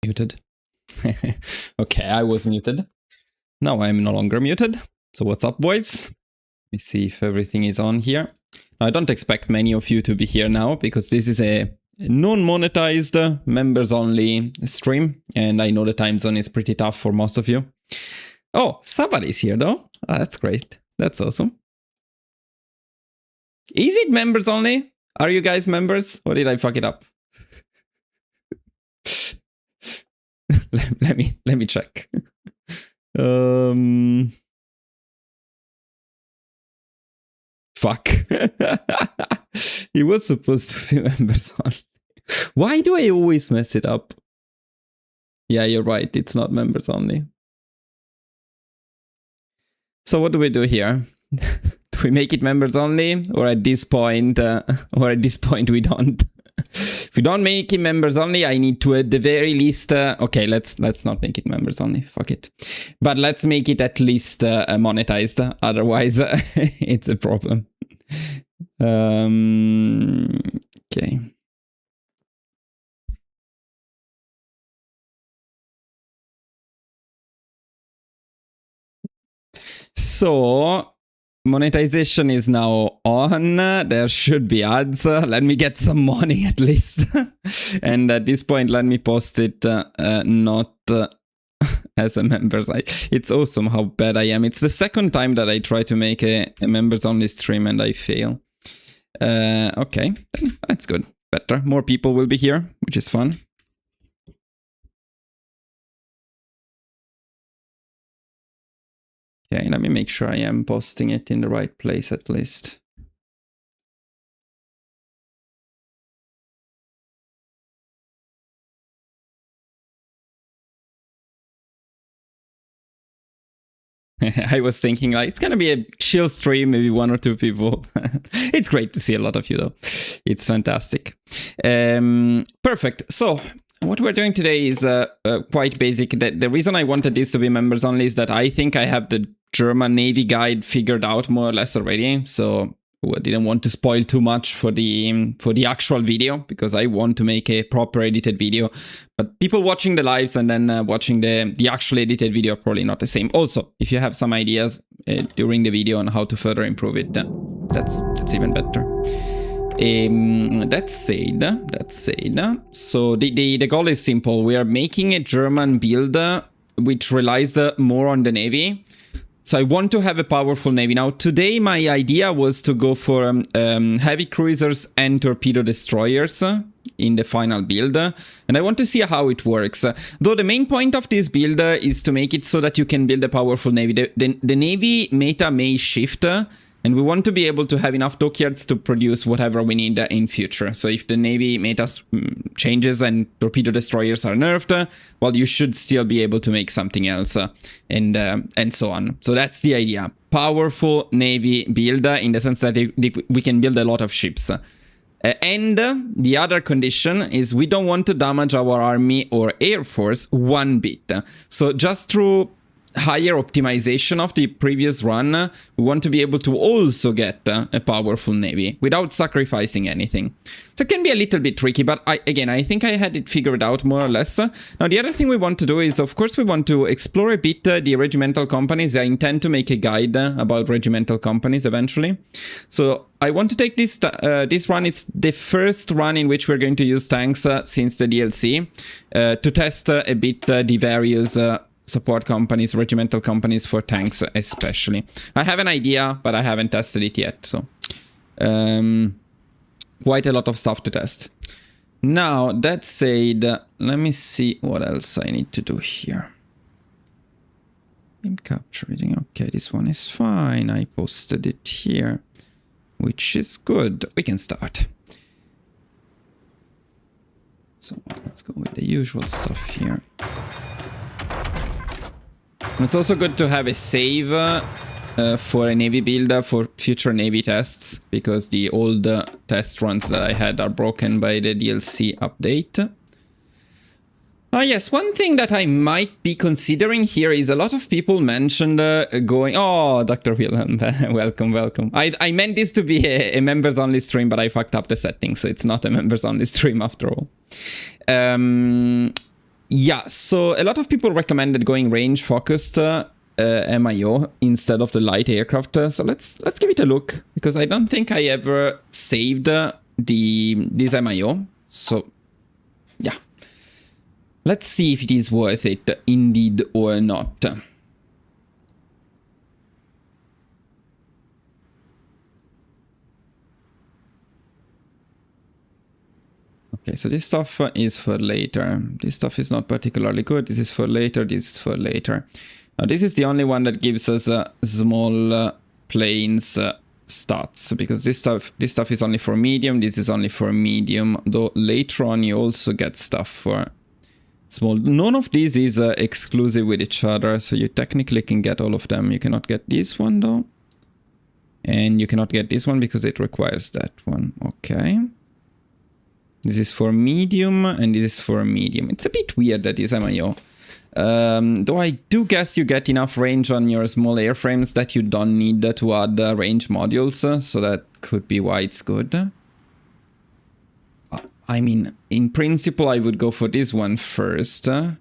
muted. Okay, I was muted. Now I'm no longer muted. So what's up, boys? Let me see if everything is on here. I don't expect many of you to be here now because this is a non-monetized members-only stream, and I know the time zone is pretty tough for most of you. Oh, somebody's here though. Oh, that's great. That's awesome. Is it members only? Are you guys members? Or did I fuck it up? let me check. Fuck. It was supposed to be members only. Why do I always mess it up? Yeah, you're right. It's not members only. So what do we do here? Do we make it members only, or at this point, we don't? If we don't make it members only, I need to at the very least. Okay, let's not make it members only. Fuck it. But let's make it at least monetized. Otherwise, it's a problem. Okay. So monetization is now on. There should be ads. Let me get some money at least. And at this point, let me post it not as a member site. It's awesome how bad I am. It's the second time that I try to make a members only stream and I fail. Okay, that's good. Better. More people will be here, which is fun. Okay, let me make sure I am posting it in the right place at least. I was thinking like it's gonna be a chill stream, maybe 1 or 2 people. It's great to see a lot of you though. It's fantastic. Perfect. So what we're doing today is quite basic. The reason I wanted this to be members only is that I think I have the German Navy guide figured out more or less already. So I didn't want to spoil too much for the actual video because I want to make a proper edited video. But people watching the lives and then watching the actual edited video are probably not the same. Also, if you have some ideas during the video on how to further improve it, that's even better. That said, so the goal is simple. We are making a German build which relies more on the Navy. So I want to have a powerful Navy. Now, today my idea was to go for heavy cruisers and torpedo destroyers in the final build. And I want to see how it works. Though the main point of this build is to make it so that you can build a powerful Navy. The Navy meta may shift. And we want to be able to have enough dockyards to produce whatever we need in future. So if the Navy meta changes and torpedo destroyers are nerfed, well, you should still be able to make something else and so on. So that's the idea. Powerful Navy build in the sense that we can build a lot of ships. And the other condition is we don't want to damage our army or air force one bit. So just through higher optimization of the previous run, we want to be able to also get a powerful Navy without sacrificing anything. So it can be a little bit tricky, but I think I had it figured out more or less. Now, the other thing we want to do is, of course, we want to explore a bit the regimental companies. I intend to make a guide about regimental companies eventually. So I want to take this run. It's the first run in which we're going to use tanks since the DLC to test a bit the various support companies, regimental companies for tanks especially. I have an idea, but I haven't tested it yet, so quite a lot of stuff to test. Now, that said, let me see what else I need to do here. Game capturing, okay, this one is fine. I posted it here, which is good. We can start. So let's go with the usual stuff here. It's also good to have a save for a Navy build for future Navy tests, because the old test runs that I had are broken by the DLC update. Yes, one thing that I might be considering here is a lot of people mentioned going... Oh, Dr. Wilhelm, welcome, welcome. I meant this to be a members-only stream, but I fucked up the settings, so it's not a members-only stream after all. Yeah, so a lot of people recommended going range-focused MIO instead of the light aircraft. So let's give it a look, because I don't think I ever saved this MIO. So yeah, let's see if it is worth it indeed or not. Okay, so this stuff is for later. This stuff is not particularly good. This is for later. This is for later. Now, this is the only one that gives us small planes stats, because this stuff is only for medium. This is only for medium. Though later on you also get stuff for small. None of these is exclusive with each other, so you technically can get all of them. You cannot get this one though, and you cannot get this one because it requires that one. Okay. This is for medium, and this is for medium. It's a bit weird that is MIO. Though I do guess you get enough range on your small airframes that you don't need to add range modules, so that could be why it's good. I mean, in principle, I would go for this one first. Then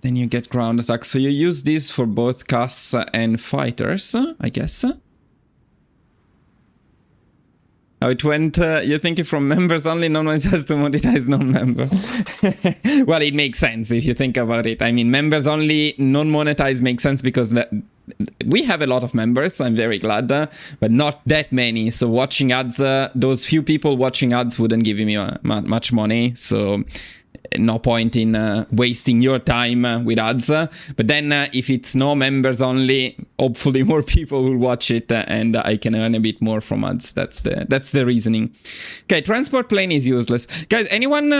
you get ground attack. So you use this for both CAS and fighters, I guess. Now it went, you're thinking from members only, non-monetized to monetized non-member. Well, it makes sense if you think about it. I mean, members only, non-monetized makes sense because we have a lot of members, I'm very glad, but not that many. So watching ads, those few people watching ads wouldn't give me much money. So no point in wasting your time with ads. But then if it's no members only, hopefully more people will watch it and I can earn a bit more from ads. That's the reasoning. Okay, transport plane is useless. Guys, anyone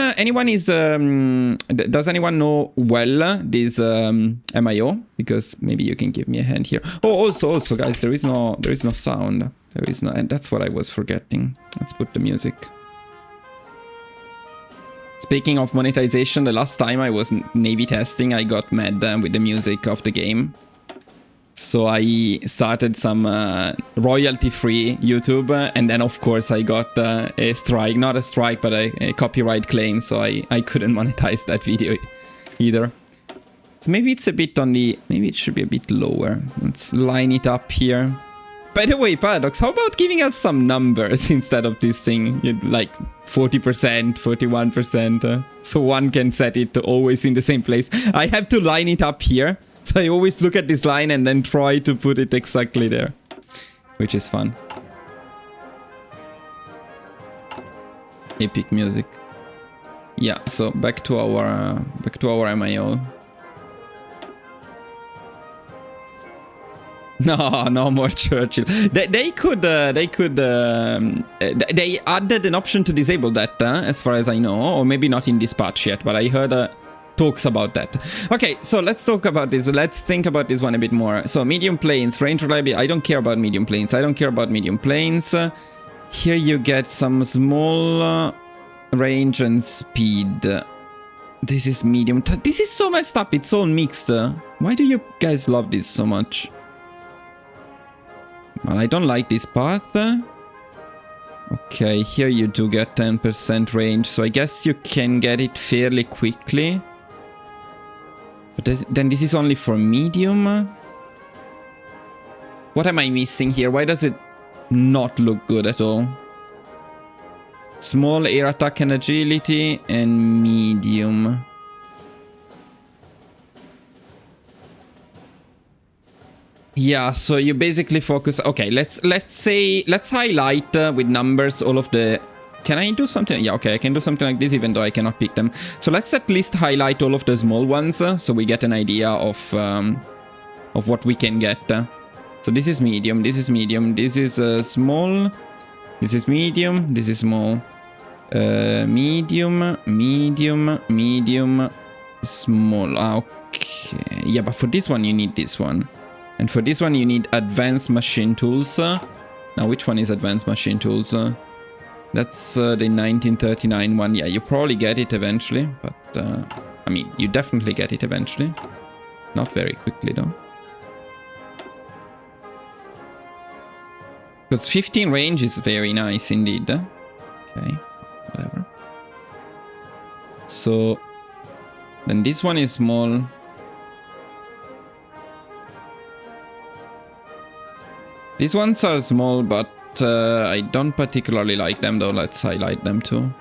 is does anyone know well this MIO? Because maybe you can give me a hand here. Oh, also guys, there is no sound. There is no, and that's what I was forgetting. Let's put the music. Speaking of monetization, the last time I was Navy testing, I got mad with the music of the game. So I started some royalty-free YouTube, and then of course I got a strike, not a strike, but a copyright claim, so I couldn't monetize that video either. So maybe it's a bit on the, maybe it should be a bit lower. Let's line it up here. By the way, Paradox, how about giving us some numbers instead of this thing? Like 40%, 41%, so one can set it always in the same place. I have to line it up here, so I always look at this line and then try to put it exactly there, which is fun. Epic music. Yeah, so back to our MIO. No more Churchill. They added an option to disable that, as far as I know, or maybe not in dispatch yet, but I heard talks about that. Okay, so let's talk about this. Let's think about this one a bit more. So medium planes, range reliability. I don't care about medium planes. Here you get some small range and speed. This is medium. This is so messed up. It's all mixed. Why do you guys love this so much? Well, I don't like this path. Okay, here you do get 10% range, so I guess you can get it fairly quickly. But then this is only for medium. What am I missing here? Why does it not look good at all? Small air attack and agility and medium. Yeah, so you basically focus. Okay, let's highlight with numbers all of the. Can I do something? Yeah, okay, I can do something like this even though I cannot pick them. So let's at least highlight all of the small ones so we get an idea of what we can get. So this is medium, this is medium, this is small, this is medium, this is small. Medium, medium, medium, small. Okay, yeah, but for this one you need this one. And for this one, you need advanced machine tools. Now, which one is advanced machine tools? That's the 1939 one. Yeah, you probably get it eventually. But, I mean, you definitely get it eventually. Not very quickly, though. Because 15 range is very nice indeed. Okay, whatever. So then this one is small. These ones are small, but I don't particularly like them though. Let's highlight them too.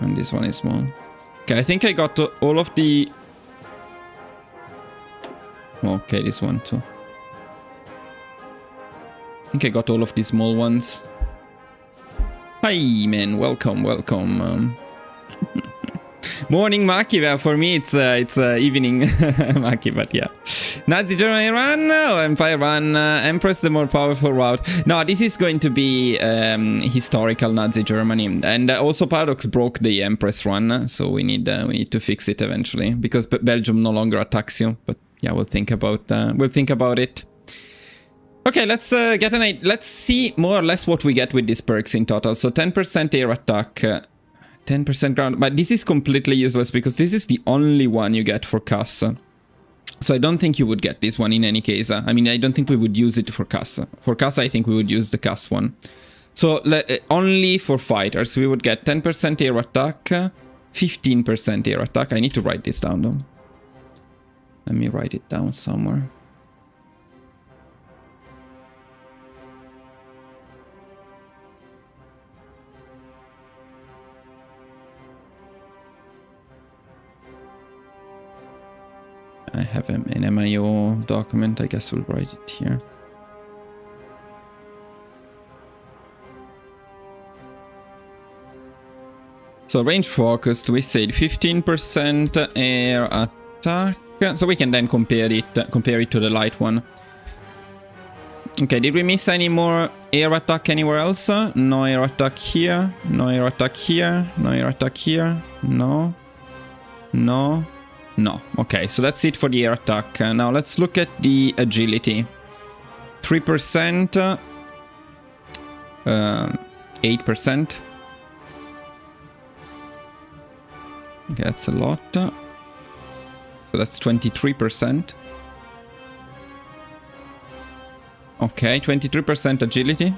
And this one is small. Okay, I think I got all of the... Okay, this one too. I think I got all of the small ones. Hi man, welcome, welcome. Morning Machiavel, for me it's evening Maki, but yeah. Nazi Germany run, or Empire run, Empress the more powerful route. No, this is going to be historical Nazi Germany, and also Paradox broke the Empress run, so we need to fix it eventually, because Belgium no longer attacks you. But yeah, we'll think about it. Okay, let's see more or less what we get with these perks in total. So 10% air attack, 10% ground, but this is completely useless because this is the only one you get for Cass. So I don't think you would get this one in any case. I mean, I don't think we would use it for Cass. For Cass, I think we would use the Cass one. So only for fighters, we would get 10% air attack, 15% air attack. I need to write this down though. Let me write it down somewhere. I have an MIO document, I guess we'll write it here. So range focused, we said 15% air attack. So we can then compare it to the light one. Okay, did we miss any more air attack anywhere else? No air attack here, no air attack here, no air attack here, no. No. Okay, so that's it for the air attack. Now let's look at the agility. 3%. 8%. Okay, that's a lot. So that's 23%. Okay, 23% agility.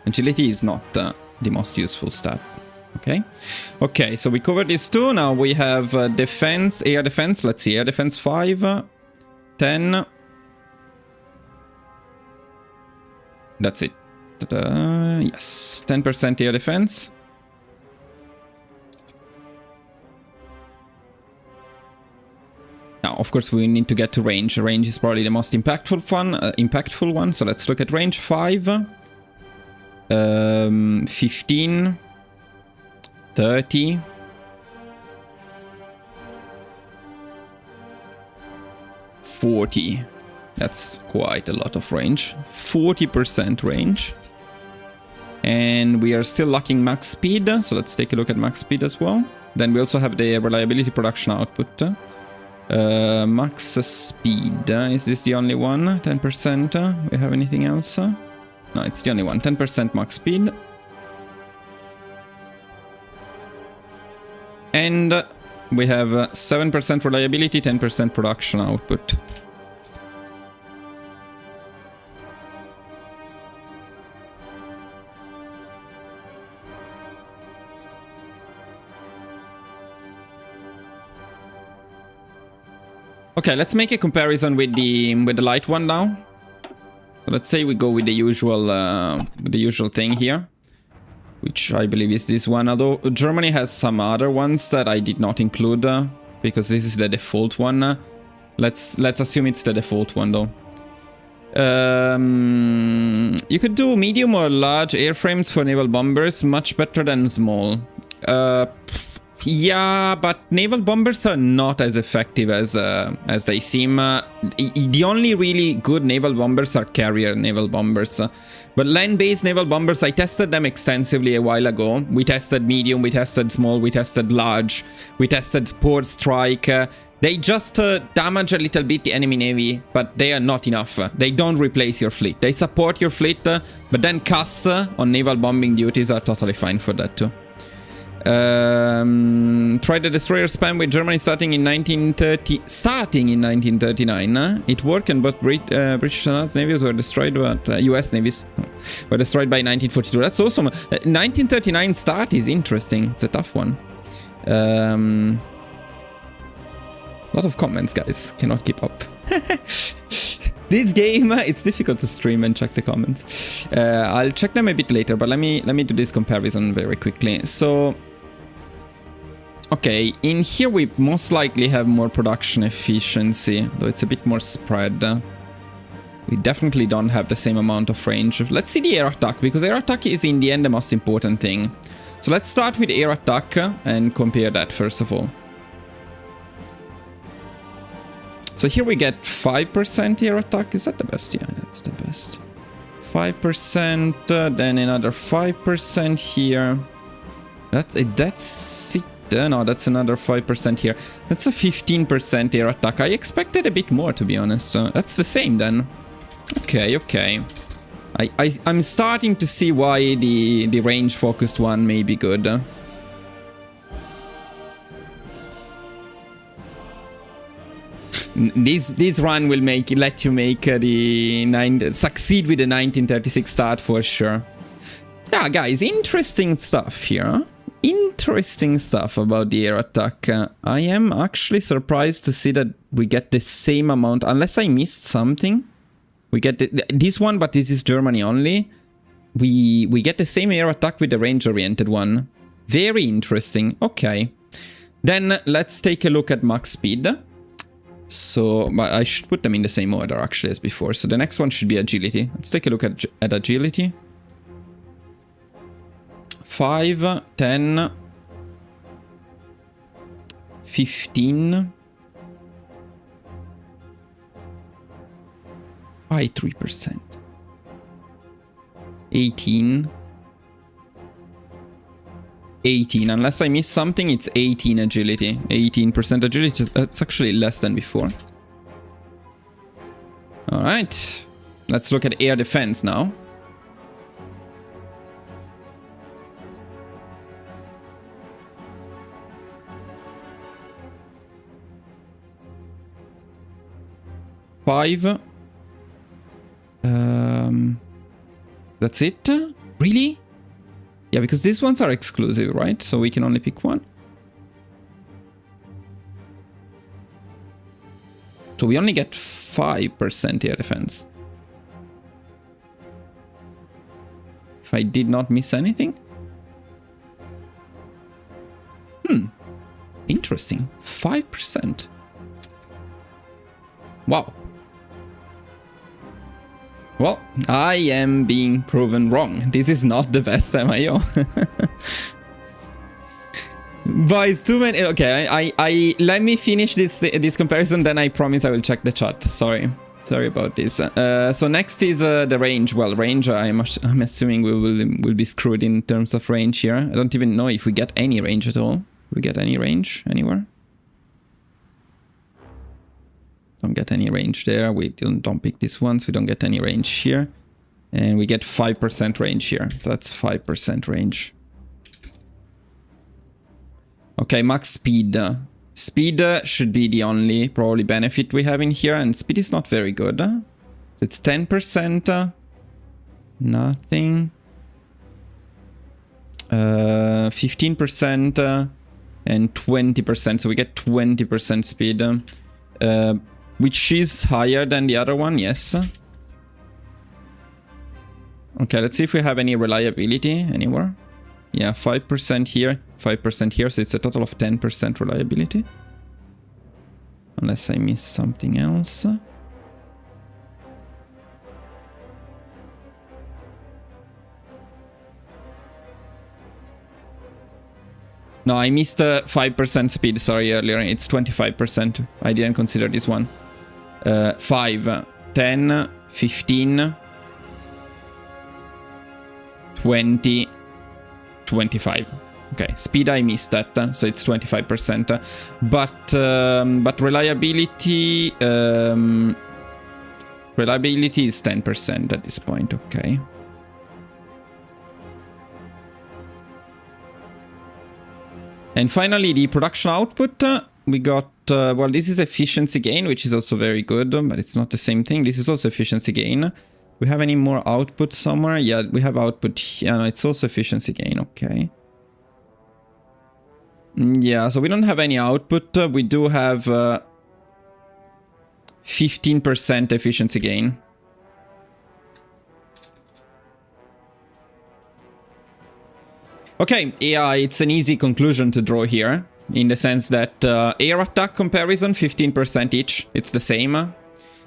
Agility is not the most useful stat. Okay, so we covered these two. Now we have defense, air defense. Let's see, air defense 5, 10. That's it. Yes, 10% air defense. Now, of course, we need to get to range. Range is probably the most impactful one. So let's look at range 5, 15. 30. 40. That's quite a lot of range. 40% range. And we are still lacking max speed. So let's take a look at max speed as well. Then we also have the reliability production output. Max speed. Is this the only one? 10%. We have anything else? No, it's the only one. 10% max speed. And we have 7% reliability, 10% production output. Okay, let's make a comparison with the light one now. So let's say we go with the usual thing here, which I believe is this one, although Germany has some other ones that I did not include, because this is the default one. Let's assume it's the default one, though. You could do medium or large airframes for naval bombers, much better than small. Yeah, but naval bombers are not as effective as they seem. The only really good naval bombers are carrier naval bombers. But land-based naval bombers, I tested them extensively a while ago. We tested medium, we tested small, we tested large, we tested port strike. They just damage a little bit the enemy navy, but they are not enough. They don't replace your fleet. They support your fleet, but then CAS on naval bombing duties are totally fine for that too. Try the destroyer spam with Germany starting in 1939. It worked and both British navies were destroyed, but US navies were destroyed by 1942. That's awesome. 1939 start is interesting. It's a tough one. Lot of comments, guys. Cannot keep up. This game, it's difficult to stream and check the comments. I'll check them a bit later, but let me do this comparison very quickly. So, okay, in here we most likely have more production efficiency, though it's a bit more spread. We definitely don't have the same amount of range. Let's see the air attack, because air attack is in the end the most important thing. So let's start with air attack and compare that first of all. So here we get 5% air attack. Is that the best? Yeah, that's the best. 5%, then another 5% here. That's it. No, that's another 5% here. That's a 15% air attack. I expected a bit more, to be honest. That's the same then. Okay, okay. I'm starting to see why the range focused one may be good. This run will let you make succeed with the 1936 start for sure. Yeah, guys, interesting stuff here. Interesting stuff about the air attack. I am actually surprised to see that we get the same amount, unless I missed something. We get this one, but this is Germany only. We get the same air attack with the range-oriented one. Very interesting. Okay. Then let's take a look at max speed. So, but I should put them in the same order actually as before. So the next one should be agility. Let's take a look at agility. 5, 10, 15. Why 3%? 18. 18. Unless I miss something, it's 18 agility. 18% agility. It's actually less than before. Alright. Let's look at air defense now. Five. That's it? Really? Yeah, because these ones are exclusive, right? So we can only pick one. So we only get 5% air defense. If I did not miss anything. Interesting. 5%. Wow. Well, I am being proven wrong. This is not the best MIO. But it's too many. Okay, I let me finish this comparison, then I promise I will check the chat. Sorry about this. So next is the range. Well, range, I'm assuming we will be screwed in terms of range here. I don't even know if we get any range at all. We get any range anywhere? Don't get any range there. We don't pick these ones. We don't get any range here. And we get 5% range here. So that's 5% range. Okay, max speed. Speed should be the only probably benefit we have in here. And speed is not very good. So it's 10%. Nothing. 15% and 20%. So we get 20% speed. Which is higher than the other one, yes. Okay, let's see if we have any reliability anywhere. Yeah, 5% here, 5% here, so it's a total of 10% reliability. Unless I miss something else. No, I missed 5% speed, sorry, earlier. It's 25%. I didn't consider this one. 5, 10, 15, 20, 25. Okay, speed I missed that, so it's 25%. But reliability... reliability is 10% at this point, okay. And finally, the production output, we got, well, this is efficiency gain, which is also very good, but it's not the same thing. This is also efficiency gain. We have any more output somewhere? Yeah, we have output here. No, it's also efficiency gain. Okay. Yeah, so we don't have any output. We do have 15% efficiency gain. Okay, yeah, it's an easy conclusion to draw here, in the sense that air attack comparison, 15% each, it's the same.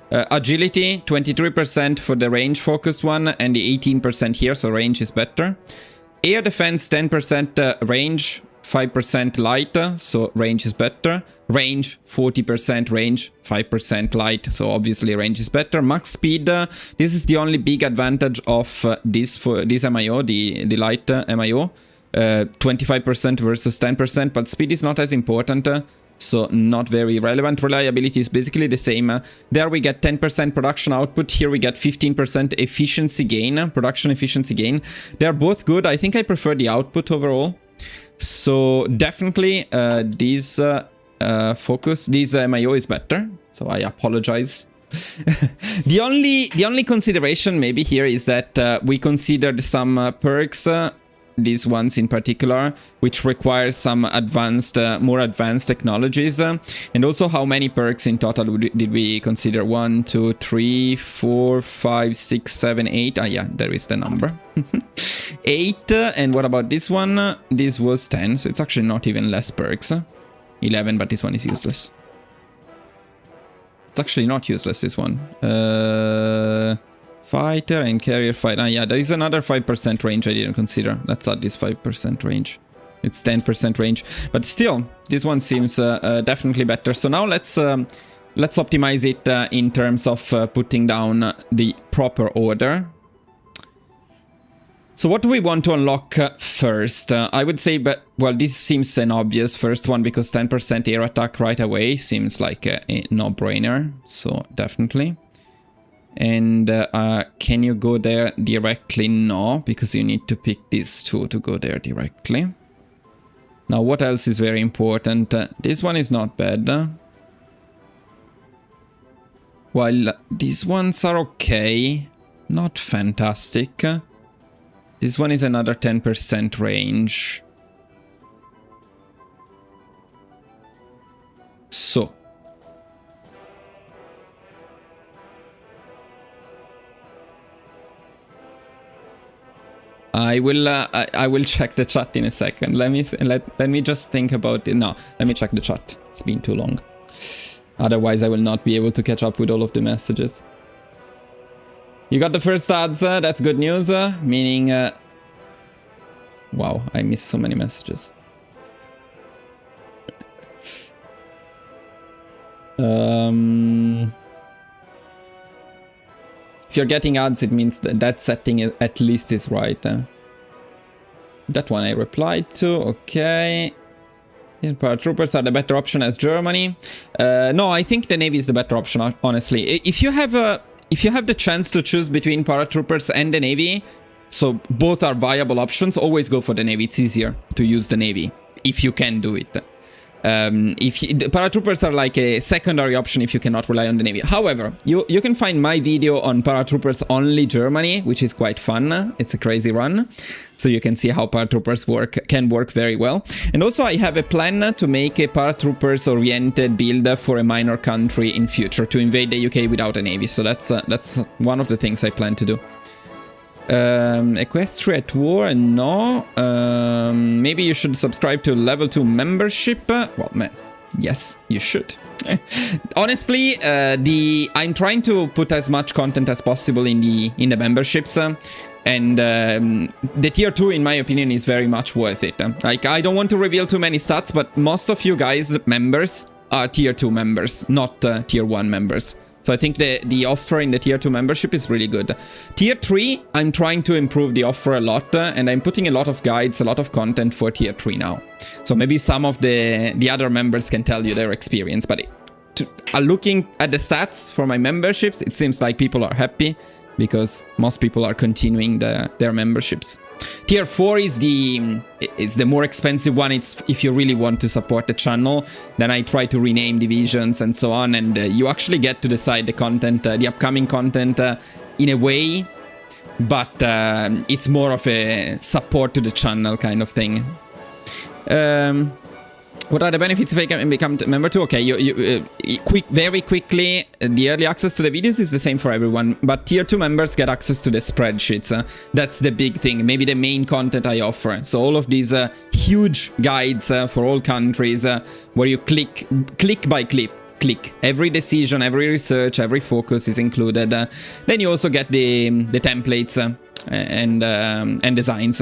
Agility, 23% for the range focus one, and the 18% here, so range is better. Air defense, 10% range, 5% light, so range is better. Range, 40% range, 5% light, so obviously range is better. Max speed, this is the only big advantage of this MIO, the light MIO. 25% versus 10%, but speed is not as important, so not very relevant. Reliability is basically the same. There we get 10% production output, here we get 15% efficiency gain, production efficiency gain. They're both good. I think I prefer the output overall. So definitely this MIO is better, so I apologize. The only consideration maybe here is that we considered some perks, these ones in particular, which require some advanced, more advanced technologies. And also how many perks in total did we consider? 1, 2, 3, 4, 5, 6, 7, 8. Ah, yeah, there is the number. 8. And what about this one? This was 10, so it's actually not even less perks. 11, but this one is useless. It's actually not useless, this one. Fighter and carrier fight. Ah, yeah, there is another 5% range I didn't consider. Let's add this 5% range. It's 10% range. But still, this one seems definitely better. So now let's optimize it in terms of putting down the proper order. So what do we want to unlock first? I would say, but well, this seems an obvious first one because 10% air attack right away seems like a no-brainer. So definitely. And can you go there directly? No, because you need to pick these two to go there directly. Now, what else is very important? This one is not bad. While these ones are okay, not fantastic. This one is another 10% range. So. I will check the chat in a second. Let me just think about it. No, let me check the chat. It's been too long. Otherwise, I will not be able to catch up with all of the messages. You got the first ads. That's good news. Meaning, wow, I missed so many messages. If you're getting ads, it means that setting at least is right. That one I replied to. Okay. Paratroopers are the better option as Germany. No, I think the Navy is the better option, honestly. If you have the chance to choose between paratroopers and the Navy, so both are viable options, always go for the Navy. It's easier to use the Navy if you can do it. The paratroopers are like a secondary option if you cannot rely on the Navy. However, you can find my video on paratroopers only Germany, which is quite fun. It's a crazy run. So you can see how paratroopers can work very well. And also I have a plan to make a paratroopers oriented build for a minor country in future to invade the UK without a Navy. So that's one of the things I plan to do. Equestria at war? No. Maybe you should subscribe to level 2 membership. Well, man, yes, you should. Honestly, I'm trying to put as much content as possible in the memberships. And the tier 2, in my opinion, is very much worth it. Like, I don't want to reveal too many stats, but most of you guys, members, are tier 2 members, not tier 1 members. So I think the offer in the tier 2 membership is really good. Tier 3, I'm trying to improve the offer a lot, and I'm putting a lot of guides, a lot of content for tier 3 now. So maybe some of the other members can tell you their experience, but looking at the stats for my memberships, it seems like people are happy. because most people are continuing their memberships. Tier 4 is the more expensive one. It's if you really want to support the channel. Then I try to rename divisions and so on, and you actually get to decide the content, the upcoming content in a way, but it's more of a support to the channel kind of thing. What are the benefits if I can become a member too? Okay, very quickly, the early access to the videos is the same for everyone, but tier 2 members get access to the spreadsheets. That's the big thing, maybe the main content I offer. So all of these huge guides for all countries where you click by click. Every decision, every research, every focus is included. Then you also get the templates and designs,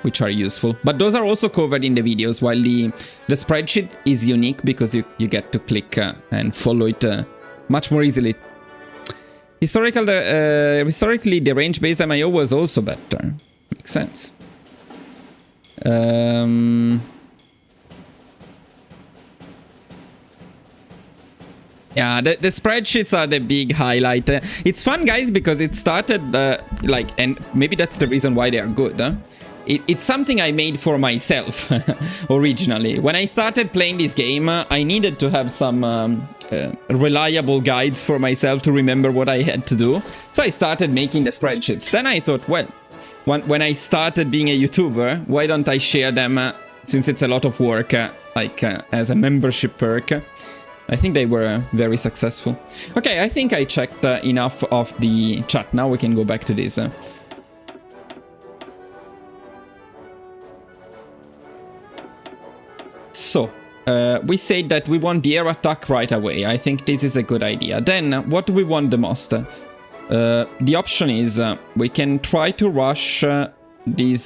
which are useful. But those are also covered in the videos, while the spreadsheet is unique because you get to click and follow it much more easily. Historically, the range-based MIO was also better. Makes sense. Yeah, the spreadsheets are the big highlight. It's fun, guys, because it started and maybe that's the reason why they are good. It's something I made for myself originally. When I started playing this game, I needed to have some reliable guides for myself to remember what I had to do. So I started making the spreadsheets. Then I thought, well, when I started being a YouTuber, why don't I share them since it's a lot of work, as a membership perk. I think they were very successful. Okay, I think I checked enough of the chat. Now we can go back to this. So, we say that we want the air attack right away. I think this is a good idea. Then, what do we want the most? The option is we can try to rush these...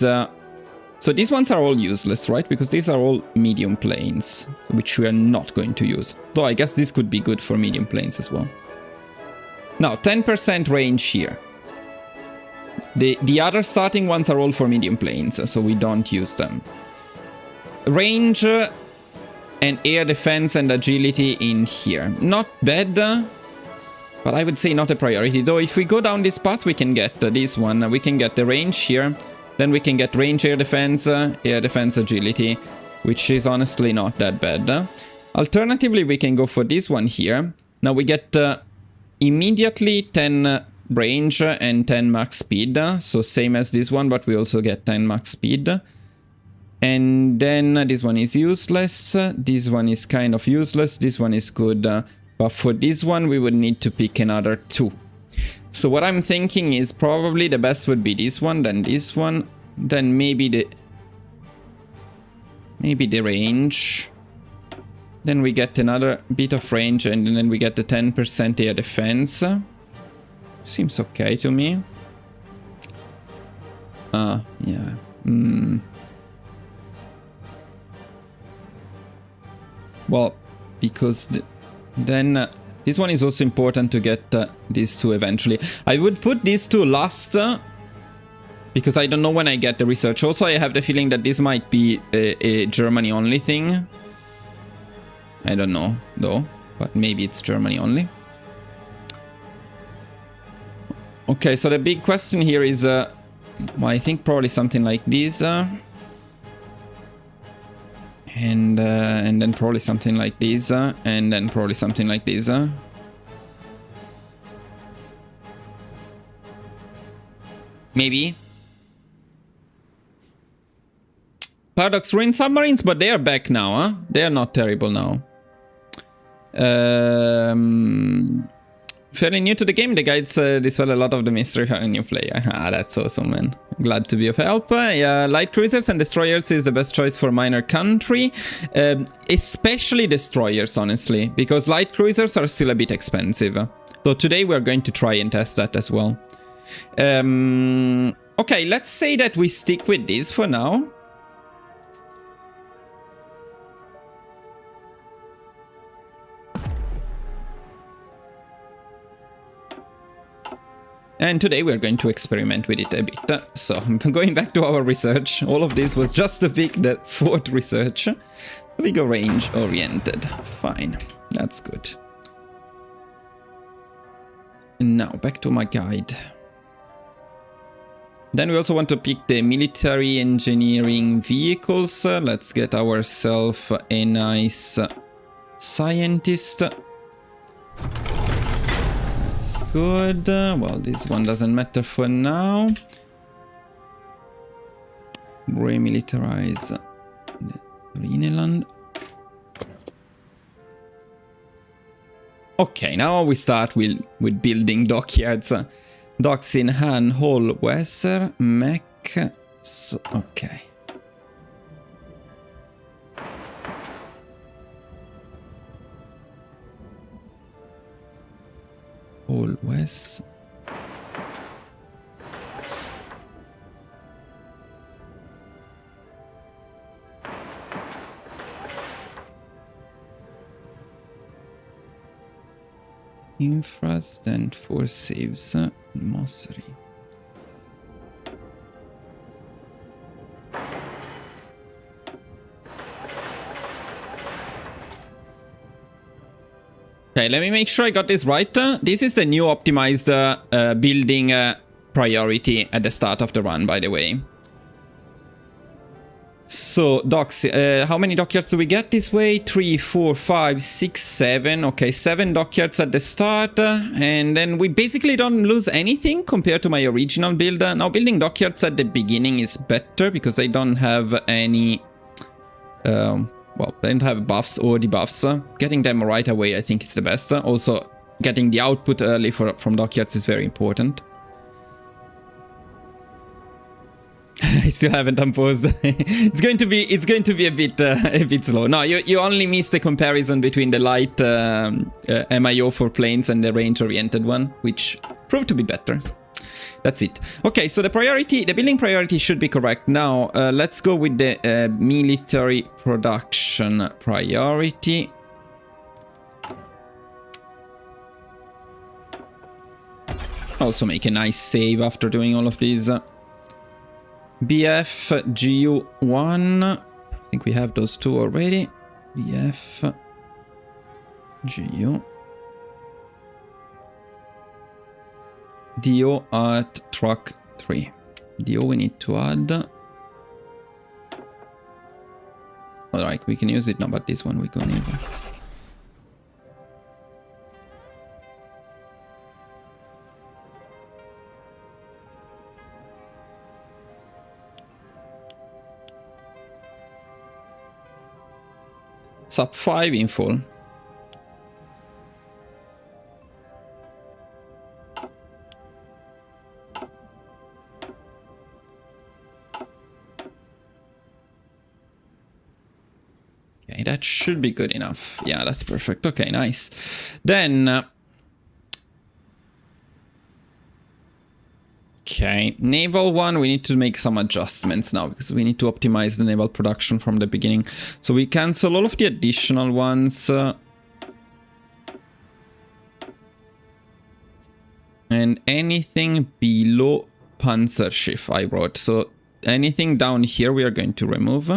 so these ones are all useless, right? Because these are all medium planes, which we are not going to use. Though I guess this could be good for medium planes as well. Now, 10% range here. The other starting ones are all for medium planes, so we don't use them. Range and air defense and agility in here. Not bad, but I would say not a priority. Though if we go down this path, we can get this one. We can get the range here. Then we can get range, air defense, agility, which is honestly not that bad. Alternatively, we can go for this one here. Now we get immediately 10 range and 10 max speed. So same as this one, but we also get 10 max speed. And then this one is useless. This one is kind of useless. This one is good. But for this one, we would need to pick another 2. So what I'm thinking is probably the best would be this one, then this one, then maybe the range. Then we get another bit of range, and then we get the 10% air defense. Seems okay to me. Yeah. Well, because then... this one is also important to get these two eventually. I would put these two last, because I don't know when I get the research. Also, I have the feeling that this might be a Germany only thing. I don't know, though, but maybe it's Germany only. Okay, so the big question here is, well, I think probably something like this. And then probably something like this, and then probably something like this. Maybe. Paradox ruined submarines, but they are back now, huh? They are not terrible now. Fairly new to the game, the guides dispel a lot of the mystery for a new player. Ah, that's awesome, man. Glad to be of help. Yeah, light cruisers and destroyers is the best choice for minor country. Especially destroyers, honestly, because light cruisers are still a bit expensive. Though today we're going to try and test that as well. Okay, let's say that we stick with this for now. And today we're going to experiment with it a bit. So, going back to our research, all of this was just to pick the 4th research. We go range oriented. Fine, that's good. And now, back to my guide. Then we also want to pick the military engineering vehicles. Let's get ourselves a nice scientist. It's good. Well, this one doesn't matter for now. Remilitarize the Rhineland. Okay, now we start with building dockyards. Docks in Han, Hull, Weser, Mech. So, okay. Hull, West. Infras, then 4 saves, Mosseri. Okay, let me make sure I got this right. This is the new optimized building priority at the start of the run, by the way. So, docks, how many dockyards do we get this way? 3, 4, 5, 6, 7. Okay, 7 dockyards at the start. And then we basically don't lose anything compared to my original build. Now, building dockyards at the beginning is better because I don't have any... well, they don't have buffs or debuffs. Getting them right away, I think, is the best. Also, getting the output early from dockyards is very important. I still haven't unpaused. It's going to be a bit slow. No, you only miss the comparison between the light MIO for planes and the range-oriented one, which proved to be better. So that's it. Okay, so the building priority should be correct. Now, let's go with the military production priority. Also make a nice save after doing all of these. BF, GU1, I think we have those two already. BF, GU. DO at truck 3. DO we need to add. Alright, we can use it now, but this one we can need. Sub 5 in full. Okay, that should be good enough. Yeah, that's perfect. Okay, nice. Then... okay, naval one, we need to make some adjustments now because we need to optimize the naval production from the beginning. So we cancel all of the additional ones. And anything below Panzerschiff I wrote. So anything down here we are going to remove.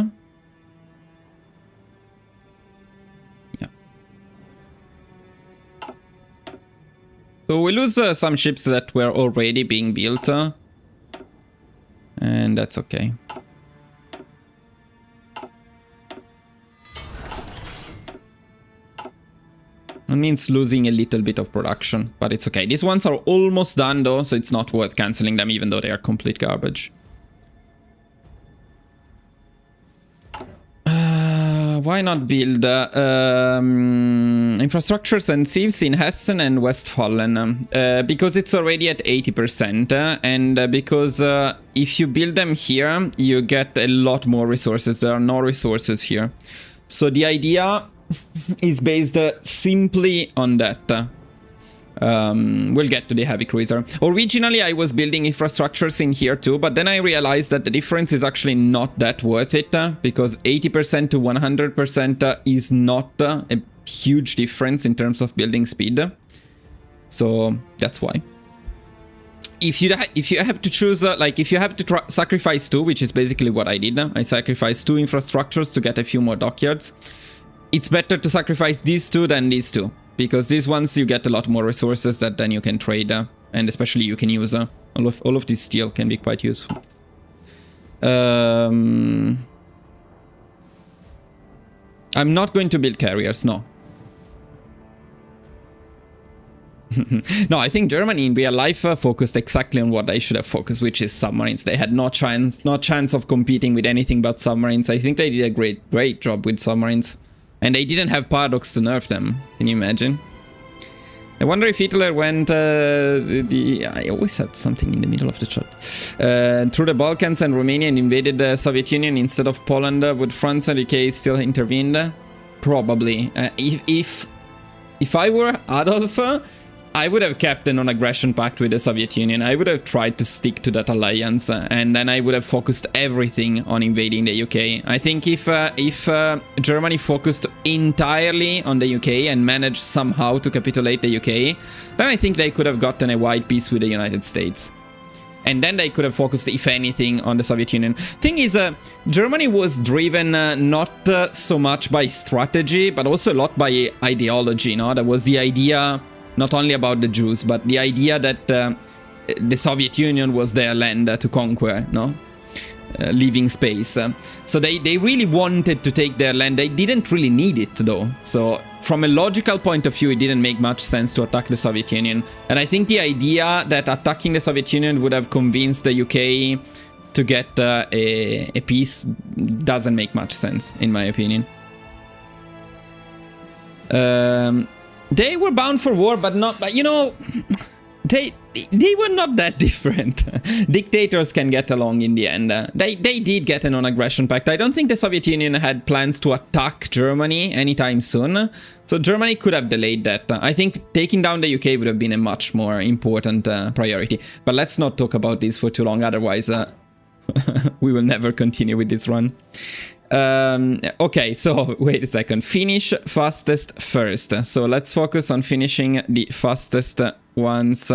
So we lose some ships that were already being built, and that's okay. It means losing a little bit of production, but it's okay. These ones are almost done though, so it's not worth cancelling them even though they are complete garbage. Why not build infrastructures and sieves in Hessen and Westfalen? Because it's already at 80%, and because if you build them here, you get a lot more resources. There are no resources here. So the idea is based simply on that. We'll get to the heavy cruiser. Originally, I was building infrastructures in here too, but then I realized that the difference is actually not that worth it, because 80% to 100% is not a huge difference in terms of building speed. So that's why. If you have to choose, like if you have to sacrifice 2, which is basically what I did, I sacrificed 2 infrastructures to get a few more dockyards. It's better to sacrifice these 2 than these 2. Because these ones you get a lot more resources that then you can trade, and especially you can use All of this steel can be quite useful. I'm not going to build carriers, no. No, I think Germany in real life focused exactly on what they should have focused, which is submarines. They had no chance of competing with anything but submarines. I think they did a great job with submarines. And they didn't have Paradox to nerf them. Can you imagine? I wonder if Hitler went, I always had something in the middle of the chat. Through the Balkans and Romania and invaded the Soviet Union instead of Poland, would France and UK still intervene? Probably. If I were Adolf, I would have kept a non-aggression pact with the Soviet Union. I would have tried to stick to that alliance, and then I would have focused everything on invading the UK. I think if Germany focused entirely on the UK and managed somehow to capitulate the UK, then I think they could have gotten a wide peace with the United States. And then they could have focused, if anything, on the Soviet Union. Thing is, Germany was driven not so much by strategy, but also a lot by ideology. No? There was the idea, not only about the Jews, but the idea that the Soviet Union was their land to conquer, no? Leaving space. So they really wanted to take their land. They didn't really need it, though. So from a logical point of view, it didn't make much sense to attack the Soviet Union. And I think the idea that attacking the Soviet Union would have convinced the UK to get a peace doesn't make much sense, in my opinion. They were bound for war, but not, you know, they were not that different. Dictators can get along in the end. They did get a non-aggression pact. I don't think the Soviet Union had plans to attack Germany anytime soon, so Germany could have delayed that. I think taking down the UK would have been a much more important priority. But let's not talk about this for too long, otherwise we will never continue with this run. Okay, so wait a second. Finish fastest first. So let's focus on finishing the fastest ones.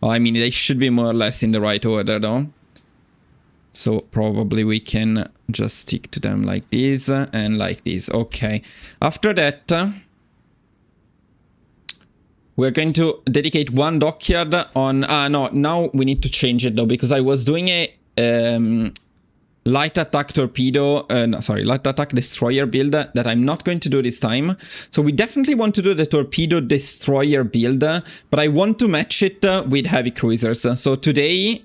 Oh, I mean, they should be more or less in the right order, though. So probably we can just stick to them like this and like this. Okay. After that, we're going to dedicate one dockyard on... no, now we need to change it, though, because I was doing a... light attack torpedo, light attack destroyer build that I'm not going to do this time. So we definitely want to do the torpedo destroyer build, but I want to match it with heavy cruisers. So today,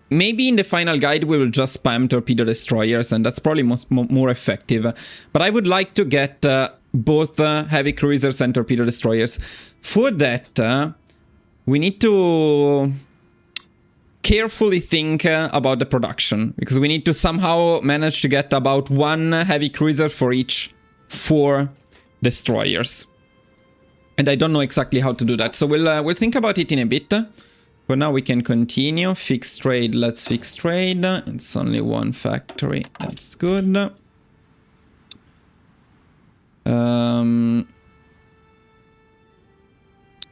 maybe in the final guide, we will just spam torpedo destroyers, and that's probably more effective. But I would like to get both heavy cruisers and torpedo destroyers. For that, we need to carefully think about the production, because we need to somehow manage to get about one heavy cruiser for each 4 destroyers. And I don't know exactly how to do that, so we'll think about it in a bit. For now we can continue. Fixed trade, let's fix trade. It's only one factory, that's good.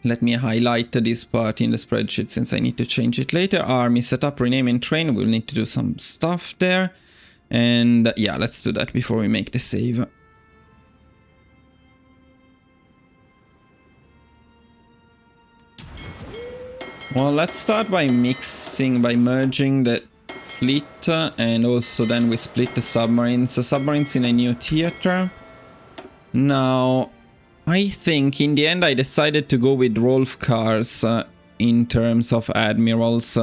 Let me highlight this part in the spreadsheet since I need to change it later. Army setup, rename and train. We'll need to do some stuff there. And yeah, let's do that before we make the save. Well, let's start by merging the fleet, and also then we split the submarines. The submarines in a new theater. Now, I think in the end I decided to go with Rolf cars in terms of admirals.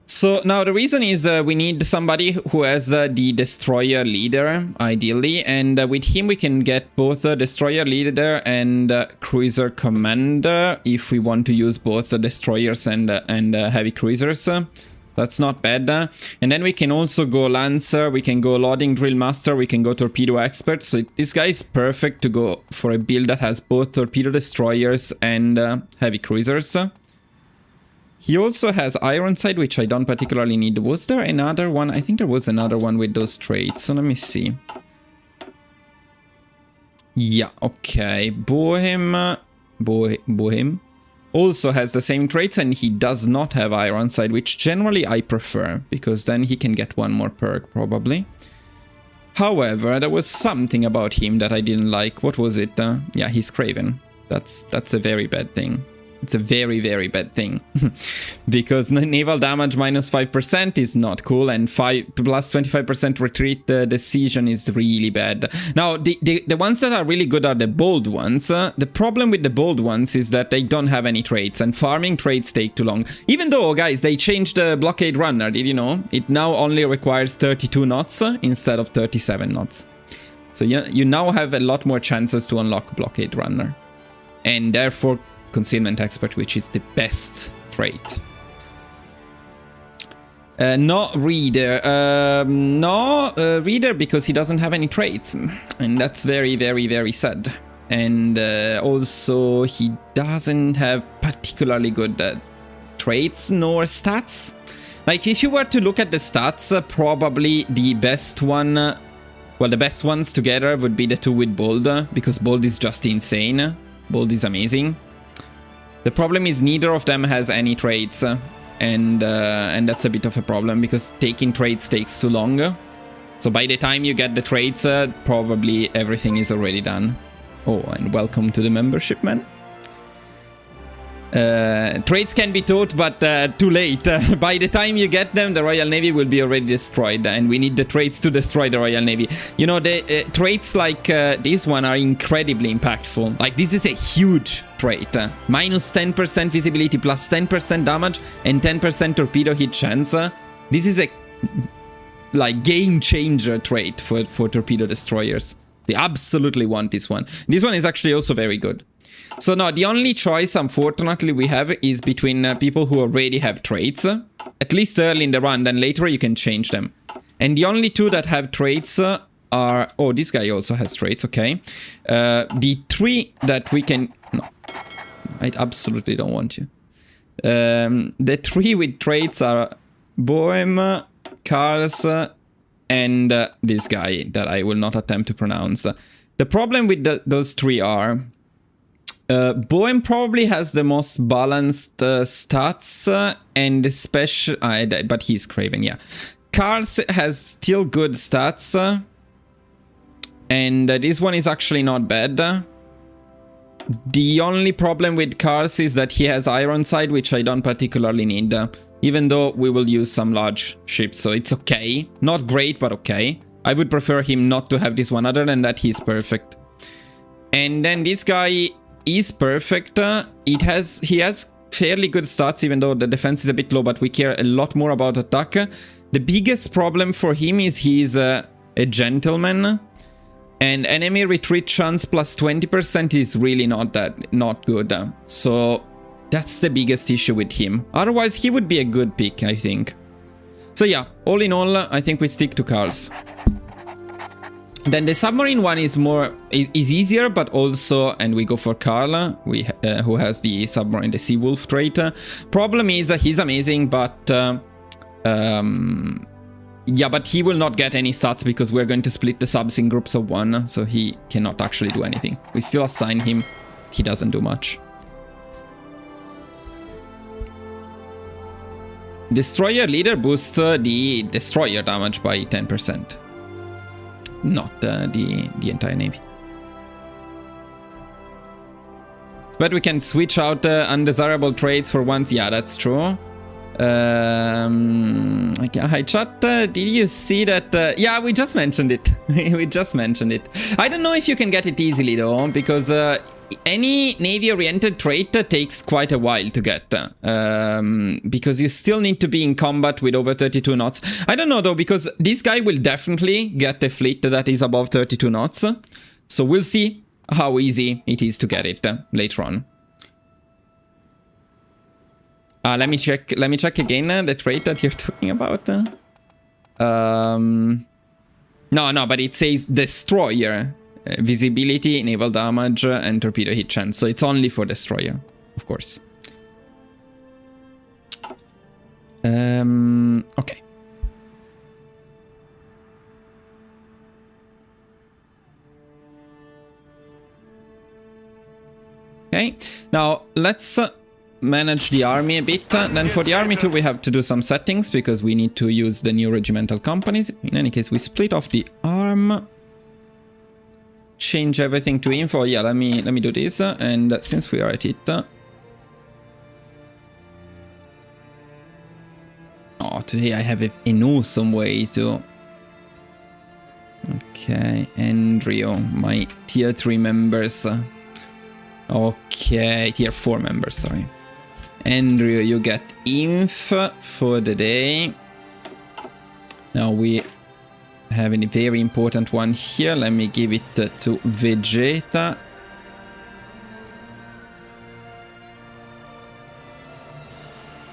So now the reason is we need somebody who has the destroyer leader, ideally, and with him we can get both the destroyer leader and cruiser commander if we want to use both the destroyers and heavy cruisers. That's not bad. And then we can also go Lancer, we can go Loading Drill Master, we can go Torpedo Expert. So this guy is perfect to go for a build that has both Torpedo Destroyers and Heavy Cruisers. He also has Ironside, which I don't particularly need. Was there another one? I think there was another one with those traits. So let me see. Yeah, okay. Bohem also has the same traits, and he does not have Ironside, which generally I prefer, because then he can get one more perk, probably. However, there was something about him that I didn't like. What was it? Yeah, he's Craven. That's a very bad thing. It's a very, very bad thing. Because naval damage minus 5% is not cool, and plus 25% retreat decision is really bad. Now, the ones that are really good are the bold ones. The problem with the bold ones is that they don't have any traits, and farming traits take too long. Even though, guys, they changed the blockade runner, did you know? It now only requires 32 knots instead of 37 knots. So you now have a lot more chances to unlock blockade runner. And therefore, concealment expert, which is the best trait. No reader. No reader because he doesn't have any traits. And that's very, very, very sad. And also he doesn't have particularly good traits nor stats. Like if you were to look at the stats, probably the best one, well, the best ones together would be the two with bold, because bold is just insane. Bold is amazing. The problem is neither of them has any traits, and that's a bit of a problem because taking traits takes too long. So by the time you get the traits, probably everything is already done. Oh, and welcome to the membership, man. Traits can be taught, but too late. By the time you get them, the Royal Navy will be already destroyed, and we need the traits to destroy the Royal Navy. You know, the traits like this one are incredibly impactful. Like, this is a huge trait. Minus 10% visibility, plus 10% damage, and 10% torpedo hit chance. This is a like game changer trait for torpedo destroyers. They absolutely want this one. This one is actually also very good. So now the only choice, unfortunately, we have is between people who already have traits, at least early in the run, then later you can change them. And the only two that have traits are... Oh, this guy also has traits, okay. The three that we can... No, I absolutely don't want you. The three with traits are Bohem, Karls, and this guy that I will not attempt to pronounce. The problem with those three are... Bohem probably has the most balanced stats, and especially... but he's Craven, yeah. Karls has still good stats, and this one is actually not bad. The only problem with Karls is that he has Ironside, which I don't particularly need, even though we will use some large ships, so it's okay. Not great, but okay. I would prefer him not to have this one. Other than that, he's perfect. And then this guy... is perfect. He has fairly good stats, even though the defense is a bit low, but we care a lot more about attack. The biggest problem for him is he's a gentleman, and enemy retreat chance plus 20% is really not good. So that's the biggest issue with him. Otherwise, he would be a good pick, I think. So yeah, all in all, I think we stick to Karls. Then the submarine one is easier, but also, and we go for Karl, who has the submarine, the Sea Wolf trait. Problem is he's amazing, but yeah, but he will not get any stats because we're going to split the subs in groups of one, so he cannot actually do anything. We still assign him, he doesn't do much. Destroyer leader boosts the destroyer damage by 10%. Not the entire navy. But we can switch out undesirable traits for once. Yeah, that's true. Hi chat, did you see that? Yeah, we just mentioned it. We just mentioned it. I don't know if you can get it easily though, because any navy-oriented trait takes quite a while to get, because you still need to be in combat with over 32 knots. I don't know though, because this guy will definitely get a fleet that is above 32 knots. So we'll see how easy it is to get it later on. Let me check again the trait that you're talking about. No, but it says destroyer. Visibility, naval damage, and torpedo hit chance. So it's only for destroyer, of course. Okay. Okay, now let's manage the army a bit. Then for the army too, we have to do some settings because we need to use the new regimental companies. In any case, we split off the arm. Change everything to info. Yeah, let me do this, and since we are at it, Oh, today I have an awesome way to... Okay, Andrew, my tier 3 members. Okay, tier 4 members, sorry. Andrew, you get inf for the day. Now we have a very important one here. Let me give it to Vegeta.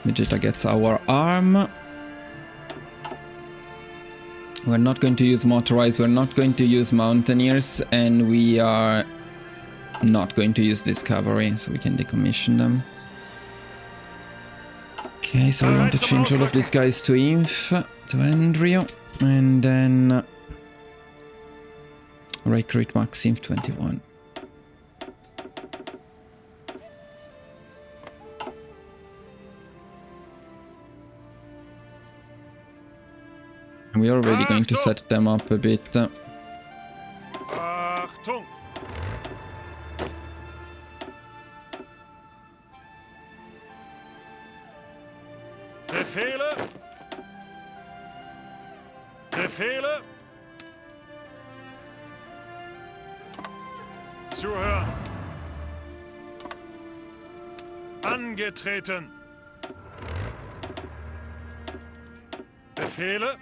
Vegeta gets our arm. We're not going to use motorized, we're not going to use mountaineers, and we are not going to use discovery, so we can decommission them. Okay, so we want to change all of these guys to inf, to Andrew, and then recruit max inf 21. We are already going to set them up a bit. Achtung! Befehle! Befehle! Zuhören! Angetreten! Befehle!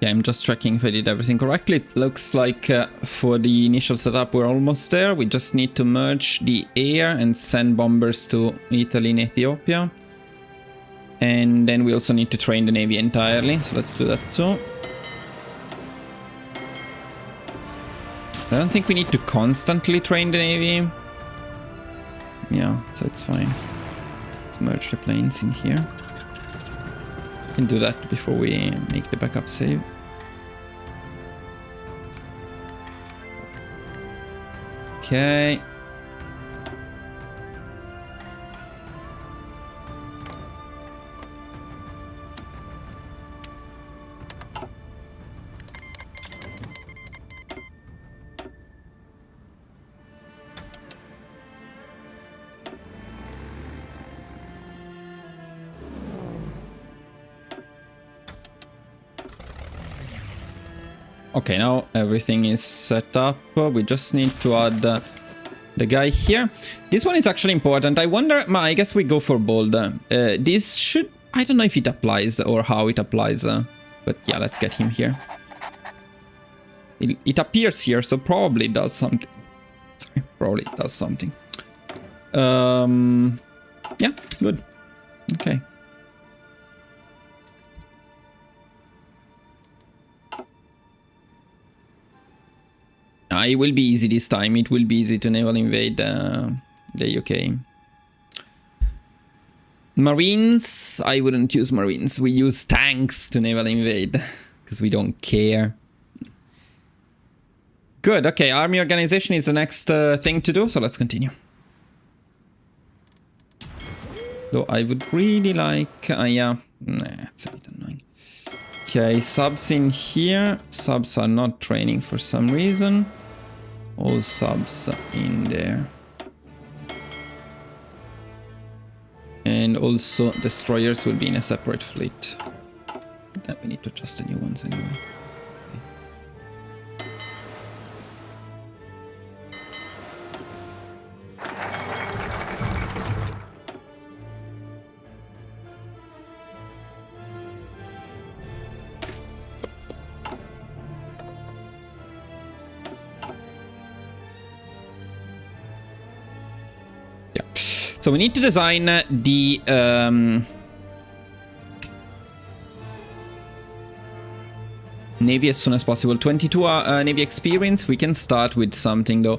Yeah, I'm just checking if I did everything correctly. It looks like for the initial setup we're almost there. We just need to merge the air and send bombers to Italy and Ethiopia. And then we also need to train the navy entirely, so let's do that too. I don't think we need to constantly train the navy. Yeah, so it's fine. Let's merge the planes in here. We can do that before we make the backup save. Okay. Okay, now everything is set up. We just need to add the guy here. This one is actually important. I wonder, I guess we go for bold. This should, I don't know if it applies or how it applies, but yeah, let's get him here. It appears here, so probably it does something. Sorry, probably it does something. Yeah, good. Okay. It will be easy this time. It will be easy to naval invade the UK. Marines, I wouldn't use Marines. We use tanks to naval invade because we don't care. Good, okay, army organization is the next thing to do, so let's continue. Though I would really like, yeah, nah, it's a bit annoying. Okay, subs in here. Subs are not training for some reason. All subs in there. And also destroyers will be in a separate fleet. Then we need to adjust the new ones anyway. So we need to design the Navy as soon as possible. 22 Navy experience. We can start with something though.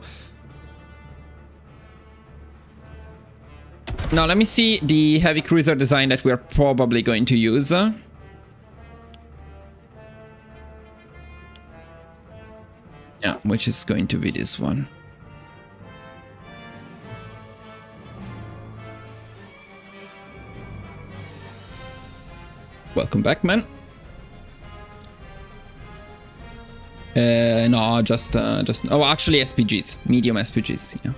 Now let me see the heavy cruiser design that we're probably going to use. Yeah, which is going to be this one. Welcome back, man. No, just oh, actually SPGs, medium SPGs, yeah.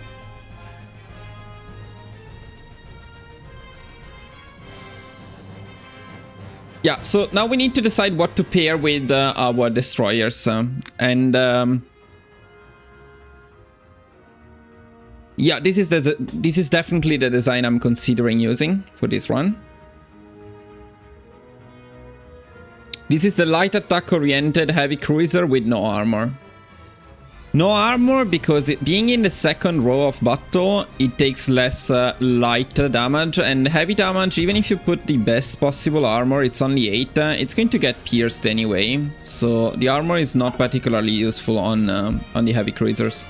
Yeah, so now we need to decide what to pair with our destroyers, yeah, this is definitely the design I'm considering using for this run. This is the light attack oriented heavy cruiser with no armor. No armor because being in the second row of battle, it takes less light damage, and heavy damage, even if you put the best possible armor, it's only 8, it's going to get pierced anyway, so the armor is not particularly useful on the heavy cruisers.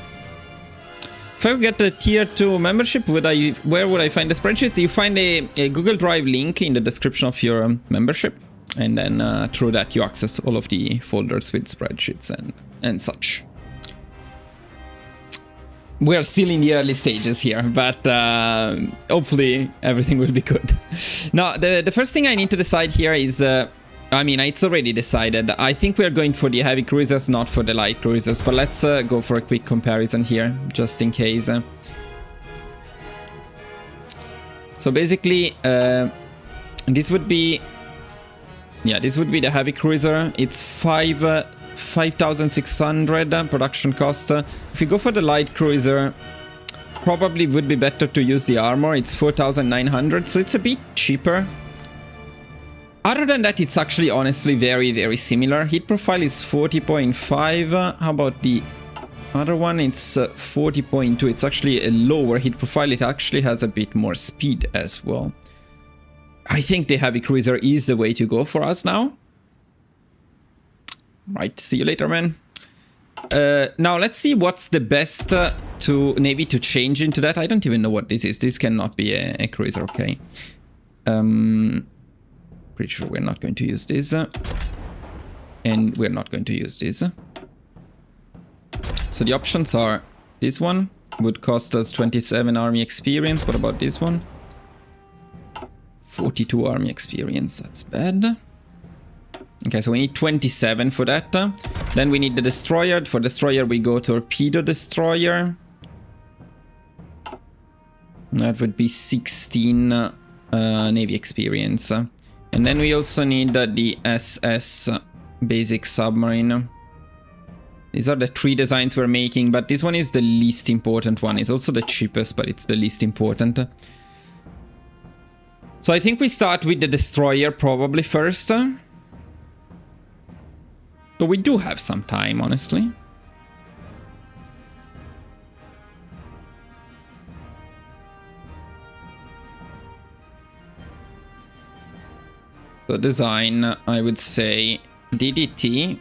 If I would get a tier 2 membership, where would I find the spreadsheets? You find a Google Drive link in the description of your membership, and then through that you access all of the folders with spreadsheets and such. We're still in the early stages here, but hopefully everything will be good. Now, the first thing I need to decide here is, I mean, it's already decided. I think we're going for the heavy cruisers, not for the light cruisers, but let's go for a quick comparison here, just in case. So basically, this would be, yeah, this would be the heavy cruiser. It's 5,600 production cost. If you go for the light cruiser, probably would be better to use the armor. It's 4,900, so it's a bit cheaper. Other than that, it's actually honestly very, very similar. Hit profile is 40.5. How about the other one? It's 40.2. It's actually a lower hit profile. It actually has a bit more speed as well. I think the heavy cruiser is the way to go for us now. Right, see you later, man. Now let's see what's the best Navy to change into that. I don't even know what this is. This cannot be a cruiser, okay. Pretty sure we're not going to use this. And we're not going to use this. So the options are, this one would cost us 27 army experience. What about this one? 42 army experience, that's bad. Okay, so we need 27 for that. Then we need the destroyer. For destroyer, we go torpedo destroyer. That would be 16 Navy experience. And then we also need the SS basic submarine. These are the 3 designs we're making, but this one is the least important one. It's also the cheapest, but it's the least important. So I think we start with the destroyer probably first. So we do have some time, honestly. So design, I would say DDT.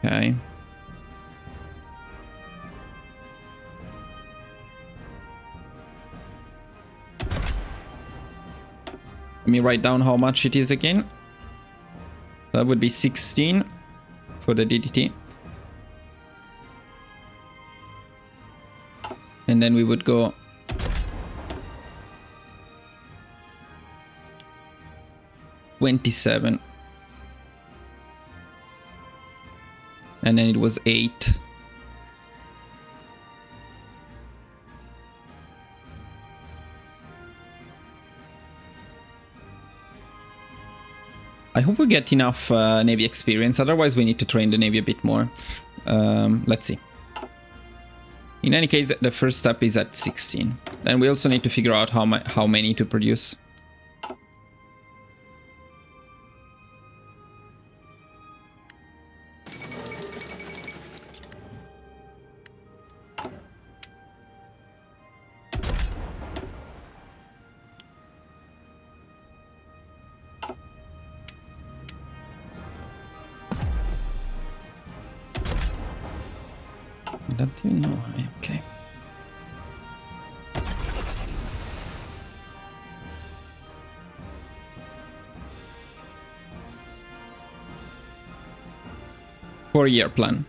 Okay. Let me write down how much it is again. That would be 16 for the DDT. And then we would go $27. And then it was 8. I hope we get enough Navy experience, otherwise we need to train the Navy a bit more. Let's see. In any case, the first step is at 16. Then we also need to figure out how many to produce. I don't even know. Okay. Four-year plan.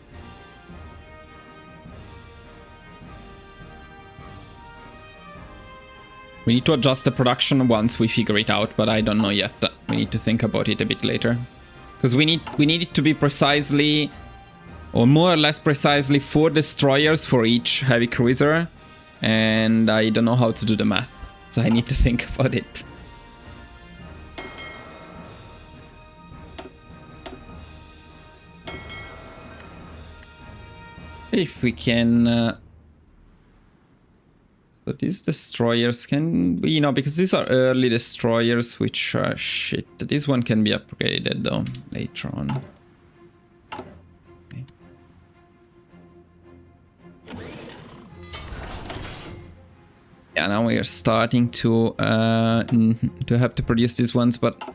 We need to adjust the production once we figure it out, but I don't know yet. we need to think about it a bit later. Because we need it to be precisely, or more or less precisely, 4 destroyers for each heavy cruiser. And I don't know how to do the math. So I need to think about it. If we can... but these destroyers can be, because these are early destroyers, which are shit. This one can be upgraded though, later on. Okay. Yeah, now we are starting to have to produce these ones, but I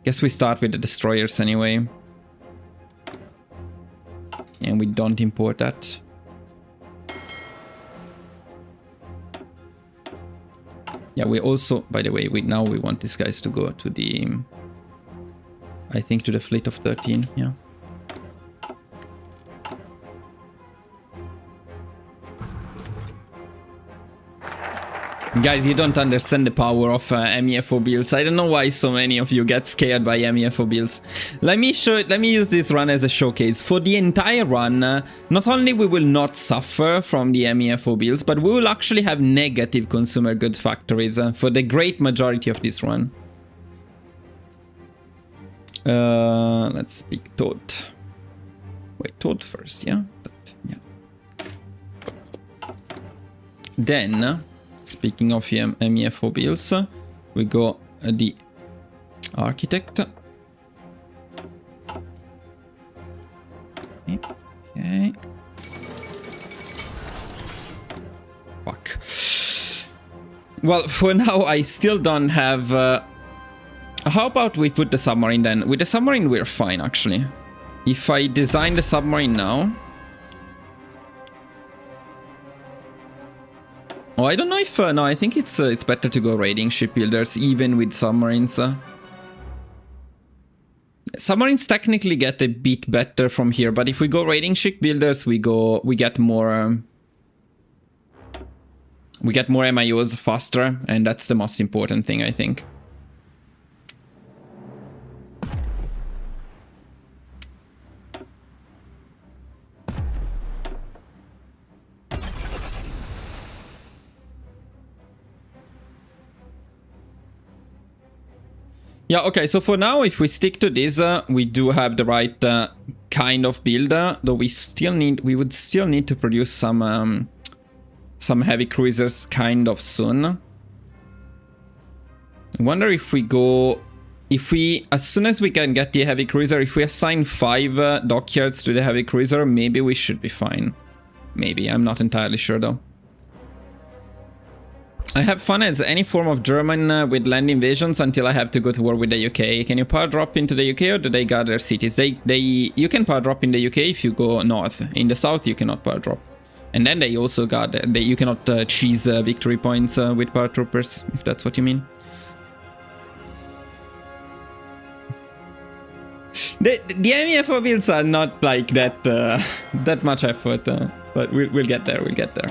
guess we start with the destroyers anyway. And we don't import that. Yeah, we also, by the way, now we want these guys to go to the, I think to the fleet of 13, yeah. Guys, you don't understand the power of MEFO builds. I don't know why so many of you get scared by MEFO builds. Let me use this run as a showcase. For the entire run, not only we will not suffer from the MEFO builds, but we will actually have negative consumer goods factories for the great majority of this run. Let's pick Toad. Wait, Toad first, yeah? Yeah. Then... speaking of MEFO builds, we go the architect. Okay. Fuck. Well, for now, I still don't have... how about we put the submarine then? With the submarine, we're fine, actually. If I design the submarine now... oh, I don't know if... no, I think it's better to go raiding shipbuilders, even with submarines. Submarines technically get a bit better from here, but if we go raiding shipbuilders, we get more... we get more MIOs faster, and that's the most important thing, I think. Yeah, okay, so for now, if we stick to this, we do have the right kind of build, though we would still need to produce some heavy cruisers kind of soon. I wonder if we go, as soon as we can get the heavy cruiser, if we assign 5 dockyards to the heavy cruiser, maybe we should be fine. Maybe, I'm not entirely sure though. I have fun as any form of German with land invasions until I have to go to war with the UK. Can you power drop into the UK or do they guard their cities? You can power drop in the UK if you go north. In the south you cannot power drop. And then they also guard, you cannot cheese victory points with paratroopers, if that's what you mean. The MEFO builds are not like that that much effort, but we'll get there, we'll get there.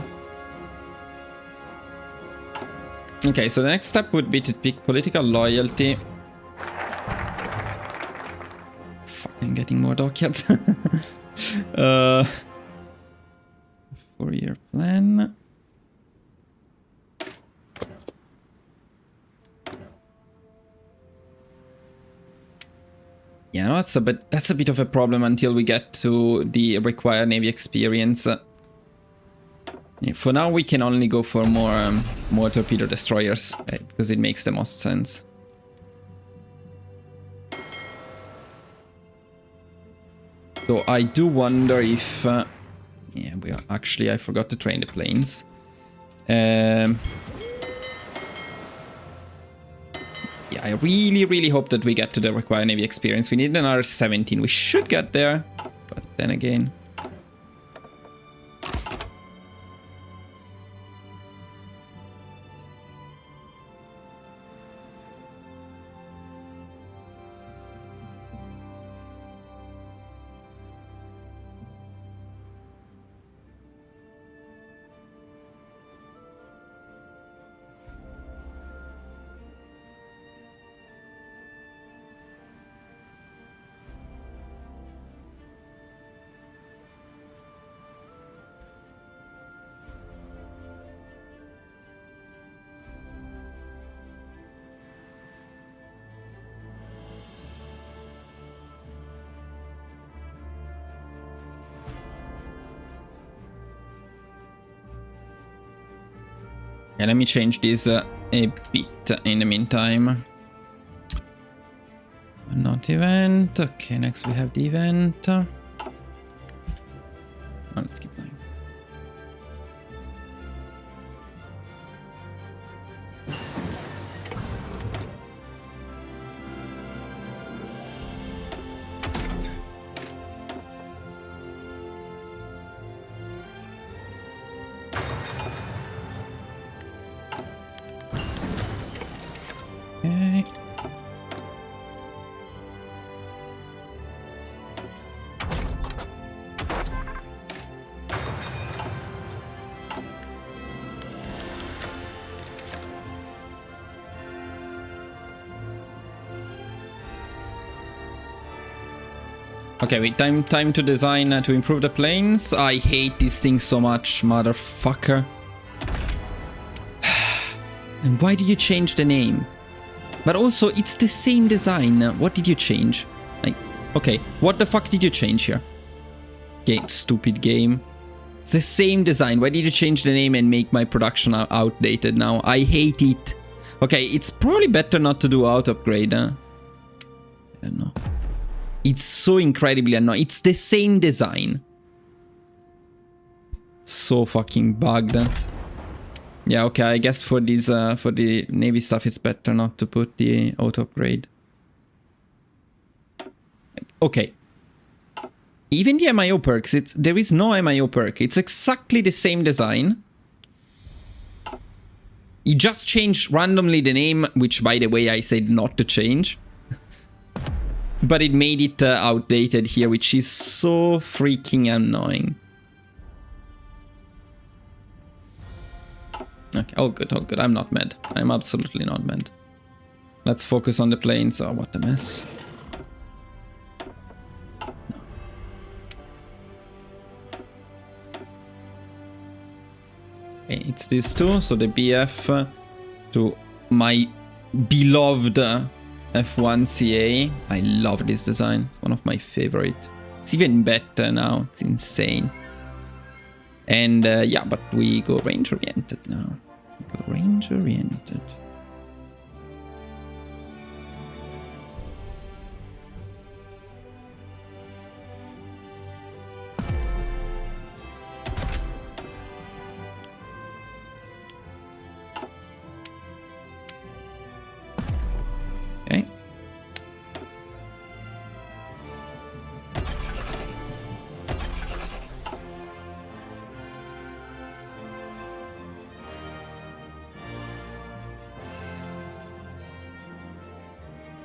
Okay, so the next step would be to pick political loyalty. Fucking getting more dockyards. 4-year plan. Yeah, no, that's a bit of a problem until we get to the required Navy experience. Yeah, for now, we can only go for more torpedo destroyers because it makes the most sense. So I do wonder if, yeah, I forgot to train the planes. Yeah, I really hope that we get to the required Navy experience. We need another 17. We should get there, but then again. Okay, let me change this a bit in the meantime. Not event. Okay, next we have the event. Oh, let's keep going. Okay. Okay, wait, time to design to improve the planes. I hate this thing so much, motherfucker. And why did you change the name? But also, it's the same design. What did you change? Okay, what the fuck did you change here? Game, stupid game. It's the same design. Why did you change the name and make my production outdated now? I hate it. Okay, it's probably better not to do auto upgrade, huh? I don't know. It's so incredibly annoying. It's the same design. So fucking bugged. Yeah, okay, I guess for these for the Navy stuff it's better not to put the auto upgrade. Okay. Even the MIO perks, there is no MIO perk. It's exactly the same design. You just changed randomly the name, which by the way I said not to change. But it made it outdated here, which is so freaking annoying. Okay, all good, all good. I'm not mad. I'm absolutely not mad. Let's focus on the planes. Oh, what a mess. Okay, it's these two. So the BF to my beloved F1CA. I love this design. It's one of my favorite. It's even better now. It's insane. And yeah, but we go range oriented now. We go range oriented. Okay.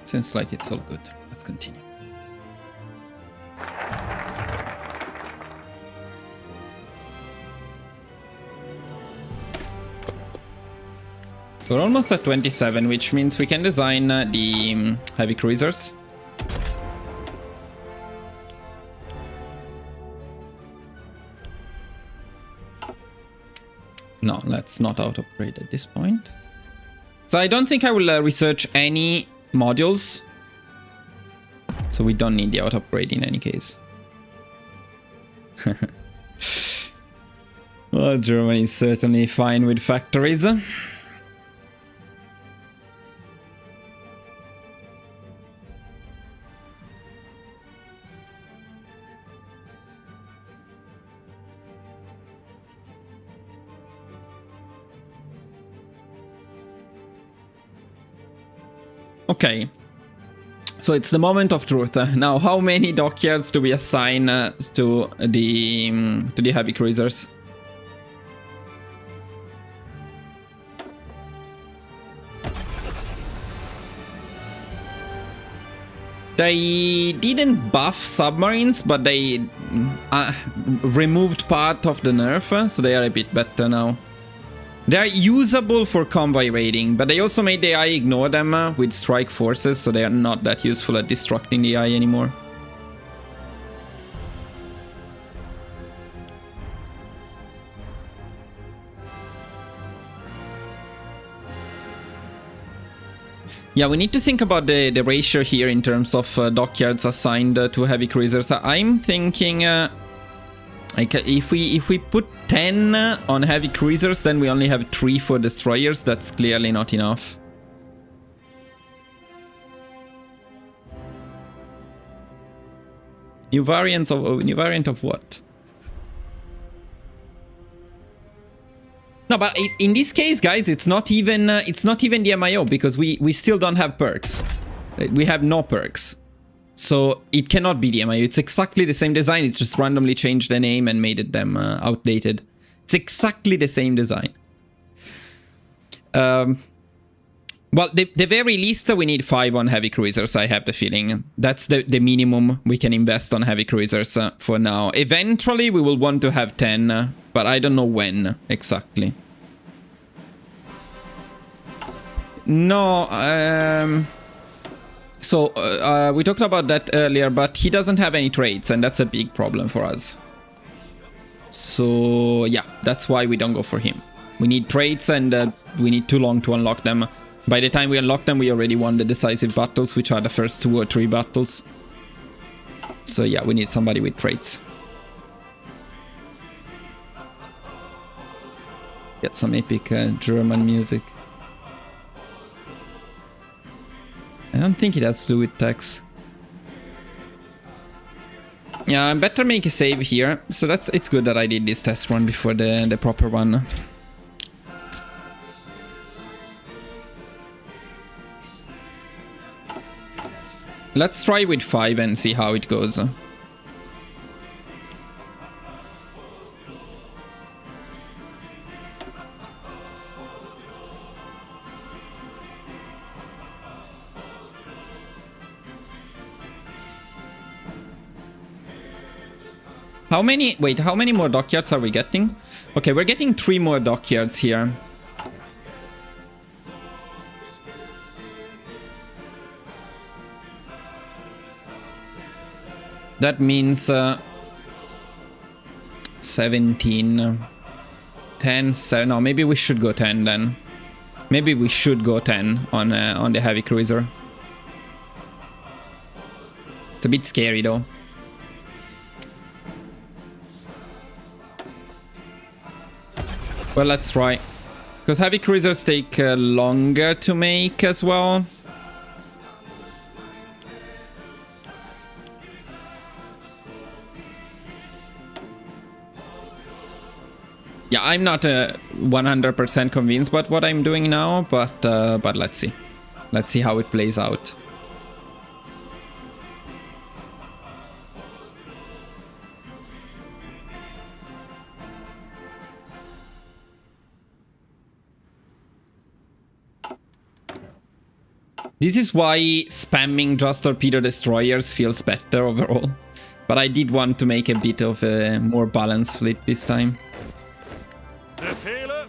Seems like it's all good. Let's continue. We're almost at 27, which means we can design the heavy cruisers. No, let's not auto-upgrade at this point. So I don't think I will research any modules. So we don't need the auto-upgrade in any case. Well, Germany is certainly fine with factories. Okay, so it's the moment of truth. Now, how many dockyards do we assign to the heavy cruisers? They didn't buff submarines, but they removed part of the nerf, so they are a bit better now. They are usable for convoy raiding, but they also made the AI ignore them with strike forces, so they are not that useful at destructing the AI anymore. Yeah, we need to think about the ratio here in terms of dockyards assigned to heavy cruisers. I'm thinking Like if we put 10 on heavy cruisers, then we only have 3 for destroyers. That's clearly not enough. New variant of what? No, but in this case, guys, it's not even the MIO because we still don't have perks. We have no perks. So it cannot be the MIO. It's exactly the same design. It's just randomly changed the name and made them outdated. It's exactly the same design. Well, the very least we need 5 on heavy cruisers, I have the feeling. That's the minimum we can invest on heavy cruisers for now. Eventually we will want to have 10, but I don't know when exactly. No, so we talked about that earlier, but he doesn't have any trades, and that's a big problem for us. So yeah, that's why we don't go for him. We need trades, and we need too long to unlock them. By the time we unlock them, we already won the decisive battles, which are the first 2 or 3 battles. So yeah, we need somebody with traits. Get some epic German music. I don't think it has to do with tax. Yeah, I better make a save here. So it's good that I did this test run before the proper one. Let's try with 5 and see how it goes. How many... Wait, how many more dockyards are we getting? Okay, we're getting 3 more dockyards here. That means 17, 10, 7, no, maybe we should go 10 then. Maybe we should go 10 on the heavy cruiser. It's a bit scary though. Well, let's try. Because heavy cruisers take longer to make as well. Yeah, I'm not 100% convinced about what I'm doing now, but let's see. Let's see how it plays out. This is why spamming just torpedo destroyers feels better overall. But I did want to make a bit of a more balanced fleet this time. Befehle.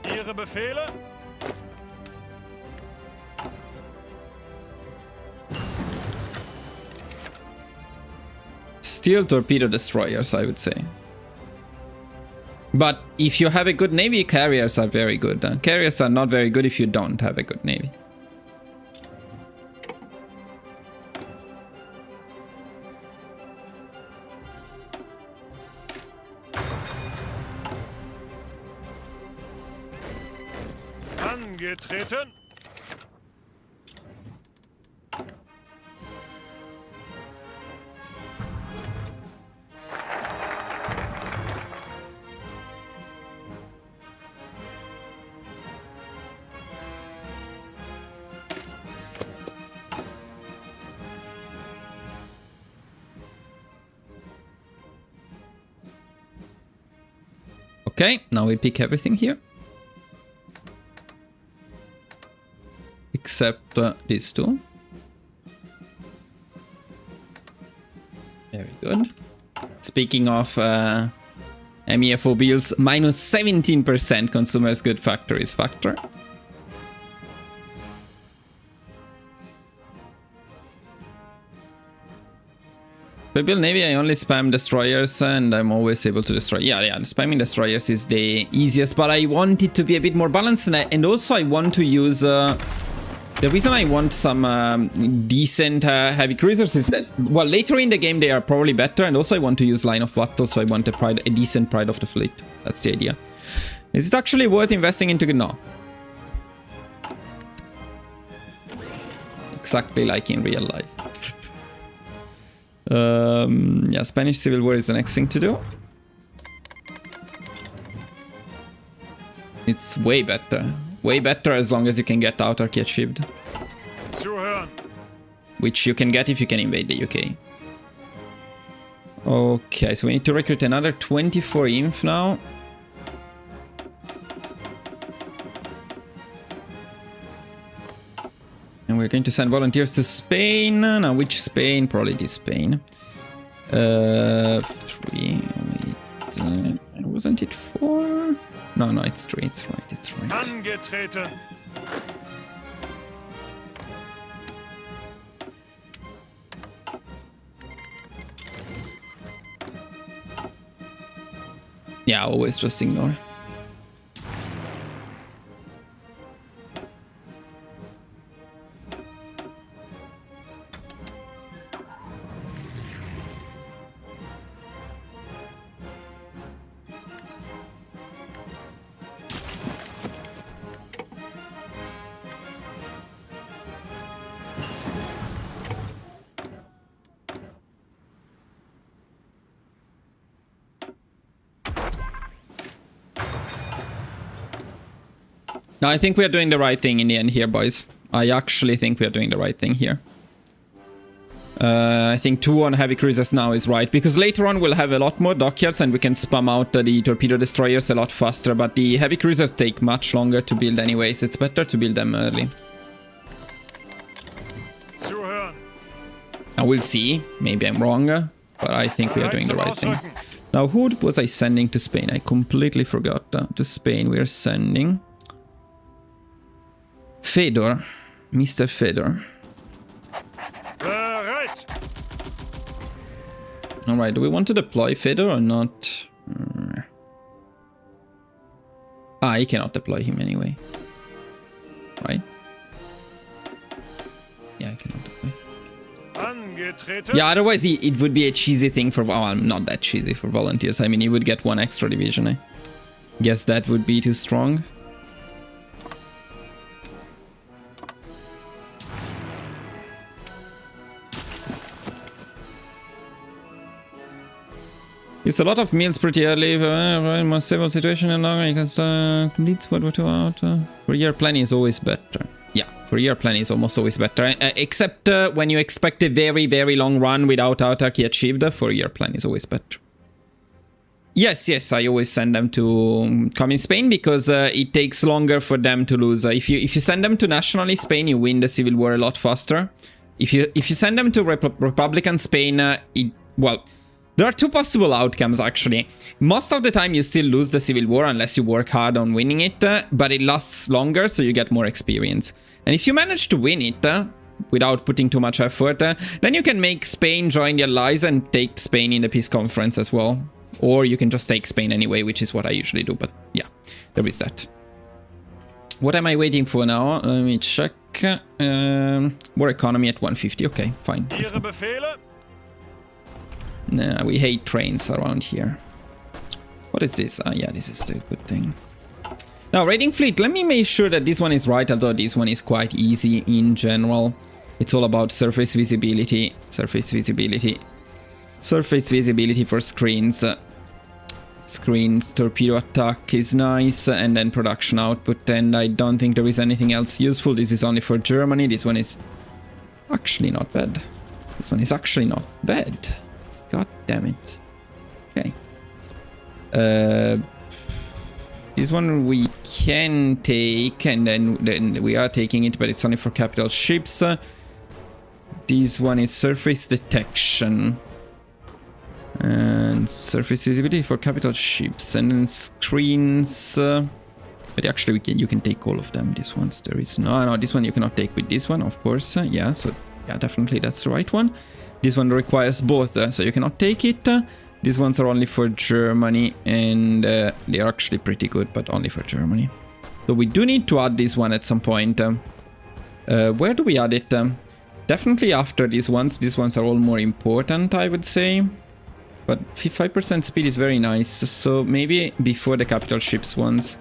Ihre Befehle. Still torpedo destroyers, I would say. But if you have a good navy, carriers are very good. Carriers are not very good if you don't have a good navy. Angetreten. Okay, now we pick everything here. Except these two. Very good. Speaking of MEFO bills, minus 17% consumers good factories factor. I build Navy, I only spam destroyers and I'm always able to destroy. Yeah, spamming destroyers is the easiest, but I want it to be a bit more balanced, and also I want to use... the reason I want some decent heavy cruisers is that, well, later in the game they are probably better, and also I want to use line of battle, so I want a decent pride of the fleet. That's the idea. Is it actually worth investing into? No. Exactly like in real life. Yeah, Spanish Civil War is the next thing to do. It's way better. Way better as long as you can get autarky achieved. Which you can get if you can invade the UK. Okay, so we need to recruit another 24 inf now. And we're going to send volunteers to Spain. Now, which Spain? Probably this Spain. 3, wait, wasn't it 4? No, it's 3, it's right, it's right. Angetreten. Yeah, always just ignore. No, I think we are doing the right thing in the end here, boys. I actually think we are doing the right thing here. I think 2 on heavy cruisers now is right, because later on we'll have a lot more dockyards and we can spam out the torpedo destroyers a lot faster, but the heavy cruisers take much longer to build anyways. It's better to build them early. Now we'll see. Maybe I'm wrong, but I think we are doing the right thing. Now, who was I sending to Spain? I completely forgot. To Spain we are sending... Fedor. Mr. Fedor. Alright, do we want to deploy Fedor or not? I cannot deploy him anyway. Right? Yeah, I cannot deploy. Yeah, otherwise it would be a cheesy thing for... Oh, not that cheesy for volunteers. I mean, he would get 1 extra division. I guess that would be too strong. It's a lot of meals pretty early. More stable situation and longer. You can start complete squad out. For year planning is always better. Yeah, for year planning is almost always better. Except when you expect a very, very long run without autarky achieved, for year plan is always better. Yes, I always send them to come in Spain because it takes longer for them to lose. If you send them to nationally Spain, you win the civil war a lot faster. If you send them to Republican Spain, well. There are 2 possible outcomes, actually. Most of the time, you still lose the civil war unless you work hard on winning it, but it lasts longer, so you get more experience. And if you manage to win it without putting too much effort, then you can make Spain join the Allies and take Spain in the peace conference as well. Or you can just take Spain anyway, which is what I usually do, but yeah, there is that. What am I waiting for now? Let me check. War economy at 150, okay, fine. Nah, we hate trains around here. What is this? Yeah, this is the good thing. Now, raiding fleet. Let me make sure that this one is right, although this one is quite easy in general. It's all about surface visibility. Surface visibility. Surface visibility for screens. Screens, torpedo attack is nice, and then production output, and I don't think there is anything else useful. This is only for Germany. This one is actually not bad. This one is actually not bad. God damn it. Okay. This one we can take, and then we are taking it, but it's only for capital ships. This one is surface detection. And surface visibility for capital ships. And then screens. But actually you can take all of them. This one's there is no, this one you cannot take with this one, of course. Yeah, so yeah, definitely that's the right one. This one requires both, so you cannot take it. These ones are only for Germany, and they are actually pretty good, but only for Germany. So we do need to add this one at some point. Where do we add it? Definitely after these ones. These ones are all more important, I would say. But 5% speed is very nice, so maybe before the capital ships ones.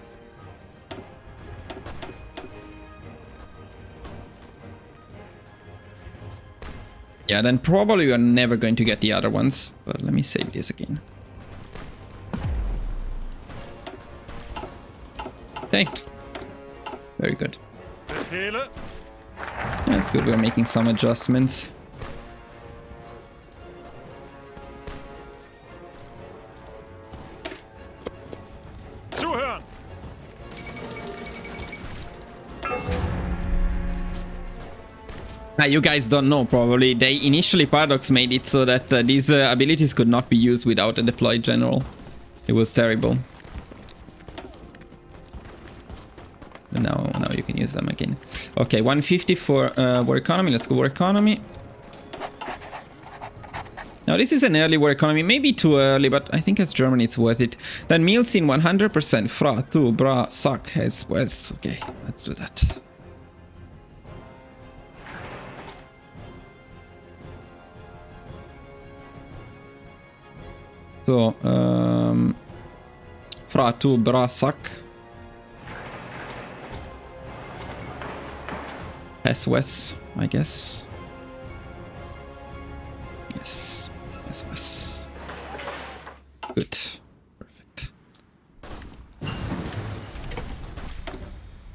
Yeah, then probably we are never going to get the other ones. But let me save this again. Okay. Very good. Befehle. That's good, we're making some adjustments. Zuhören. You guys don't know, probably. They initially, Paradox made it so that these abilities could not be used without a deployed general. It was terrible. But now you can use them again. Okay, 150 for war economy. Let's go war economy. Now this is an early war economy, maybe too early, but I think as Germany it's worth it. Then meals in 100%. Fra, tu, bra, suck, has, wes. Okay, let's do that. So, fra, tu, bra, suck. S-Wes, I guess. Yes, S-Wes. Good. Perfect.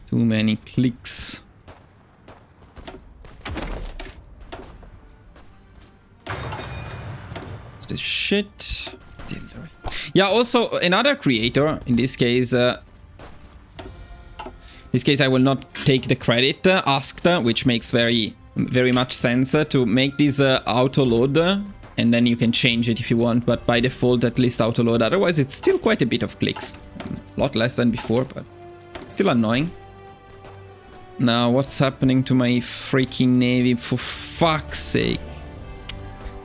Too many clicks. What's this shit? Yeah, also another creator, in this case, I will not take the credit, asked, which makes very much sense to make this auto-load, and then you can change it if you want, but by default at least auto-load, otherwise it's still quite a bit of clicks. A lot less than before, but still annoying. Now, what's happening to my freaking navy, for fuck's sake?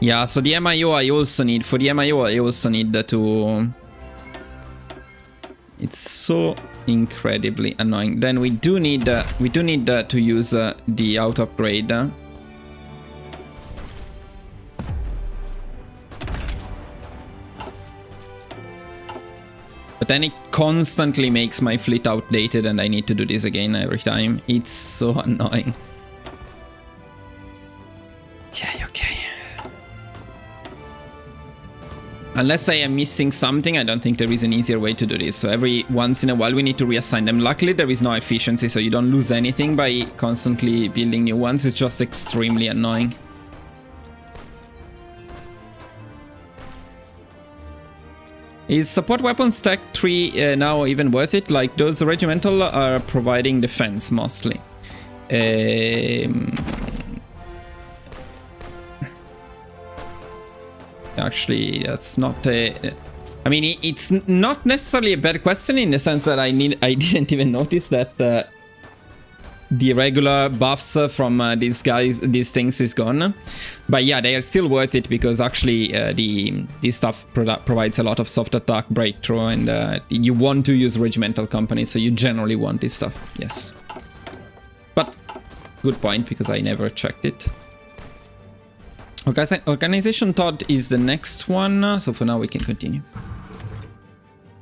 Yeah, so the MIO I also need, for the MIO I also need to... It's so incredibly annoying. Then we do need to use the auto upgrade. But then it constantly makes my fleet outdated and I need to do this again every time. It's so annoying. Okay, okay. Unless I am missing something, I don't think there is an easier way to do this. So every once in a while we need to reassign them. Luckily there is no efficiency, so you don't lose anything by constantly building new ones. It's just extremely annoying. Is support weapons tech 3 now even worth it? Like, those regimental are providing defense mostly. Actually, that's not a... I mean, it's not necessarily a bad question in the sense that I didn't even notice that the regular buffs from these things is gone. But yeah, they are still worth it because actually this stuff provides a lot of soft attack breakthrough, and you want to use regimental companies, so you generally want this stuff, yes. But good point, because I never checked it. Organization thought is the next one, so for now we can continue.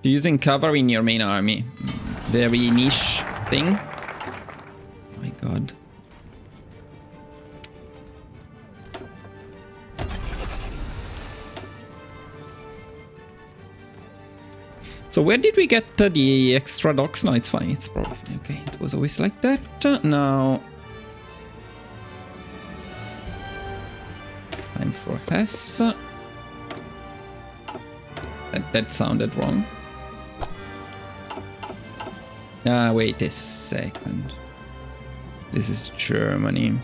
You're using cavalry in your main army. Very niche thing. Oh my god. So where did we get the extra docks? No, it's fine, it's probably fine. Okay, it was always like that. Now... time for Hess. That sounded wrong. Ah, wait a second. This is Germany.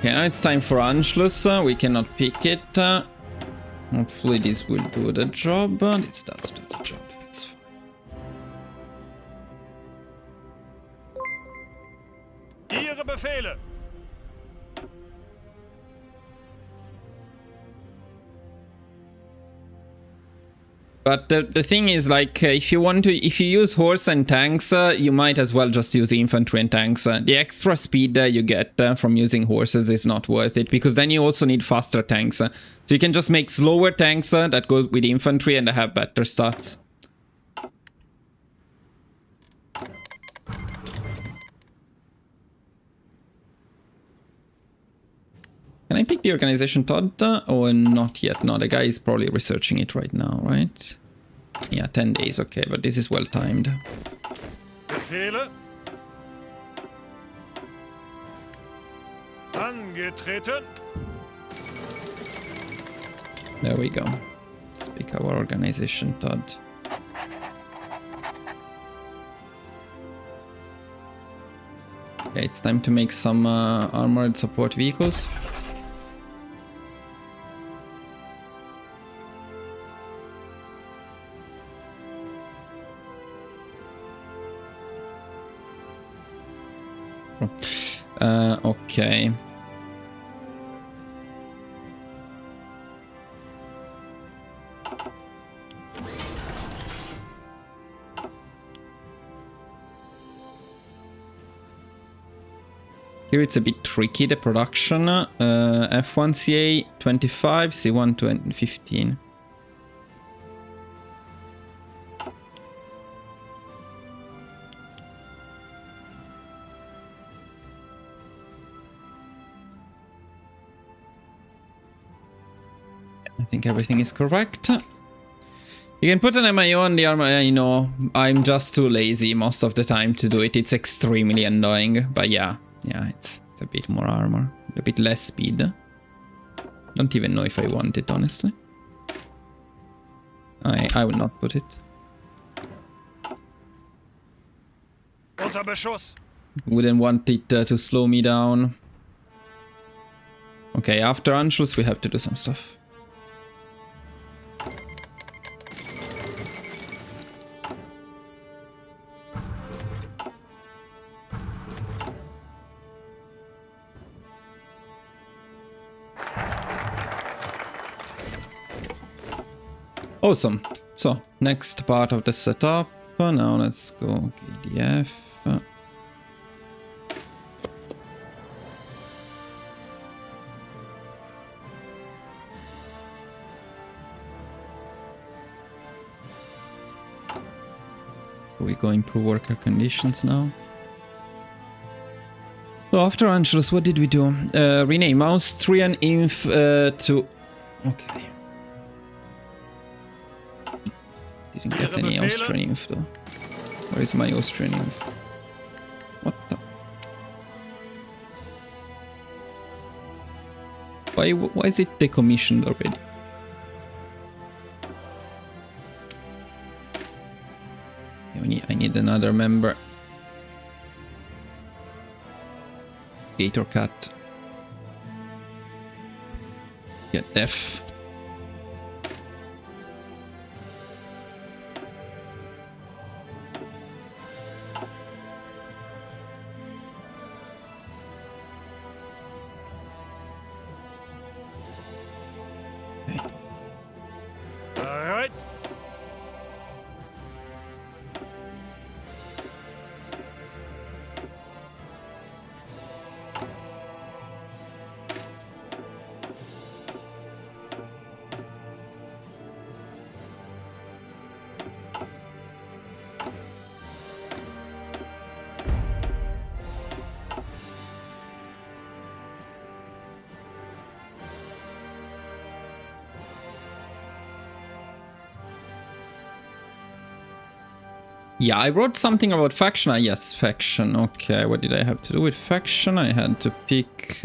Okay, now it's time for Anschluss. We cannot pick it. Hopefully this will do the job. This does do the job. It's fine. Ihre Befehle. But the thing is, like, if you use horse and tanks, you might as well just use infantry and tanks. The extra speed you get from using horses is not worth it, because then you also need faster tanks. So you can just make slower tanks that go with infantry and have better stats. Can I pick the organization, Todd? Oh, not yet. No, the guy is probably researching it right now, right? Yeah, 10 days. Okay, but this is well timed. Befehle. Angetreten. There we go. Let's pick our organization, Todd. Okay, it's time to make some armored support vehicles. Okay. Here it's a bit tricky, the production. F1 CA 25, C1 15. I think everything is correct. You can put an MIO on the armor. You know, I'm just too lazy most of the time to do it. It's extremely annoying, but yeah, it's a bit more armor, a bit less speed. Don't even know if I want it, honestly. I will not put it. Unter Beschuss. Wouldn't want it to slow me down. Okay, after Anschluss we have to do some stuff. Awesome. So, next part of the setup. Now let's go KDF. We go improve worker conditions now. So after Anschluss, what did we do? Rename Austrian Inf to... Okay. Didn't get any Austrian Inf though. Where is my Austrian Inf? What the... Why is it decommissioned already? I need another member. Gator cat. Get deaf. Yeah, I wrote something about faction. Yes, faction. Okay, what did I have to do with faction? I had to pick...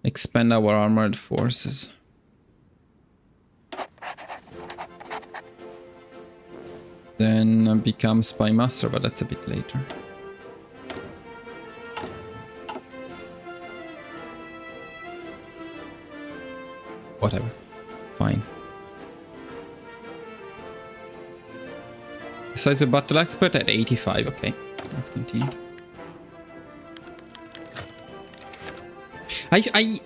expand our armored forces. Then become spy master, but that's a bit later. Whatever. Fine. Size of battle expert at 85. Okay, let's continue. I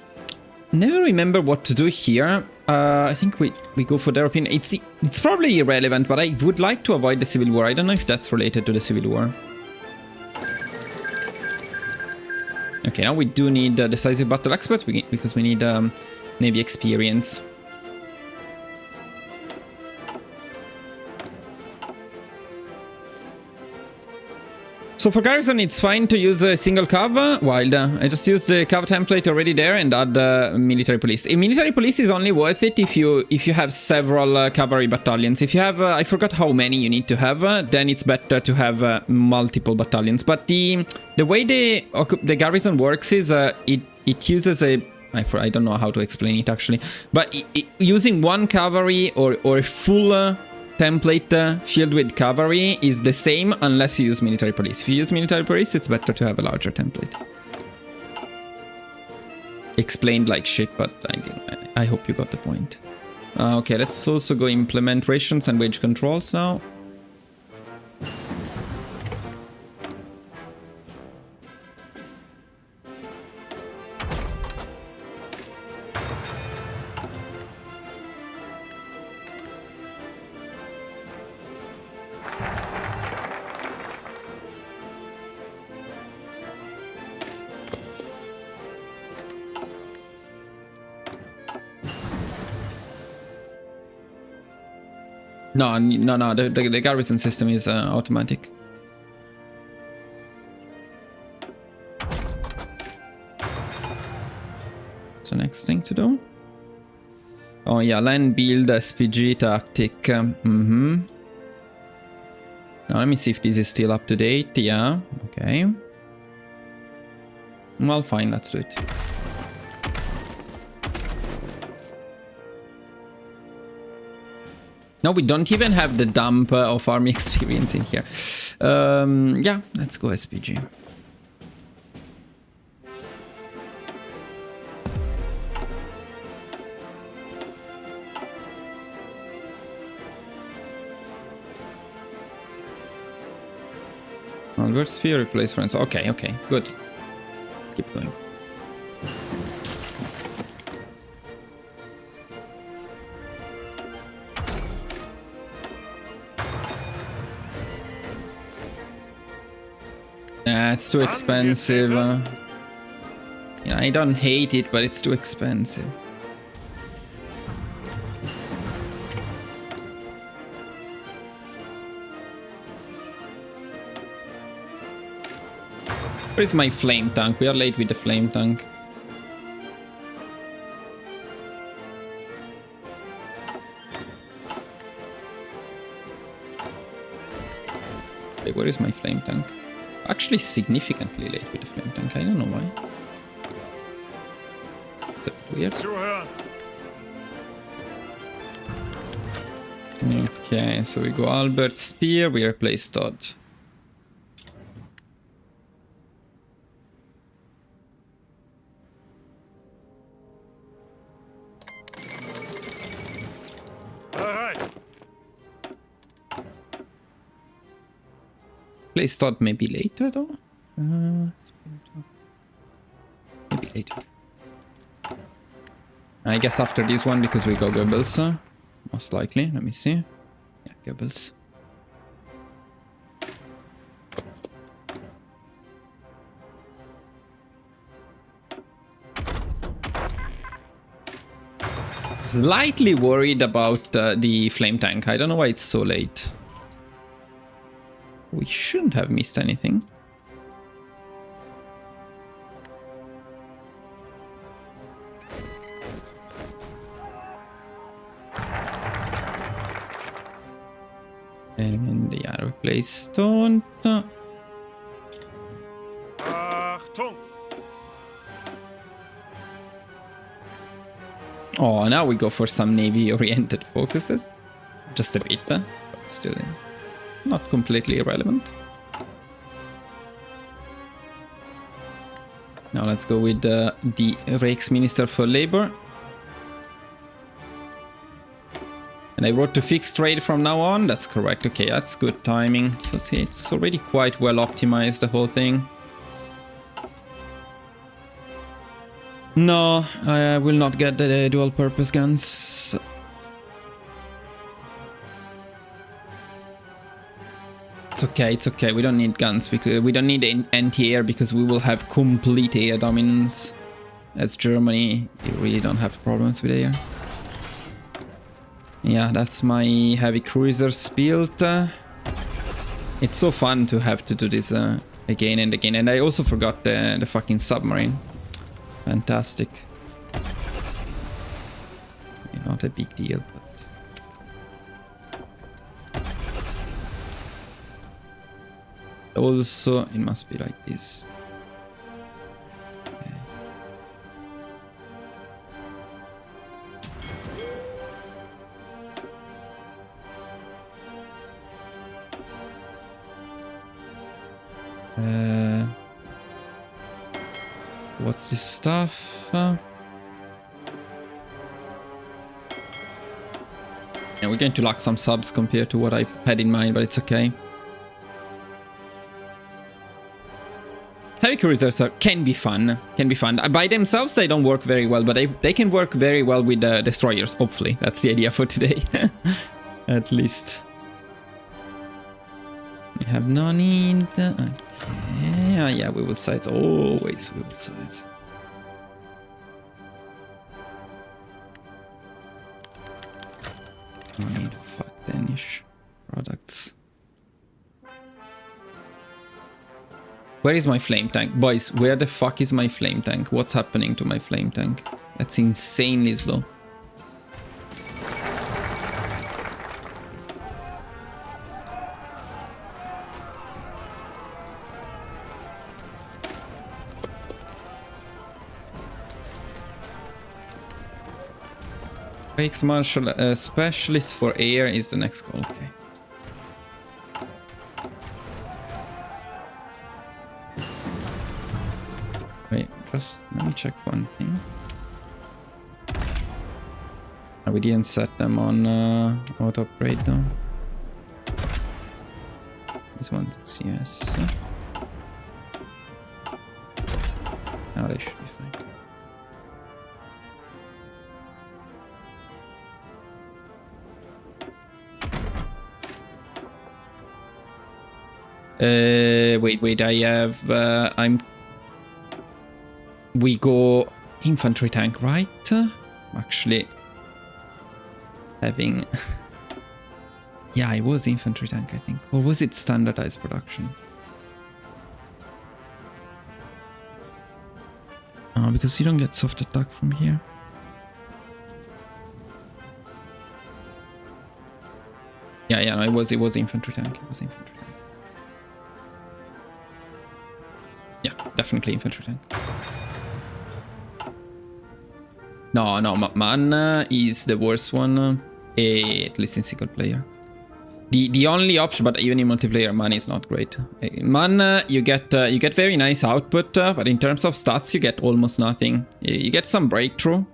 never remember what to do here. I think we go for the European. It's probably irrelevant, but I would like to avoid the Civil War. I don't know if that's related to the Civil War. Okay, now we do need the decisive battle expert because we need Navy experience. So for Garrison, it's fine to use a single cav. Wild. I just used the cav template already there and add military police. A military police is only worth it if you have several cavalry battalions. If you have, I forgot how many you need to have, then it's better to have multiple battalions. But the way the Garrison works is it uses a I don't know how to explain it actually, but using one cavalry or a full template filled with cavalry is the same unless you use military police. If you use military police, it's better to have a larger template. Explained like shit, but I hope you got the point. Okay, let's also go implement rations and wage controls now. No, the garrison system is automatic. What's the next thing to do? Oh yeah, land build SPG tactic. Now let me see if this is still up to date. Yeah, okay. Well, fine, let's do it. No, we don't even have the dump of army experience in here. Yeah, let's go SPG. Albert Spear replace friends. Okay, okay, good. Let's keep going. It's too expensive. Yeah, I don't hate it, but it's too expensive. Where is my flame tank? We are late with the flame tank. Wait, where is my flame tank? Actually significantly late with the flame tank. I don't know why. It's a bit weird. Okay, so we go Albert Spear, we replace Todd. Place Todd maybe later though? Maybe later. I guess after this one because we go Goebbels. Most likely. Let me see. Yeah, Goebbels. Slightly worried about the flame tank. I don't know why it's so late. We shouldn't have missed anything. And yeah, replace stone. Oh, now we go for some navy-oriented focuses. Just a bit, but still not completely irrelevant. Now let's go with the Rijksminister for Labor. And I wrote to fixed trade from now on. That's correct. Okay, that's good timing. So see, it's already quite well optimized, the whole thing. No, I will not get the dual purpose guns. It's okay. We don't need guns because we don't need anti-air because we will have complete air dominance. As Germany, you really don't have problems with air. Yeah, that's my heavy cruisers built. It's so fun to have to do this again and again. And I also forgot the fucking submarine. Fantastic. Not a big deal, but... Also, it must be like this. What's this stuff? Yeah, we're going to lack some subs compared to what I had in mind, but it's okay. Heavy cruisers can be fun. By themselves, they don't work very well, but they can work very well with destroyers, hopefully. That's the idea for today. At least. We have no need. Okay. Yeah, we will size. Always we will size. No need. Fuck Danish products. Where is my flame tank? Boys, where the fuck is my flame tank? What's happening to my flame tank? That's insanely slow. Fakes martial specialist for air is the next goal. Okay. Wait, just let me check one thing. Oh, we didn't set them on auto upgrade though. This one's yes. Now they should be fine. Wait, I have, we go infantry tank, right? Actually, having, yeah, it was infantry tank, I think. Or was it standardized production? Oh, because you don't get soft attack from here. Yeah, no, it was infantry tank, Yeah, definitely infantry tank. No, Man is the worst one, at least in single player. The only option, but even in multiplayer, Man is not great. Man, you get very nice output, but in terms of stats, you get almost nothing. You get some breakthrough,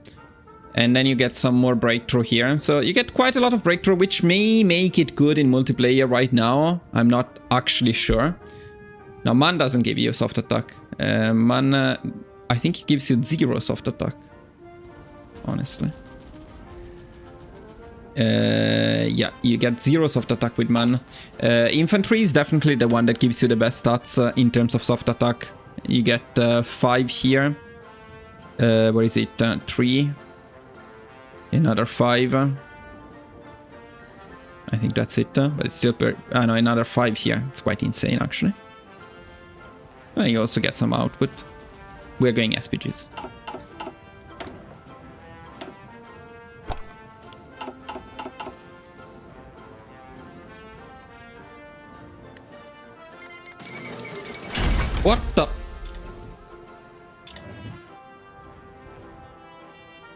and then you get some more breakthrough here. So you get quite a lot of breakthrough, which may make it good in multiplayer right now. I'm not actually sure. Now, Man doesn't give you soft attack. Man, I think it gives you 0 soft attack. Honestly. Yeah, you get 0 soft attack with Man. Infantry is definitely the one that gives you the best stats in terms of soft attack. You get 5 here. Where is it? 3. Another 5. I think that's it, but it's still... no, another 5 here. It's quite insane, actually. And you also get some output. We're going SPGs. What the?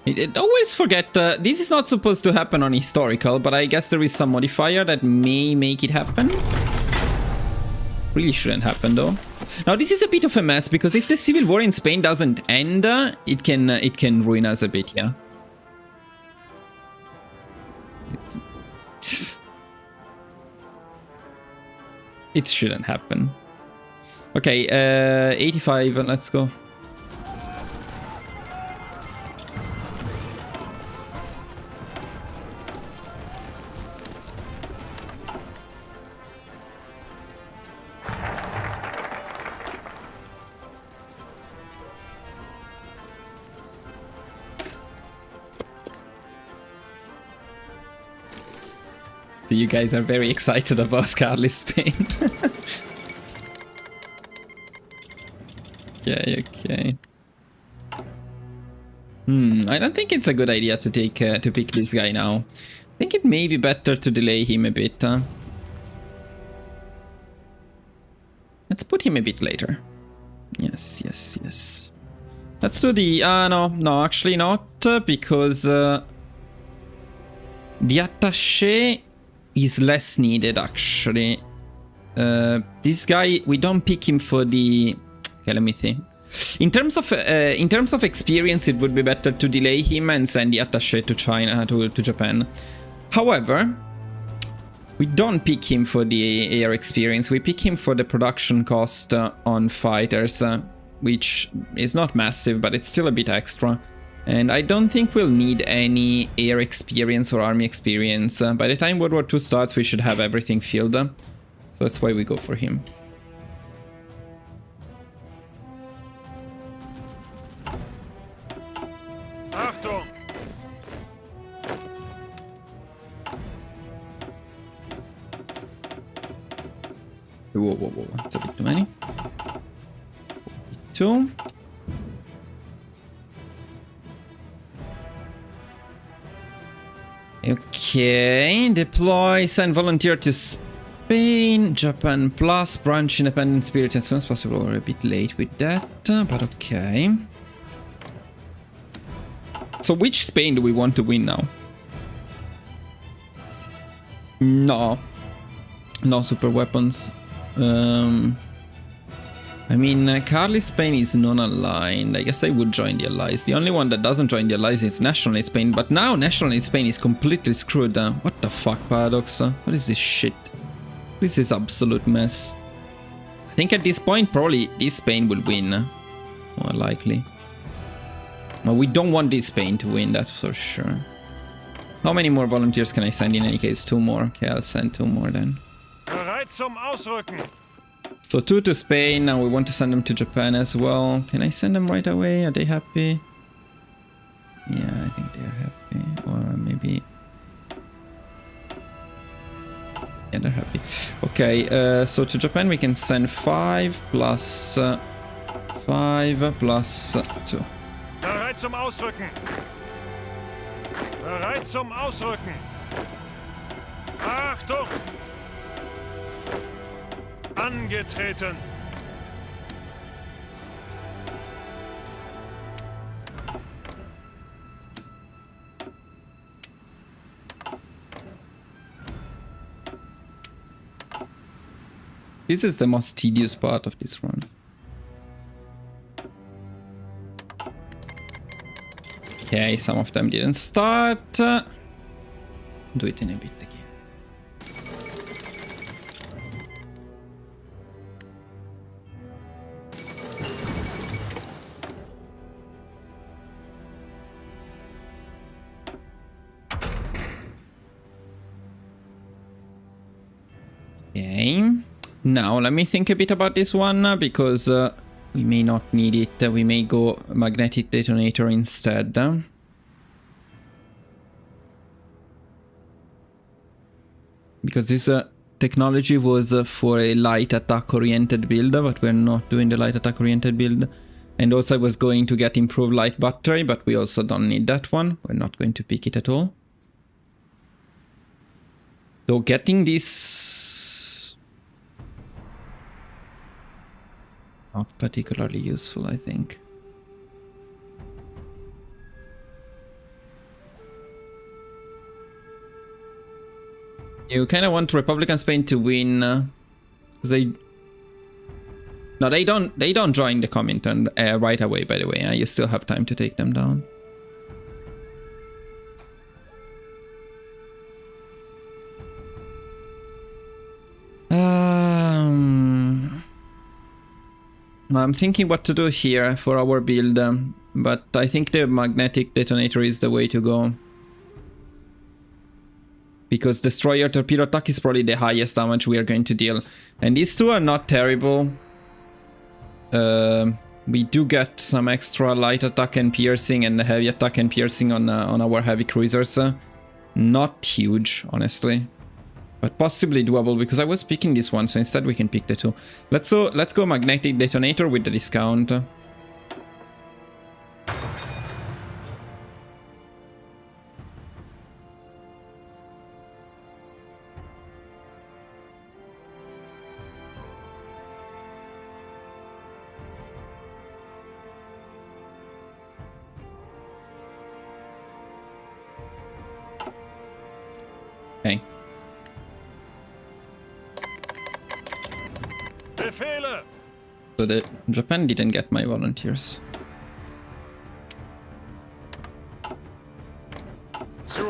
I always forget, this is not supposed to happen on historical, but I guess there is some modifier that may make it happen. Really shouldn't happen though. Now this is a bit of a mess because if the civil war in Spain doesn't end, it can ruin us a bit, yeah. It shouldn't happen. Okay, 85, let's go. You guys are very excited about Carly's Spain. Okay. I don't think it's a good idea to take to pick this guy now. I think it may be better to delay him a bit. Let's put him a bit later. Yes. Let's do the... no, actually not, because the attaché is less needed, actually. This guy, we don't pick him for the... Okay, let me think. In terms of experience, it would be better to delay him and send the attaché to China, to Japan. However, we don't pick him for the air experience. We pick him for the production cost on fighters, which is not massive, but it's still a bit extra. And I don't think we'll need any air experience or army experience. By the time World War II starts, we should have everything filled. So that's why we go for him. Achtung! Whoa. That's a bit too many. 2. Okay, deploy, send volunteer to Spain, Japan plus, branch independent spirit as soon as possible. We're a bit late with that, but okay. So which Spain do we want to win now? No super weapons. I mean, Carly's Spain is non-aligned. I guess I would join the Allies. The only one that doesn't join the Allies is Nationalist Spain, but now Nationalist Spain is completely screwed. What the fuck, Paradox? What is this shit? This is absolute mess. I think at this point, probably this Spain will win. More likely. But we don't want this Spain to win, that's for sure. How many more volunteers can I send in any case? 2 more. Okay, I'll send 2 more then. Bereit zum Ausrücken. So 2 to Spain, now we want to send them to Japan as well. Can I send them right away? Are they happy? Yeah, I think they're happy. Or maybe... Yeah, they're happy. Okay, so to Japan we can send 5 plus 5 plus 2. Bereit zum Ausrücken. Bereit zum Ausrücken. Achtung! Angetreten. This is the most tedious part of this run. Okay, some of them didn't start. Do it in a bit again. Okay, now let me think a bit about this one because we may not need it. We may go magnetic detonator instead. Because this technology was for a light attack oriented build, but we're not doing the light attack oriented build. And also I was going to get improved light battery, but we also don't need that one. We're not going to pick it at all. So getting this... not particularly useful, I think. You kind of want Republican Spain to win. They don't join the Comintern right away, by the way. You still have time to take them down. I'm thinking what to do here for our build, but I think the magnetic detonator is the way to go. Because destroyer torpedo attack is probably the highest damage we are going to deal. And these two are not terrible. We do get some extra light attack and piercing and heavy attack and piercing on our heavy cruisers. Not huge, honestly. But possibly doable, because I was picking this one, so instead we can pick the two. Let's go magnetic detonator with the discount. Okay. Befehle! So Japan didn't get my volunteers.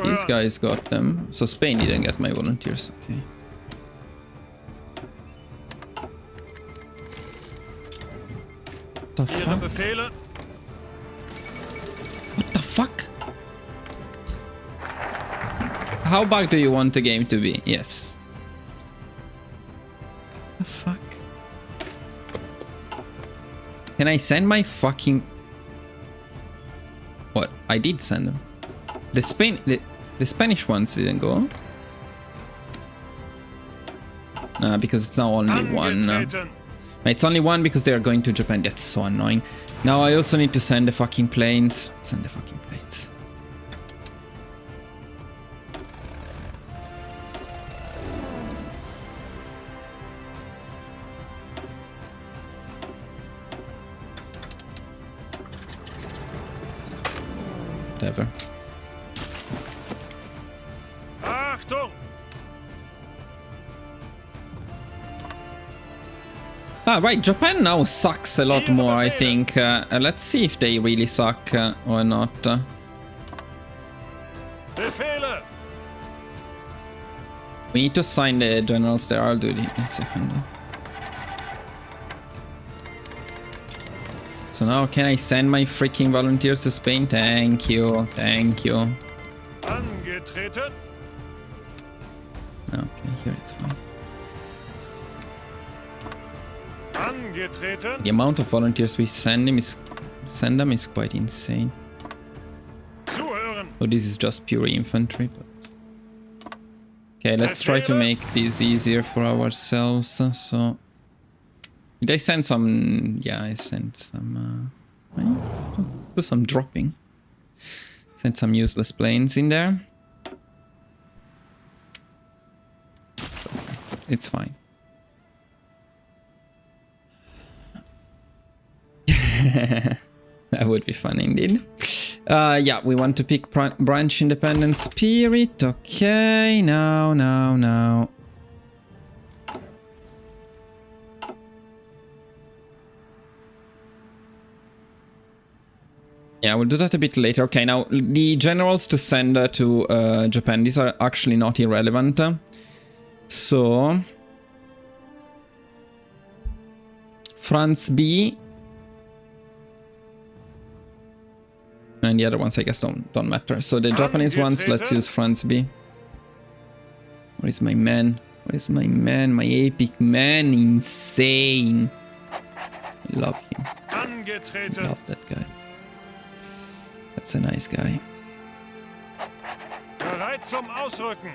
These guys got them. So Spain didn't get my volunteers. Okay. What the fuck? Befehle! What the fuck? How bug do you want the game to be? Yes. The fuck? Can I send my fucking... What? I did send them. The Spanish ones didn't go. Nah, because it's now only one. It's only one because they are going to Japan. That's so annoying. Now I also need to send the fucking planes. Send the fucking planes. Whatever. Achtung! Ah, right, Japan now sucks a lot more, I think. Let's see if they really suck or not. Befehle! We need to sign the generals there. I'll do it in a second. So now can I send my freaking volunteers to Spain? Thank you. Thank you. Angetreten! Okay, here it's fine. Angetreten! The amount of volunteers we send them is quite insane. Zuhören! Oh, this is just pure infantry. But... Okay, let's try to make this easier for ourselves. So, did I send some? Yeah, I sent some. Do some dropping. Sent some useless planes in there. It's fine. That would be fun indeed. Yeah, we want to pick branch independent spirit. Okay, now. Yeah, we'll do that a bit later. Okay, now the generals to send to Japan, these are actually not irrelevant. So, France B. And the other ones, I guess, don't matter. So the Japanese ones, let's use France B. Where is my man? Where is my man? My epic man? Insane. I love him. I love that guy. That's a nice guy. Bereit zum Ausrücken.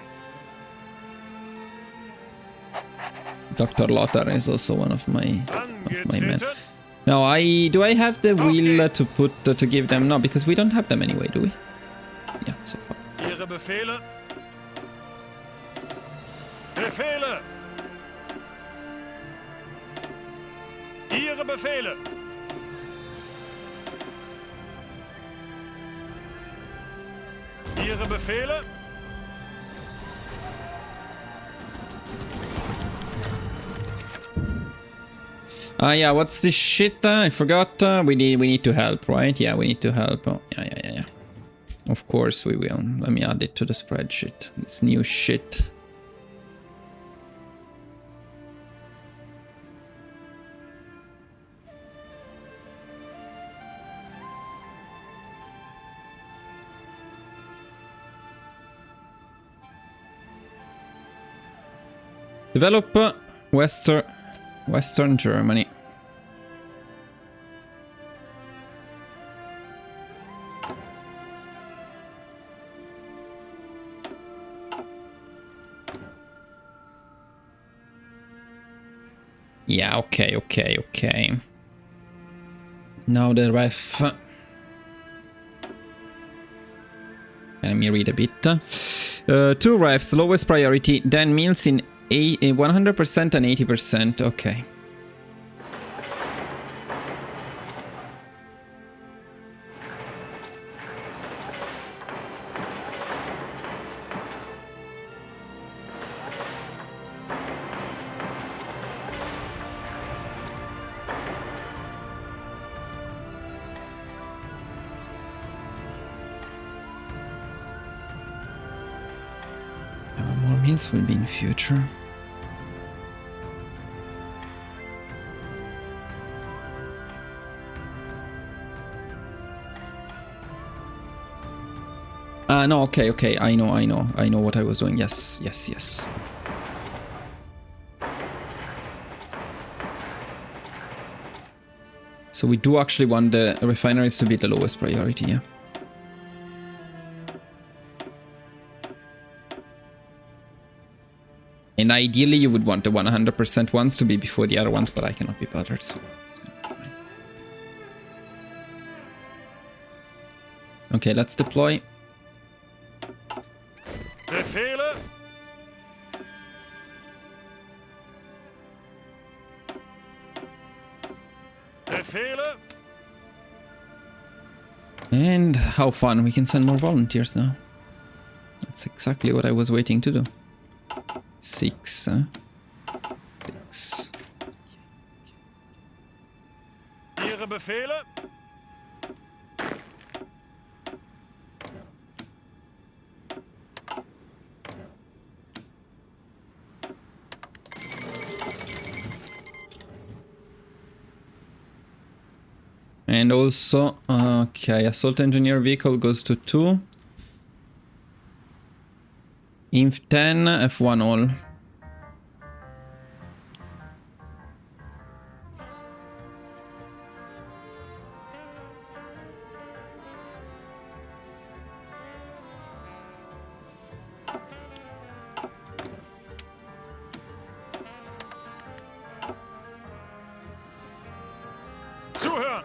Dr. Lothar is also one of my men. Now, do I have the will to give them? No, because we don't have them anyway, do we? Yeah, so far. Ihre Befehle. Befehle. Ihre Befehle. Ihre Befehle. Yeah, what's this shit? I forgot. We need to help, right? Yeah, we need to help. Oh, yeah. Of course we will. Let me add it to the spreadsheet. This new shit. Develop Western Germany. Yeah, okay. Now the ref. Let me read a bit. 2 refs, lowest priority, then meals in 100% and 80%. Okay. Will be in future. No, okay. I know what I was doing. Yes. So we do actually want the refineries to be the lowest priority, yeah. And ideally you would want the 100% ones to be before the other ones, but I cannot be bothered, so it's gonna be fine. Okay, let's deploy. Befehle. Befehle. And how fun, we can send more volunteers now. That's exactly what I was waiting to do. 6. Ihre Befehle. And also, okay, assault engineer vehicle goes to 2. Inf 10, F1 all. Zuhören.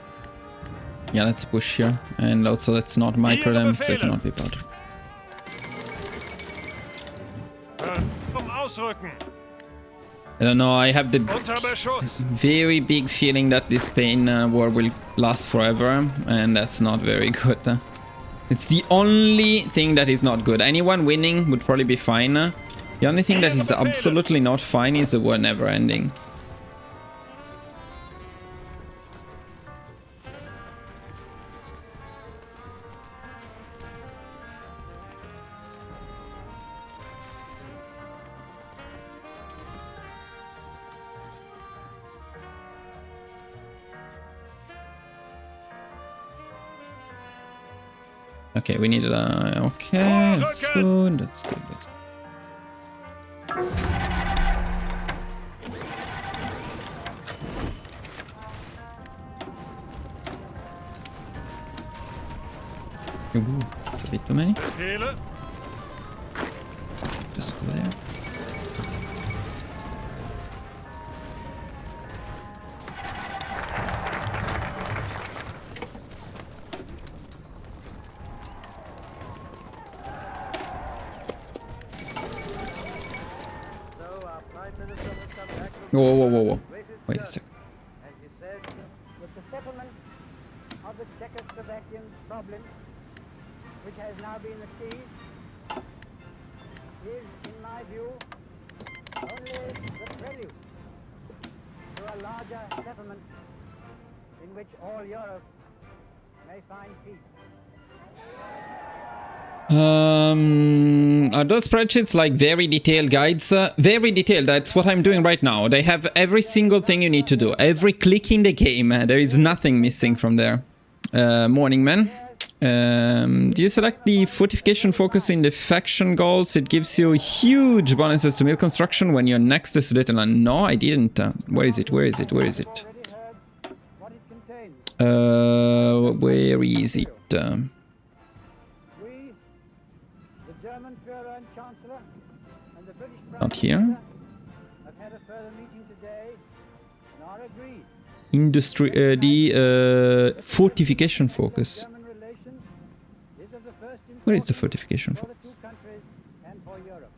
Yeah, let's push here. And also let's not micro them, so they cannot be bothered. Ausrücken. I don't know, I have the Unter Beschuss. very big feeling that this Spain war will last forever, and that's not very good. It's the only thing that is not good. Anyone winning would probably be fine. The only thing that is absolutely not fine is the war never ending. Okay, we need okay, that's good, that's good, that's good. Ooh, that's a bit too many. Just go there. Whoa. Wait a second. As you said, with the settlement of the Czechoslovakian problem, which has now been achieved, is, in my view, only the prelude to a larger settlement in which all Europe may find peace. Are those spreadsheets like very detailed guides? Very detailed, that's what I'm doing right now. They have every single thing you need to do. Every click in the game. There is nothing missing from there. Morning, man. Do you select the fortification focus in the faction goals? It gives you huge bonuses to mill construction when you're next to Sudetenland. No, I didn't. Where is it? Where is it? Where is it? Where is it? We, the German Führer and Chancellor, and the British Prime Not here. Minister have had a further meeting today and are agreed. Industry, the fortification focus. German relations is of the first Where is the importance fortification for focus? the two countries and for Europe.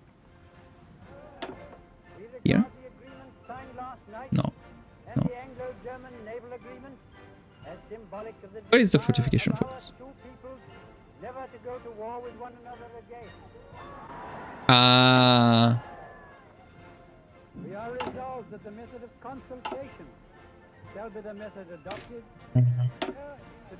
We regard Here? the agreement signed last night No. and No. the Anglo-German naval agreement as symbolic of the Where is the desire fortification of our focus? two peoples never to go to war with one another again. Ah. We are resolved that the method of consultation shall be the method adopted to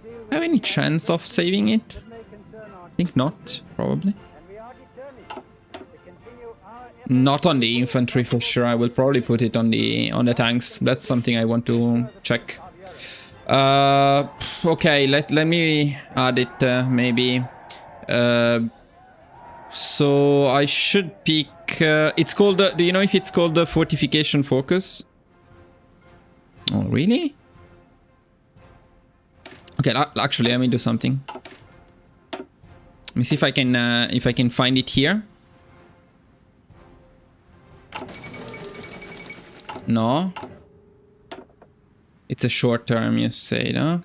deal with Have any chance of saving it? that may concern our I think not, probably. and we are determined to continue our efforts Not on the infantry for sure. I will probably put it on the tanks. That's something I want to check. Okay, let me add it maybe. So I should pick. It's called. Do you know if it's called the fortification focus? Oh really? Okay, actually, let me do something. Let me see if I can find it here. No. It's a short term, you say, no?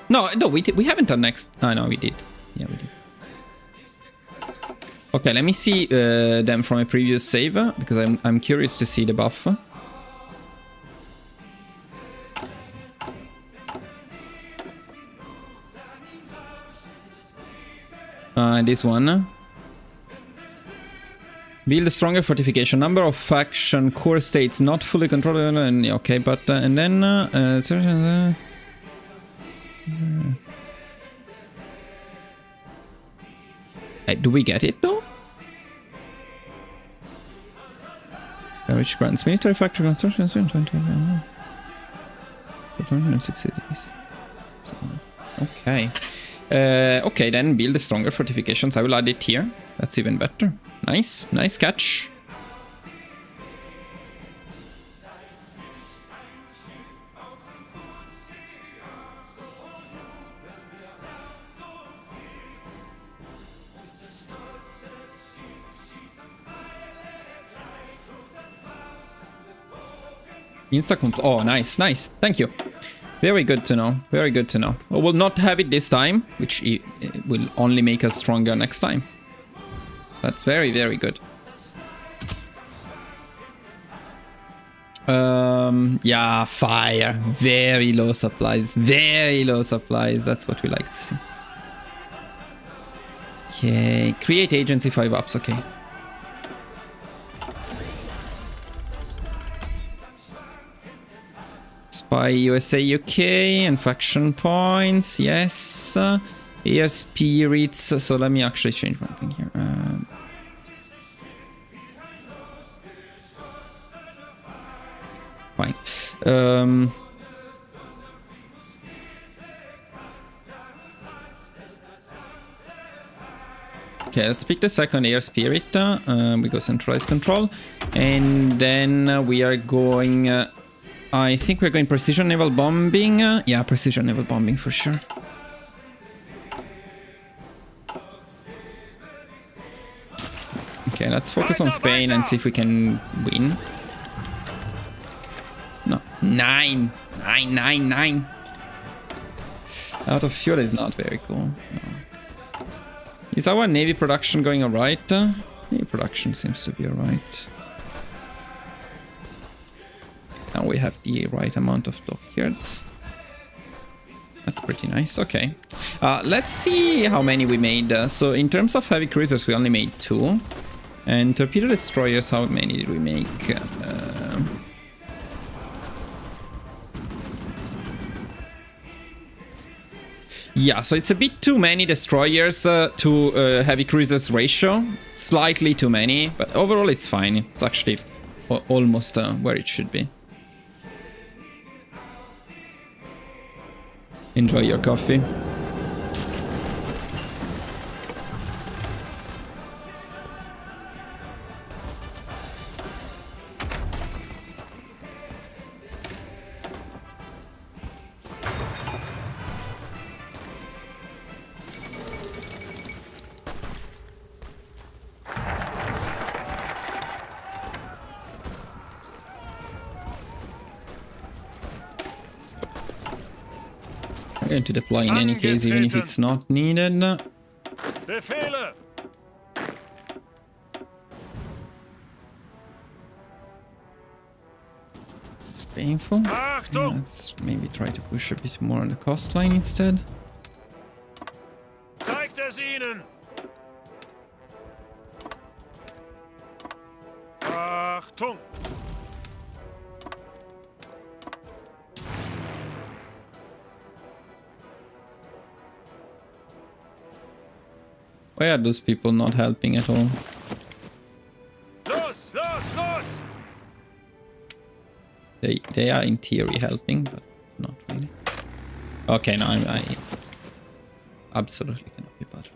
No, we haven't done next. Oh, no, we did. Yeah, we did. Okay, let me see them from a previous save, because I'm curious to see the buff. This one. Build a stronger fortification. Number of faction core states not fully controlled. And okay, but and then do we get it though? Which grants military factory construction 260 cities. So, okay. Okay, then build a stronger fortifications. I will add it here. That's even better. Nice, nice catch. Oh, nice, nice. Thank you. Very good to know. Very good to know. We will not have it this time, which it will only make us stronger next time. That's very, very good. Yeah, fire. Very low supplies. Very low supplies. That's what we like to see. Okay. Create agency 5 ups. Okay. Spy USA UK and faction points. Yes. Air spirits. So let me actually change one thing here. Fine. Okay, let's pick the second air spirit. We go centralized control. And then we are going... I think we're going precision naval bombing. Yeah, precision naval bombing for sure. Okay, let's focus on Spain and see if we can win. No, 9. Out of fuel is not very cool. No. Is our navy production going alright? Navy production seems to be alright. Now we have the right amount of dockyards. That's pretty nice. Okay. Let's see how many we made. So in terms of heavy cruisers, we only made 2. And torpedo destroyers, how many did we make? Yeah, so it's a bit too many destroyers to heavy cruisers ratio. Slightly too many, but overall it's fine. It's actually almost where it should be. Enjoy your coffee. going to deploy in any case, even if it's not needed. Befehle! This is painful. Achtung! Let's maybe try to push a bit more on the coastline instead. Zeigt es ihnen! Achtung! Why are those people not helping at all? Los, los, los! They are in theory helping, but not really. Okay, no, I absolutely cannot be bothered.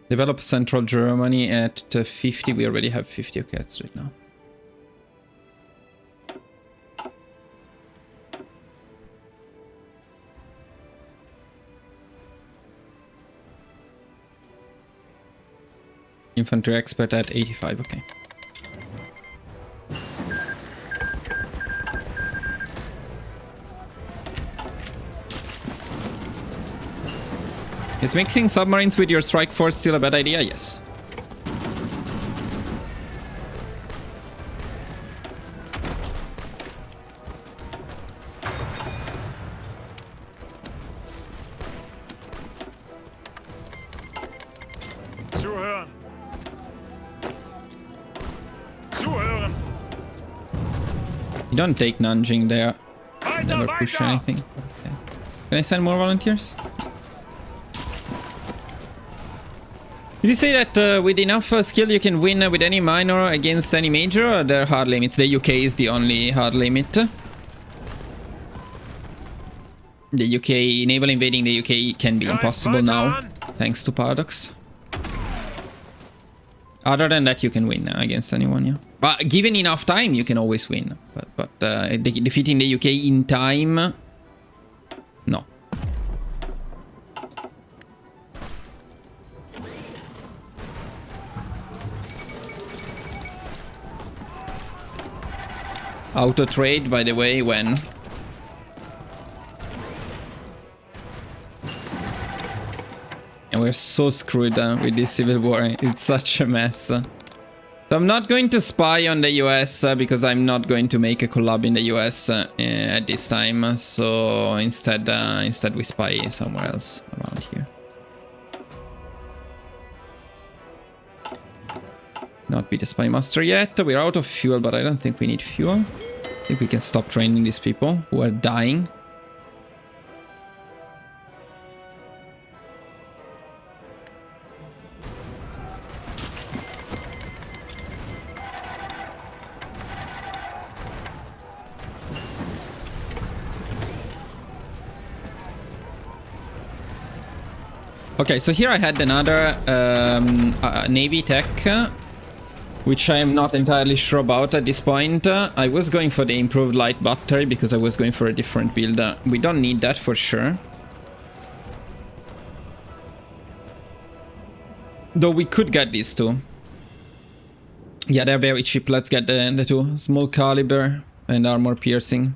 Develop Central Germany at 50. We already have 50 occupiers right now. Infantry expert at 85, okay. Is mixing submarines with your strike force still a bad idea? Yes. Zuhören! Zuhören! You don't take Nanjing there. Weiter, Never push weiter! anything. Okay. Can I send more volunteers? Did you say that with enough skill you can win with any minor against any major, or there are hard limits? The UK is the only hard limit. The UK, naval invading the UK can be impossible now, thanks to Paradox. Other than that, you can win against anyone, yeah. But given enough time, you can always win. But defeating the UK in time, no. Auto trade, by the way, when? And we're so screwed with this civil war. It's such a mess. So I'm not going to spy on the US because I'm not going to make a collab in the US at this time. So instead we spy somewhere else around here. Not be the spy master yet. We're out of fuel, but I don't think we need fuel. I think we can stop training these people who are dying. Okay, so here I had another Navy tech, which I am not entirely sure about at this point. I was going for the improved light battery because I was going for a different build. We don't need that for sure. Though we could get these two. Yeah, they're very cheap. Let's get the two. Small caliber and armor piercing.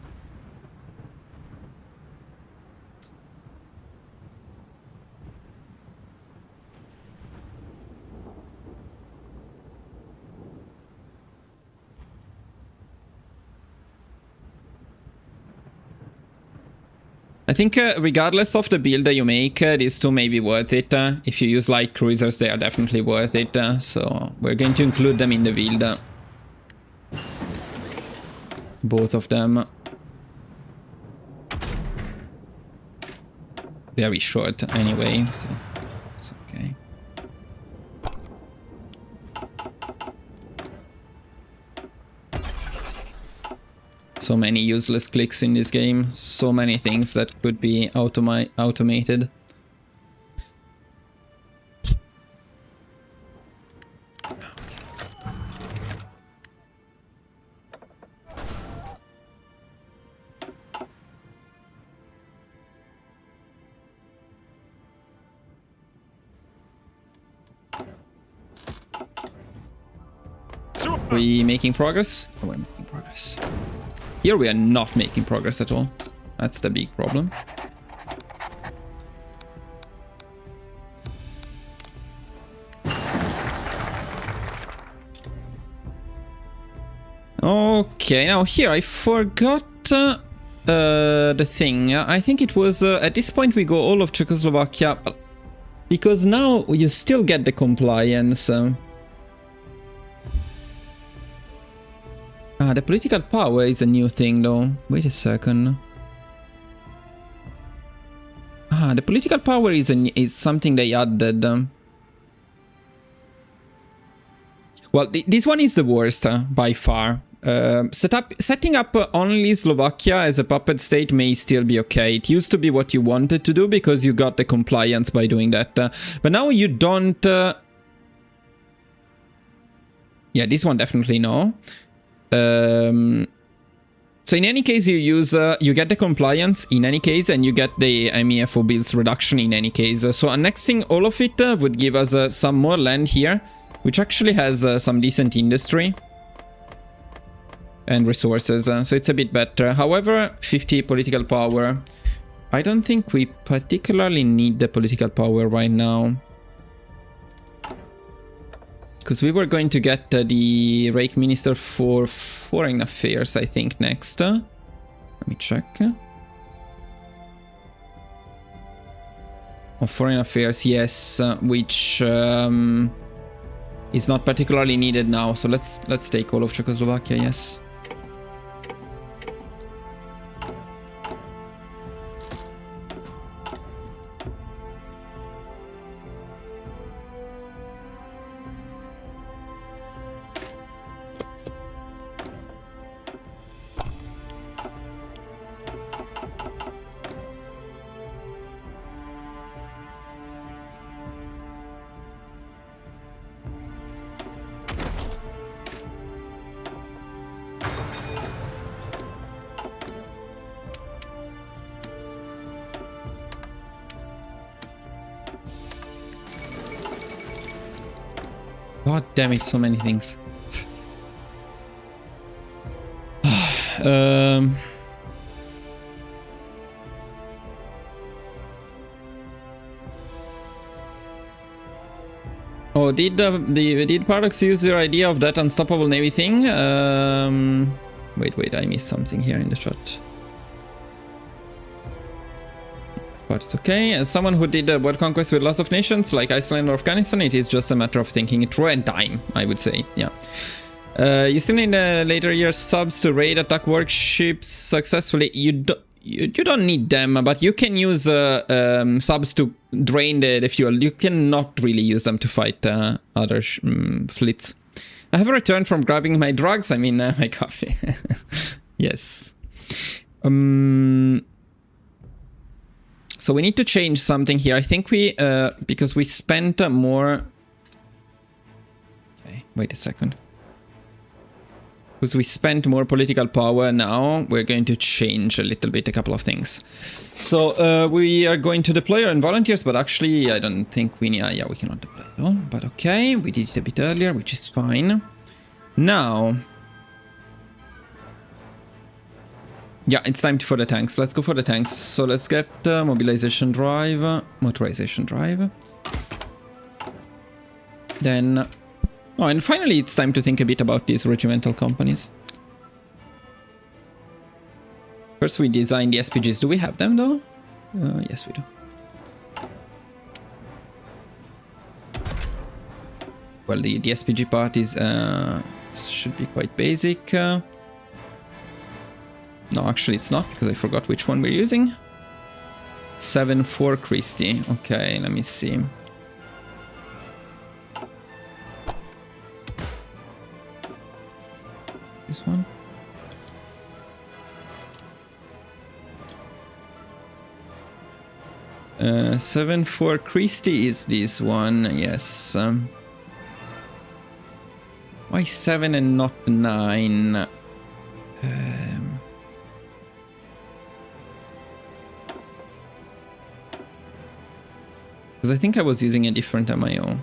I think regardless of the build that you make, these two may be worth it. If you use light cruisers, they are definitely worth it. So we're going to include them in the build. Both of them. Very short anyway, so it's okay. So many useless clicks in this game. So many things that could be automated. we making progress? Oh, we're making progress. Here we are not making progress at all. That's the big problem. Okay, now here I forgot the thing. I think it was at this point we go all of Czechoslovakia, because now you still get the compliance. The political power is a new thing though. Wait a second. The political power is something they added. Well, this one is the worst by far. Setting up only Slovakia as a puppet state may still be okay. It used to be what you wanted to do because you got the compliance by doing that. But now you don't... Yeah, this one definitely no. So in any case, you use you get the compliance in any case, and you get the MEFO bills reduction in any case. So annexing all of it would give us some more land here, which actually has some decent industry and resources, so it's a bit better. However, 50 political power. I don't think we particularly need the political power right now, because we were going to get the Reich Minister for Foreign Affairs, I think, next. Let me check. Oh, Foreign Affairs, yes, which is not particularly needed now. So let's take all of Czechoslovakia, yes. God damn it, so many things. Oh, did Paradox use your idea of that unstoppable navy thing? Wait, I missed something here in the chat. But it's okay. As someone who did world conquest with lots of nations like Iceland or Afghanistan, it is just a matter of thinking it through and time, I would say. Yeah. You still need later years subs to raid attack warships successfully. You don't need them, but you can use subs to drain the fuel. You cannot really use them to fight other fleets. I have returned from grabbing my drugs. I mean, my coffee. Yes. So we need to change something here. I think we, because we spent more... Okay, wait a second. Because we spent more political power now, we're going to change a little bit, a couple of things. So we are going to deploy our own volunteers, but actually I don't think we need... yeah, we cannot deploy. No, but okay, we did it a bit earlier, which is fine. Now... Yeah, it's time for the tanks. Let's go for the tanks. So let's get mobilization drive, motorization drive. Then... Oh, and finally it's time to think a bit about these regimental companies. First we design the SPGs. Do we have them though? Yes, we do. Well, the SPG part is should be quite basic. No, actually it's not, because I forgot which one we're using. 7-4 Christie. Okay, let me see. This one. Uh, 7-4 Christie is this one, yes. Why 7 and not 9? Because I think I was using a different MIO.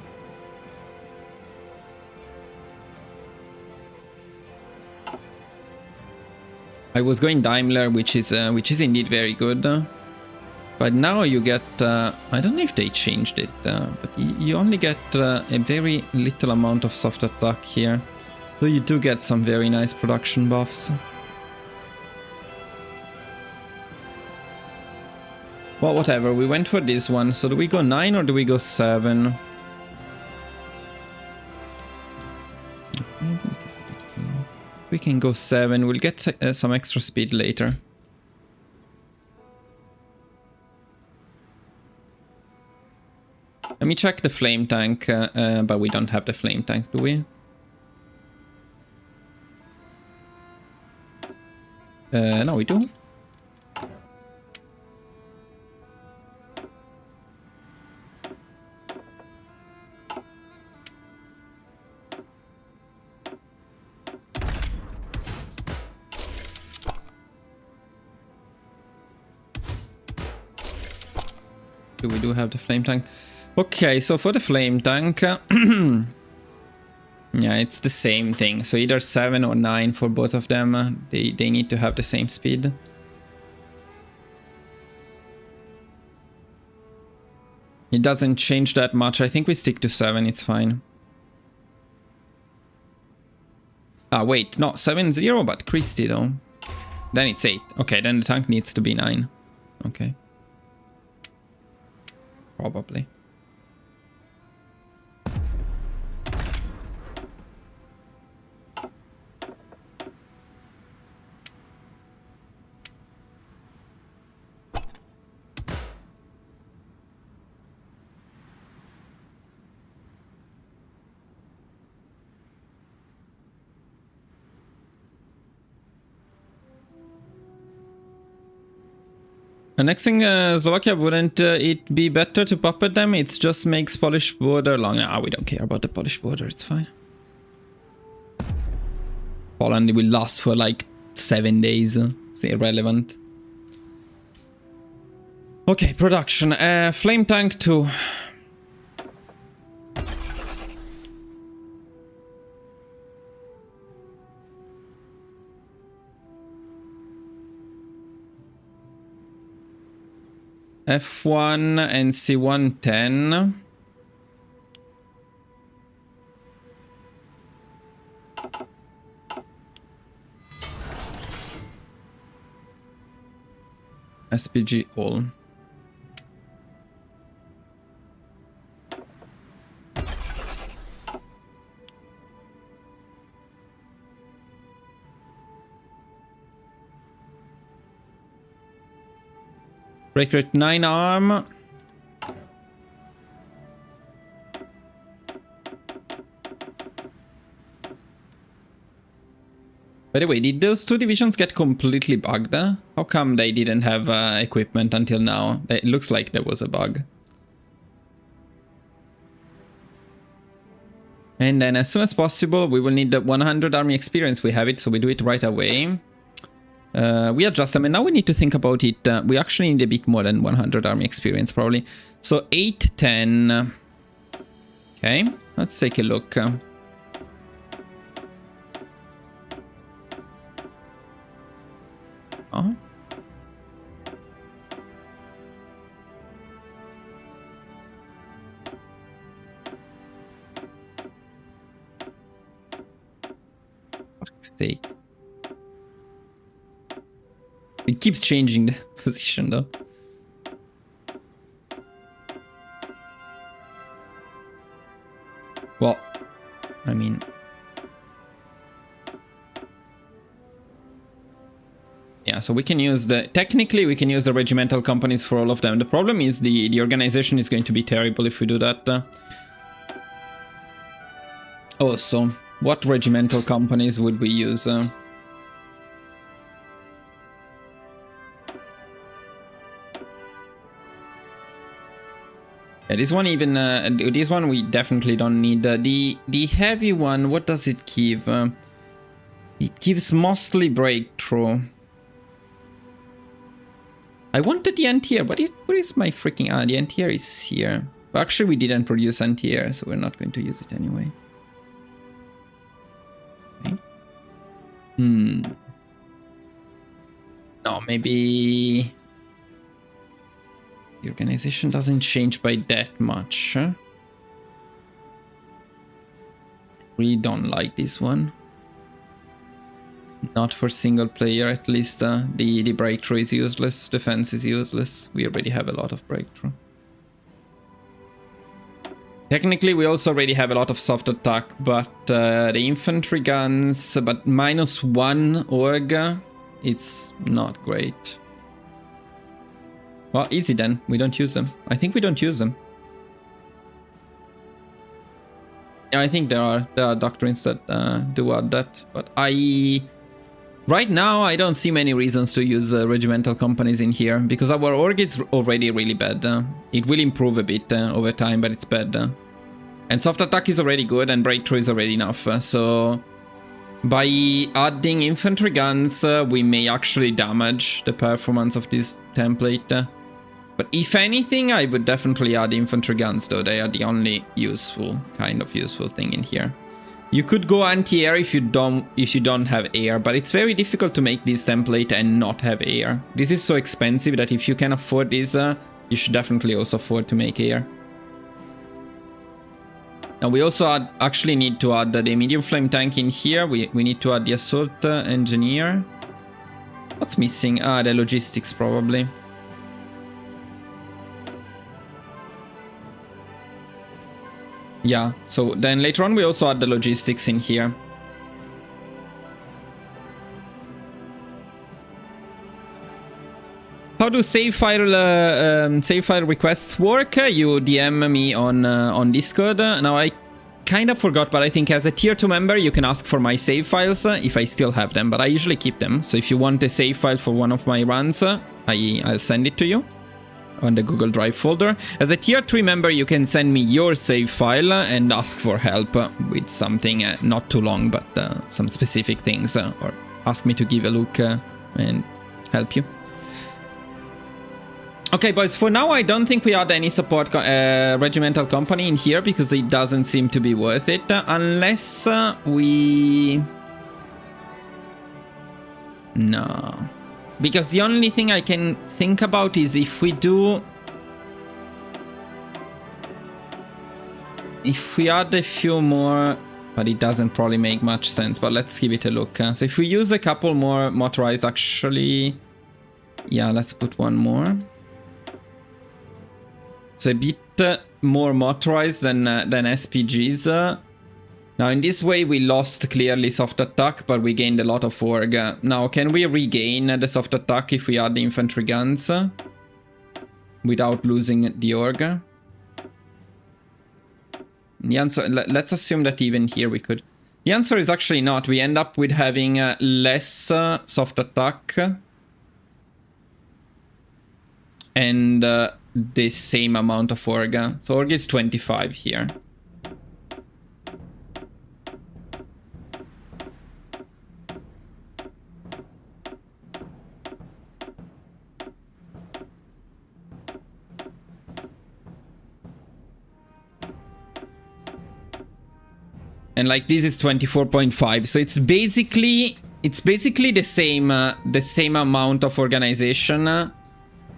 I was going Daimler, which is indeed very good. But now you get, I don't know if they changed it, but you only get a very little amount of soft attack here. So you do get some very nice production buffs. Well, whatever, we went for this one. So do we go 9 or do we go 7? We can go 7, we'll get some extra speed later. Let me check the flame tank, but we don't have the flame tank, do we? No, we do. We do have the flame tank. Okay, so for the flame tank, yeah, it's the same thing. So either 7 or 9 for both of them. They need to have the same speed. It doesn't change that much. I think we stick to 7, it's fine. Ah, wait, not 7-0, but Christie though. Then it's 8. Okay, then the tank needs to be 9. Okay. Probably. Annexing Slovakia, wouldn't it be better to puppet them? It just makes Polish border long. Ah, we don't care about the Polish border, it's fine. Poland will last for like 7 days. It's irrelevant. Okay, production. Flame tank 2. F1 and C110. SPG all. Break rate 9 arm. By the way, did those two divisions get completely bugged? How come they didn't have equipment until now? It looks like there was a bug. And then as soon as possible, we will need the 100 army experience. We have it, so we do it right away. We adjust them, and now we need to think about it. We actually need a bit more than 100 army experience, probably. So 8, 10. Okay, let's take a look. Oh. Fuck's sake. It keeps changing the position though. Well, I mean... yeah, so we can use the... technically, we can use the regimental companies for all of them. The problem is the organization is going to be terrible if we do that. Also, what regimental companies would we use? Yeah, this one even, this one we definitely don't need. The heavy one, what does it give? It gives mostly breakthrough. I wanted the anti-air, but where is my freaking... ah, the anti-air is here. But actually we didn't produce anti-air, so we're not going to use it anyway. Okay. No, maybe the organization doesn't change by that much. Huh? Really don't like this one. Not for single player, at least. The breakthrough is useless, defense is useless. We already have a lot of breakthrough. Technically, we also already have a lot of soft attack, but the infantry guns, but -1 org, it's not great. Well, easy then. We don't use them. I think we don't use them. Yeah, I think there are doctrines that do add that, but right now I don't see many reasons to use regimental companies in here, because our org is already really bad. It will improve a bit over time, but it's bad. And soft attack is already good, and breakthrough is already enough. So by adding infantry guns, we may actually damage the performance of this template. But if anything, I would definitely add infantry guns, though. They are the only kind of useful thing in here. You could go anti-air if you don't have air, but it's very difficult to make this template and not have air. This is so expensive that if you can afford this, you should definitely also afford to make air. Now we also actually need to add the medium flame tank in here. We need to add the assault engineer. What's missing? The logistics probably. Yeah, so then later on we also add the logistics in here. How do save file requests work? You DM me on Discord. Now I kind of forgot, but I think as a tier 2 member you can ask for my save files if I still have them, but I usually keep them. So if you want a save file for one of my runs, I'll send it to you on the Google Drive folder. As a tier 3 member, you can send me your save file and ask for help with something not too long, but some specific things, or ask me to give a look and help you. Okay, boys, for now I don't think we add any support regimental company in here because it doesn't seem to be worth it, unless we... No. Because the only thing I can think about is if we do... If we add a few more... But it doesn't probably make much sense, but let's give it a look. So if we use a couple more motorized, actually... Yeah, let's put one more. So a bit more motorized than SPGs. Now in this way we lost clearly soft attack, but we gained a lot of org. Now can we regain the soft attack if we add the infantry guns without losing the org? The answer, let's assume that even here we could. The answer is actually not. We end up with having less soft attack and the same amount of org. So org is 25 here. And like this is 24.5, so it's basically the same amount of organization.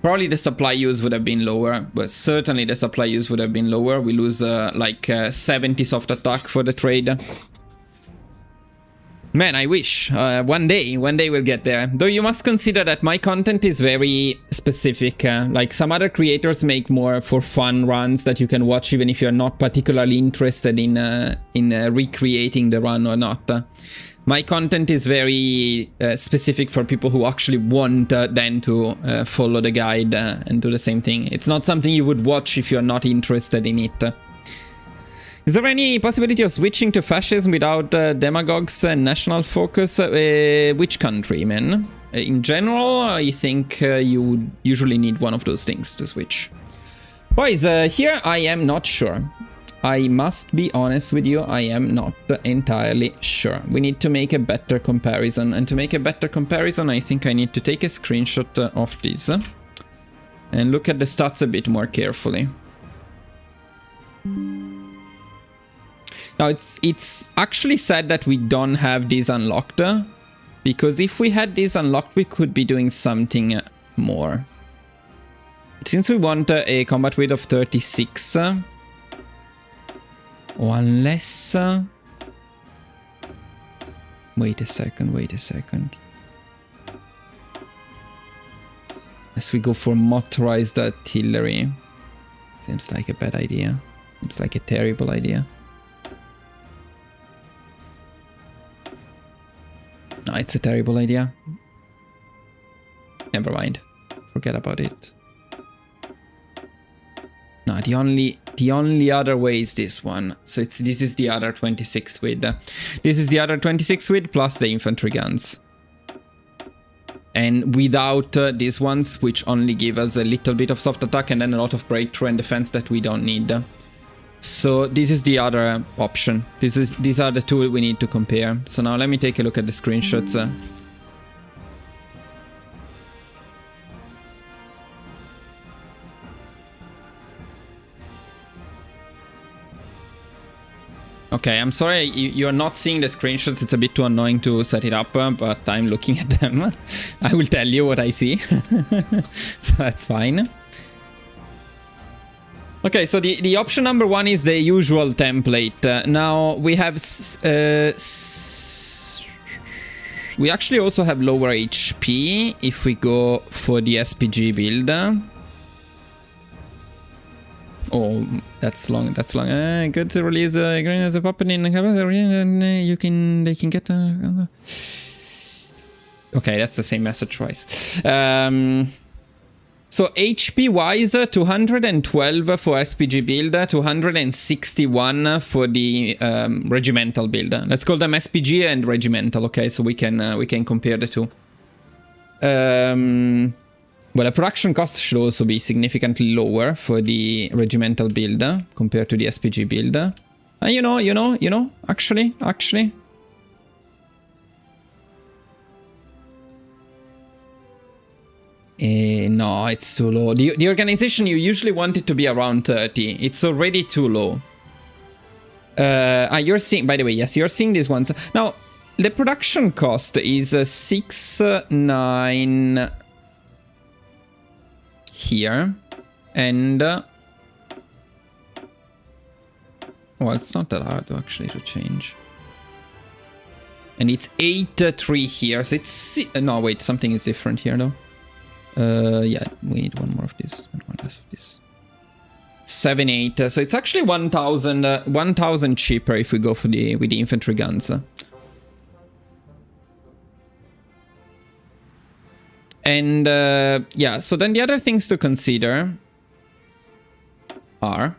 Probably the supply use would have been lower, but certainly the supply use would have been lower. We lose like 70 soft attack for the trade. Man, I wish. One day we'll get there. Though you must consider that my content is very specific. Like some other creators make more for fun runs that you can watch even if you're not particularly interested in recreating the run or not. My content is very specific for people who actually want then to follow the guide and do the same thing. It's not something you would watch if you're not interested in it. Is there any possibility of switching to fascism without demagogues and national focus? Which country, man? In general, I think you would usually need one of those things to switch. Boys, here I am not sure. I must be honest with you, I am not entirely sure. We need to make a better comparison. And to make a better comparison, I think I need to take a screenshot of this and look at the stats a bit more carefully. Now, it's actually said that we don't have these unlocked. Because if we had this unlocked, we could be doing something more. Since we want a combat weight of 36, or unless... wait a second. As we go for motorized artillery. Seems like a bad idea. Seems like a terrible idea. No, it's a terrible idea. Never mind. Forget about it. No, the only other way is this one. So this is the other 26 with. This is the other 26 with plus the infantry guns. And without these ones, which only give us a little bit of soft attack and then a lot of breakthrough and defense that we don't need. So this is the other option. These are the two we need to compare. So now let me take a look at the screenshots. Okay, I'm sorry you're not seeing the screenshots. It's a bit too annoying to set it up, but I'm looking at them. I will tell you what I see. So that's fine. Okay, so the option number one is the usual template. Now we have... we actually also have lower HP if we go for the SPG build. Oh, that's long. Good to release green as a puppet in the cabinet, and they can get. Okay, that's the same message twice. So HP wise, 212 for SPG build, 261 for the regimental build. Let's call them SPG and regimental. Okay, so we can compare the two. Well, the production cost should also be significantly lower for the regimental build compared to the SPG build. Actually. No, it's too low. The organization, you usually want it to be around 30. It's already too low. You're seeing, by the way, yes, you're seeing these ones. Now, the production cost is 6,9... here, and well, it's not that hard actually to change, and it's 8,3 here, so it's no, wait, something is different here though. Yeah, we need one more of this and one less of this. 7,8, so it's actually 1,000 cheaper if we go for with the infantry guns. And yeah, so then the other things to consider are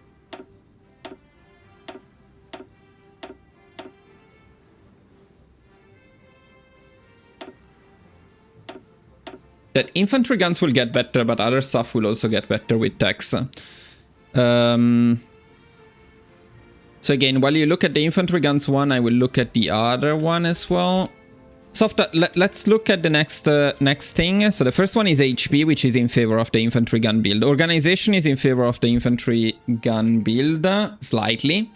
that infantry guns will get better, but other stuff will also get better with techs. So again, while you look at the infantry guns one, I will look at the other one as well. Let's look at the next thing. So the first one is HP, which is in favor of the infantry gun build. Organization is in favor of the infantry gun build, slightly.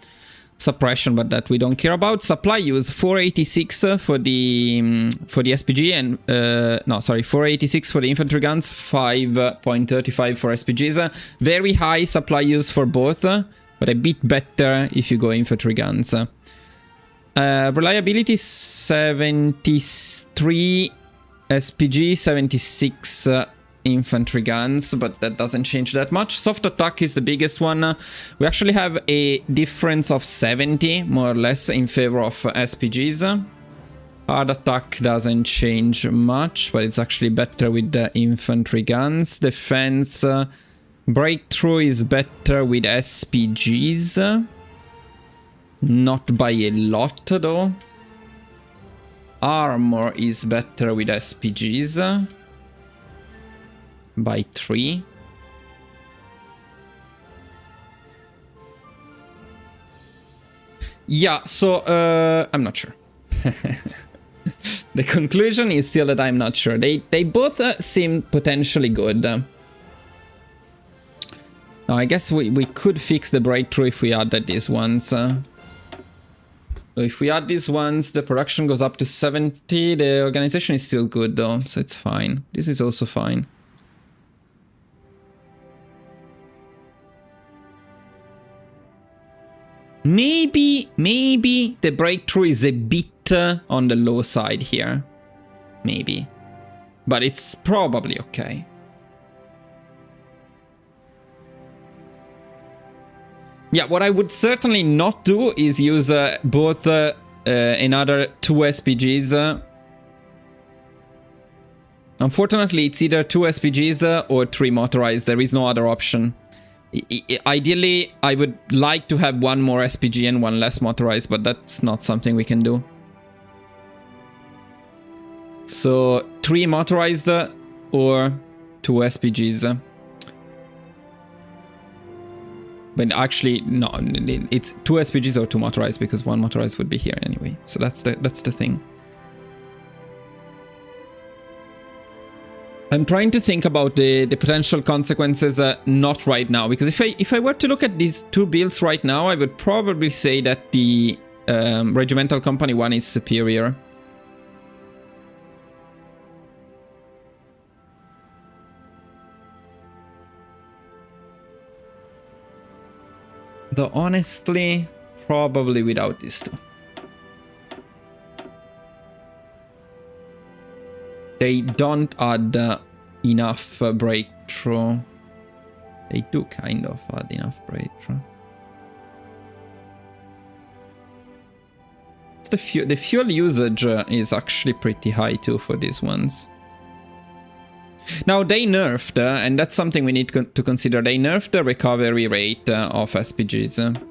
Suppression, but that we don't care about. Supply use 486 for the SPG and no, sorry, 486 for the infantry guns, 5.35 for SPGs. Very high supply use for both, but a bit better if you go infantry guns. Reliability 73 SPG, 76 infantry guns, but that doesn't change that much. Soft attack is the biggest one. We actually have a difference of 70, more or less, in favor of SPGs. Hard attack doesn't change much, but it's actually better with the infantry guns. Defense, breakthrough is better with SPGs. Not by a lot, though. Armor is better with SPGs. By 3. Yeah, so, I'm not sure. The conclusion is still that I'm not sure. They both seem potentially good. Now, I guess we could fix the breakthrough if we added these ones. So if we add these ones, the production goes up to 70. The organization is still good though, so it's fine. This is also fine. Maybe the breakthrough is a bit on the low side here. Maybe. But it's probably okay. Yeah, what I would certainly not do is use both another 2 SPGs. Unfortunately, it's either 2 SPGs or 3 motorized. There is no other option. Ideally, I would like to have 1 more SPG and 1 less motorized, but that's not something we can do. So 3 motorized or 2 SPGs. But actually, no, it's 2 SPGs or 2 motorized, because 1 motorized would be here anyway. So that's the thing. I'm trying to think about the potential consequences, not right now, because if I were to look at these 2 builds right now, I would probably say that the Regimental Company 1 is superior. Though honestly, probably without these 2. They don't add enough breakthrough. They do kind of add enough breakthrough. It's the fuel usage is actually pretty high too for these ones. Now they nerfed, and that's something we need to consider, they nerfed the recovery rate of SPGs.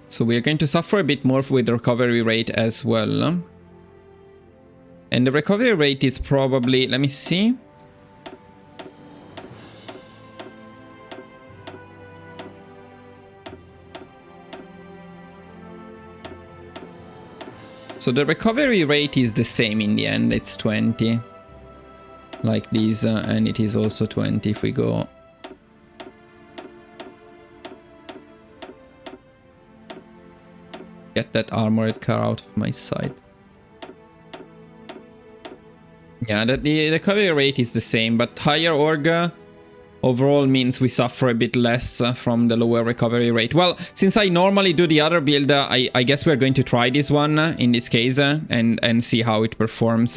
So we're going to suffer a bit more with the recovery rate as well. And the recovery rate is probably, let me see. So the recovery rate is the same in the end, it's 20. Like these, and it is also 20 if we go. Get that armored car out of my sight. Yeah, the recovery rate is the same, but higher org overall means we suffer a bit less from the lower recovery rate. Well, since I normally do the other build, I guess we're going to try this one in this case and see how it performs.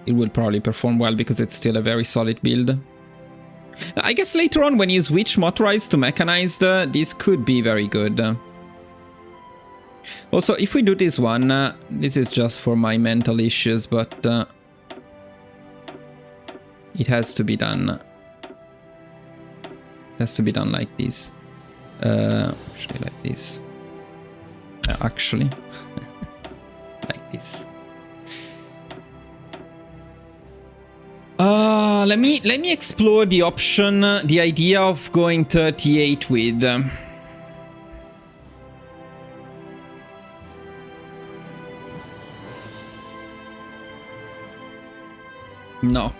It will probably perform well because it's still a very solid build. I guess later on when you switch motorized to mechanized, this could be very good. Also, if we do this one, this is just for my mental issues, but it has to be done. It has to be done like this. Actually, like this. Actually, like this. Let me explore the option, the idea of going 38 with. No,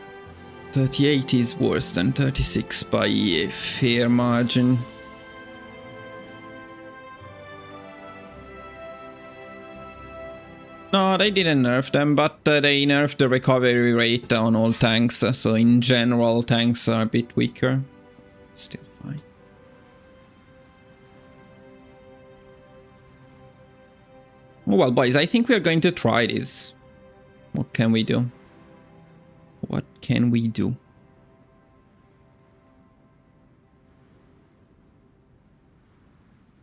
38 is worse than 36 by a fair margin. No, they didn't nerf them, but they nerfed the recovery rate on all tanks, so in general tanks are a bit weaker. Still fine. Well, boys, I think we are going to try this. What can we do? What can we do?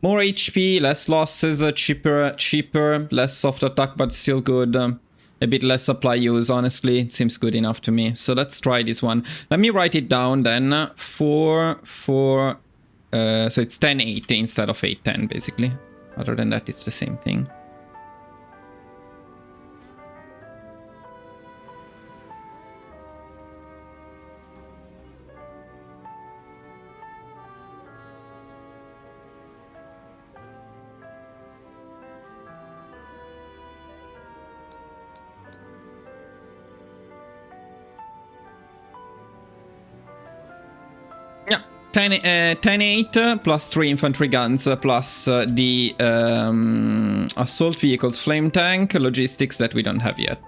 More HP, less losses, cheaper, less soft attack, but still good. A bit less supply use, honestly. It seems good enough to me. So let's try this one. Let me write it down then. So it's 1080 instead of 810, basically. Other than that, it's the same thing. 10-8 plus 3 infantry guns plus the assault vehicles, flame tank, logistics that we don't have yet.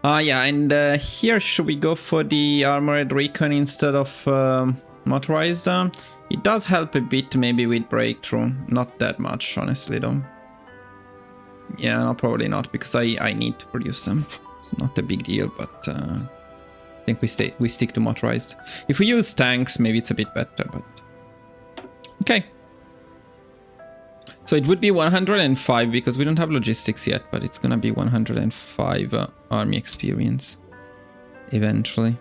Yeah, and here should we go for the armored recon instead of motorized? It does help a bit maybe with breakthrough, not that much honestly though. Yeah, no, probably not, because I need to produce them. It's not a big deal, but I think we stick to motorized. If we use tanks, maybe it's a bit better, but okay. So it would be 105 because we don't have logistics yet, but it's gonna be 105 army experience eventually.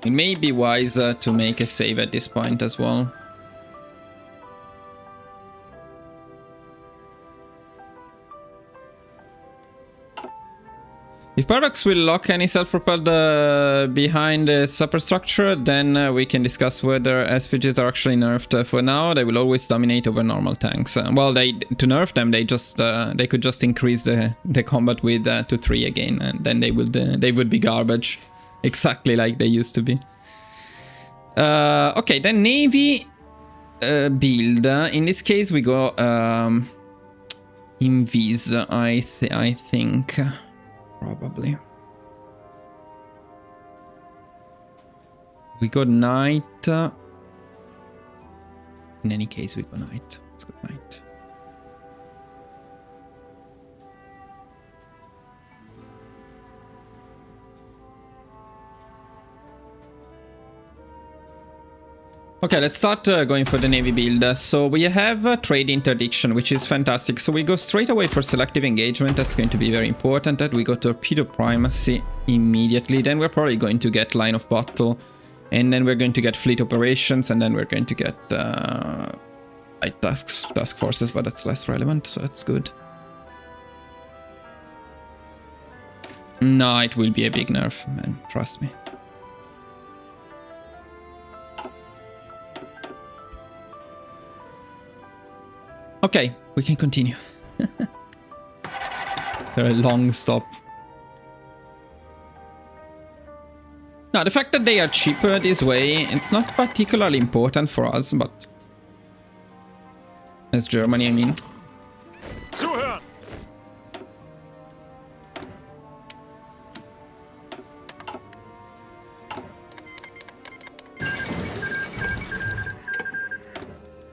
It may be wiser to make a save at this point as well. If Paradox will lock any self-propelled behind the superstructure, then we can discuss whether SPGs are actually nerfed. For now, they will always dominate over normal tanks. Well, to nerf them, they could just increase the combat width to 3 again, and then they would be garbage. Exactly like they used to be. Okay, then Navy build. In this case, we go Invis, I think. Probably. We go Knight. In any case, we go Knight. Let's go Knight. Okay, let's start going for the Navy build. So we have trade interdiction, which is fantastic. So we go straight away for selective engagement. That's going to be very important. That we go torpedo primacy immediately. Then we're probably going to get line of battle. And then we're going to get fleet operations. And then we're going to get light task forces, but that's less relevant. So that's good. No, it will be a big nerf, man. Trust me. Okay, we can continue. Very long stop. Now, the fact that they are cheaper this way, it's not particularly important for us, but... As Germany, I mean. Zuhören!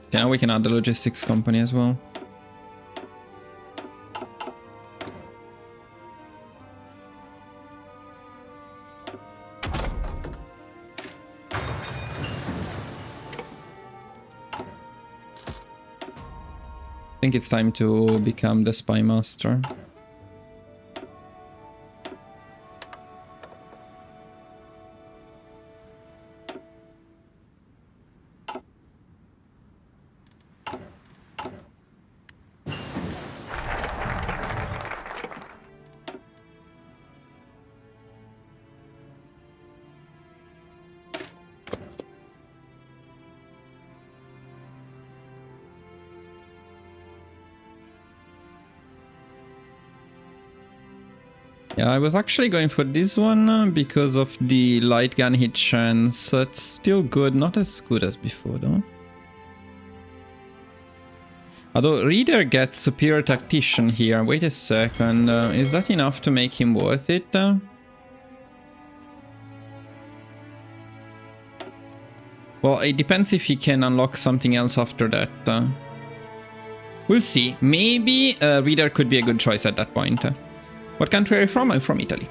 Okay, now we can add the logistics company as well. I think it's time to become the spy master. Yeah, I was actually going for this one because of the light gun hit chance. It's still good, not as good as before though. Although Reader gets superior tactician here. Wait a second, is that enough to make him worth it? Well, it depends if he can unlock something else after that. We'll see. Maybe Reader could be a good choice at that point. What country are you from? I'm from Italy.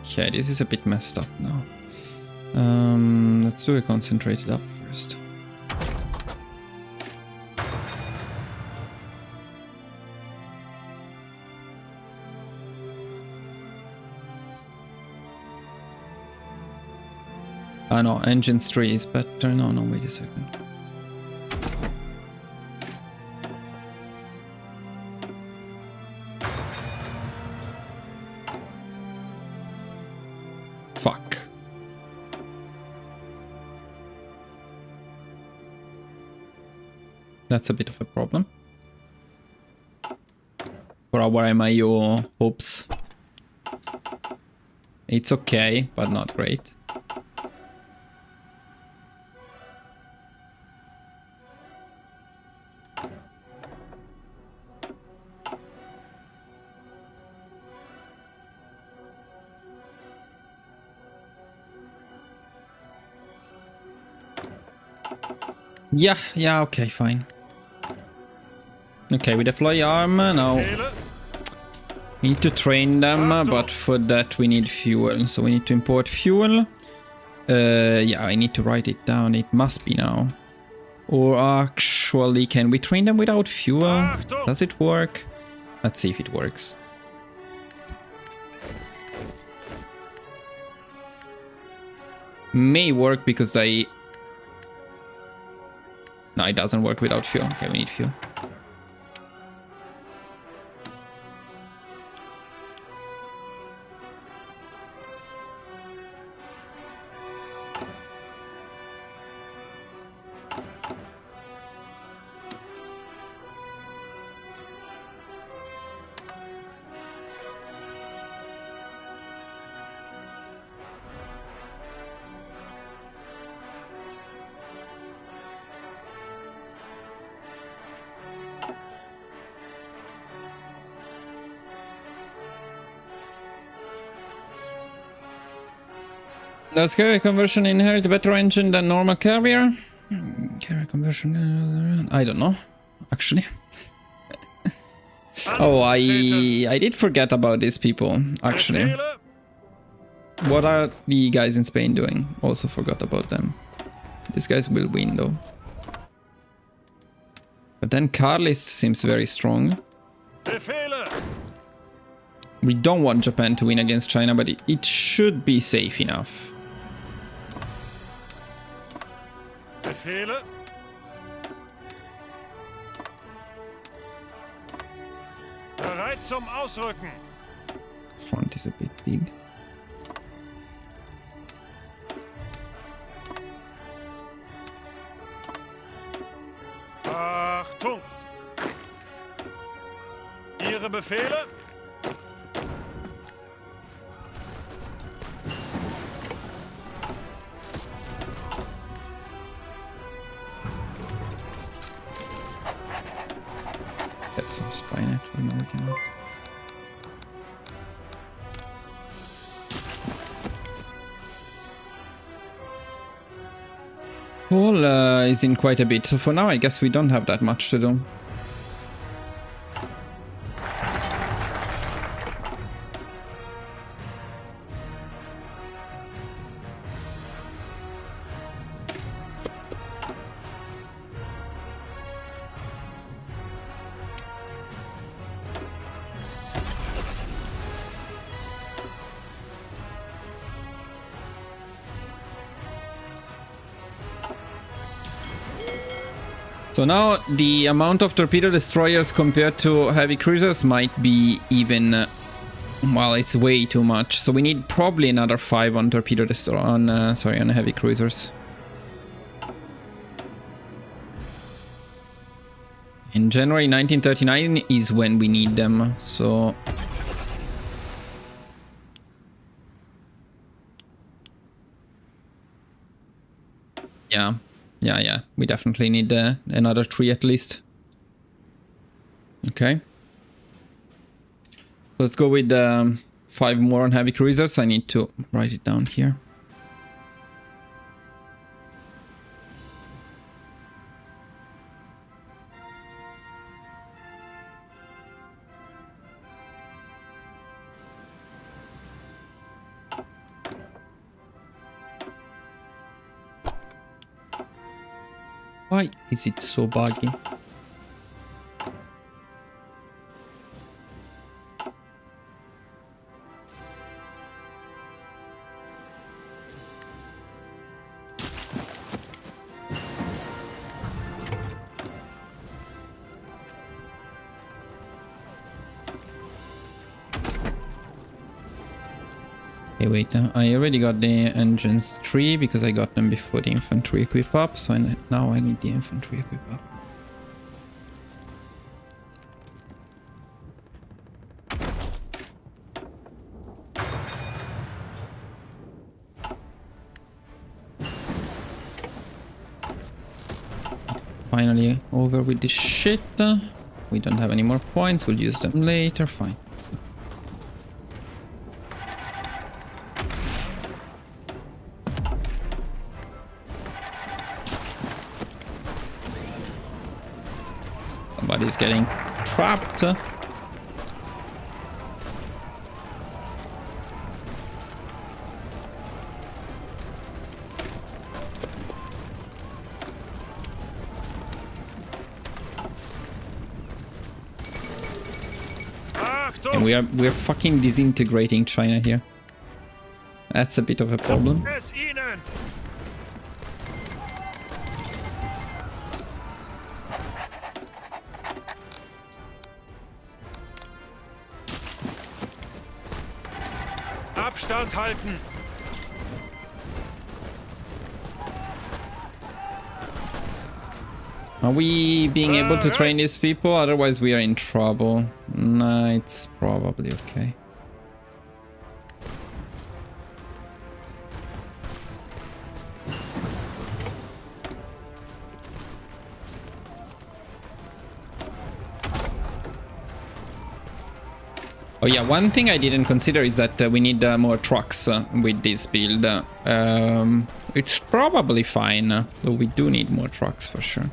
Okay, this is a bit messed up now. Let's do a concentrated up first. No, engines 3 is better. No, wait a second. Fuck. That's a bit of a problem. For our MIO hopes. It's okay, but not great. Yeah, okay, fine. Okay, we deploy arm now. We need to train them, but for that we need fuel. So we need to import fuel. Yeah, I need to write it down. It must be now. Or actually, can we train them without fuel? Does it work? Let's see if it works. May work because I... No, it doesn't work without fuel. Okay, we need fuel. Does carrier conversion inherit a better engine than normal carrier? Carrier conversion... I don't know, actually. Oh, I did forget about these people, actually. What are the guys in Spain doing? Also forgot about them. These guys will win, though. But then Carlis seems very strong. We don't want Japan to win against China, but it should be safe enough. Befehle. Bereit zum Ausrücken. Front is a bit big. Achtung! Ihre Befehle? There's some spy network, no we cannot. Paul is in quite a bit, so for now I guess we don't have that much to do. So now the amount of torpedo destroyers compared to heavy cruisers might be even, well, it's way too much. So we need probably another 5 on torpedo on heavy cruisers. In January 1939 is when we need them. So yeah, we definitely need another 3 at least. Okay. Let's go with 5 more on heavy cruisers. I need to write it down here. Why is it so buggy? Okay, wait, I already got the engines 3 because I got them before the infantry equip up, so now I need the infantry equip up. Finally over with this shit. We don't have any more points, we'll use them later, fine. Somebody's getting trapped. And we're fucking disintegrating China here. That's a bit of a problem. Es ihnen! Abstand halten! Are we being able to train these people? Otherwise we are in trouble. Nah, it's probably okay. Oh yeah, one thing I didn't consider is that we need more trucks with this build. It's probably fine, though we do need more trucks for sure.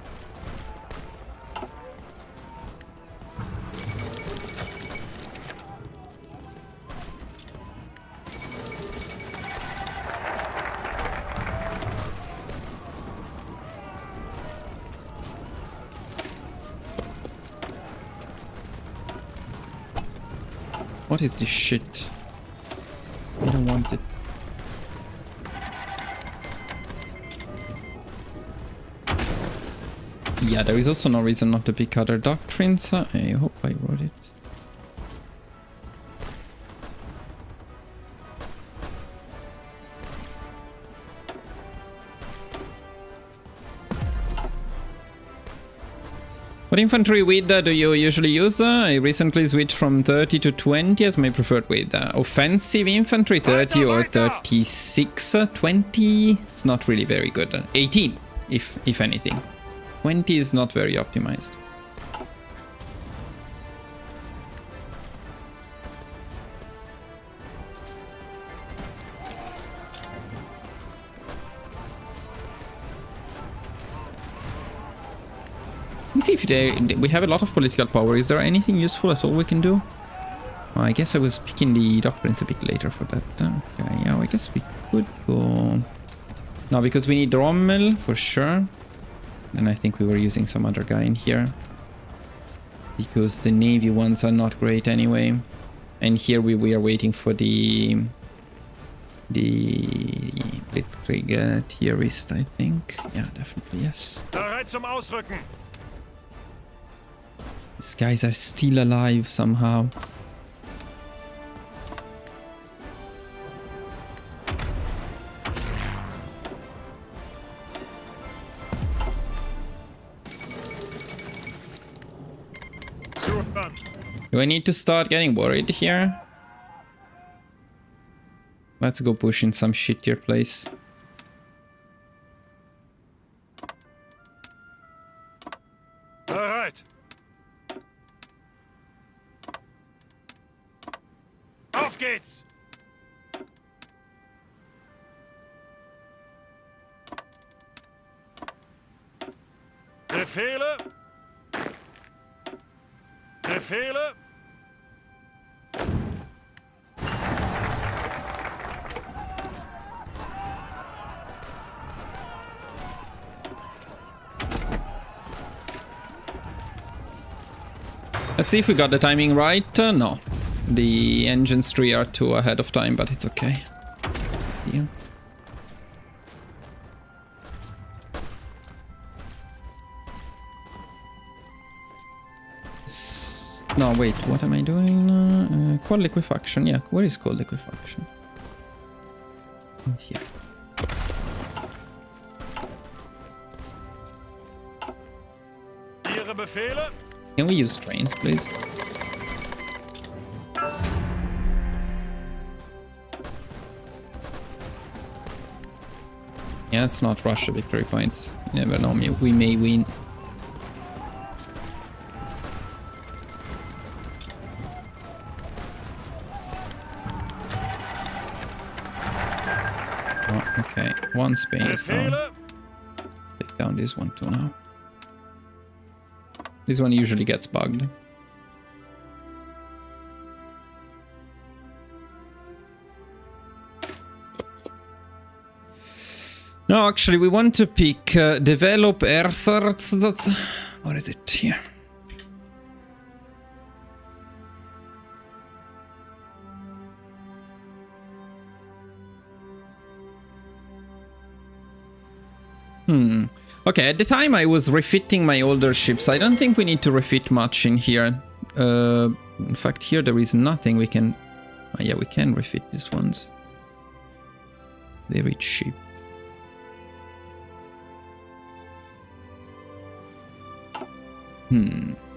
What is this shit? I don't want it. Yeah, there is also no reason not to pick other doctrines. I hope I wrote it. What infantry width do you usually use? I recently switched from 30 to 20 as my preferred width. Offensive infantry 30 or 36. 20, it's not really very good. 18, if anything. 20 is not very optimized. Let me see if we have a lot of political power. Is there anything useful at all we can do? Oh, I guess I was picking the doctrines a bit later for that. Okay, yeah, I guess we could go... No, because we need Rommel for sure. And I think we were using some other guy in here. Because the Navy ones are not great anyway. And here we are waiting for the Blitzkrieg theorist, I think. Yeah, definitely, yes. Bereit zum Ausrücken! These guys are still alive somehow. Do I need to start getting worried here? Let's go push in some shittier place. Bereit! Auf geht's! Befehle! Befehle! Let's see if we got the timing right. No. The engines 3 are too ahead of time, but it's okay. Yeah. No, wait, what am I doing? Cold liquefaction, yeah. Where is cold liquefaction? Weitere Befehle? Can we use trains, please? Yeah, let's not rush the victory points. You never know, we may win. Oh, okay, one Spain is down. Befehle? Take down this one too now. This one usually gets bugged. No, actually, we want to pick develop earths. That's what is it here? Okay, at the time I was refitting my older ships. I don't think we need to refit much in here. In fact, here there is nothing we can... Oh, yeah, we can refit these ones. Very cheap.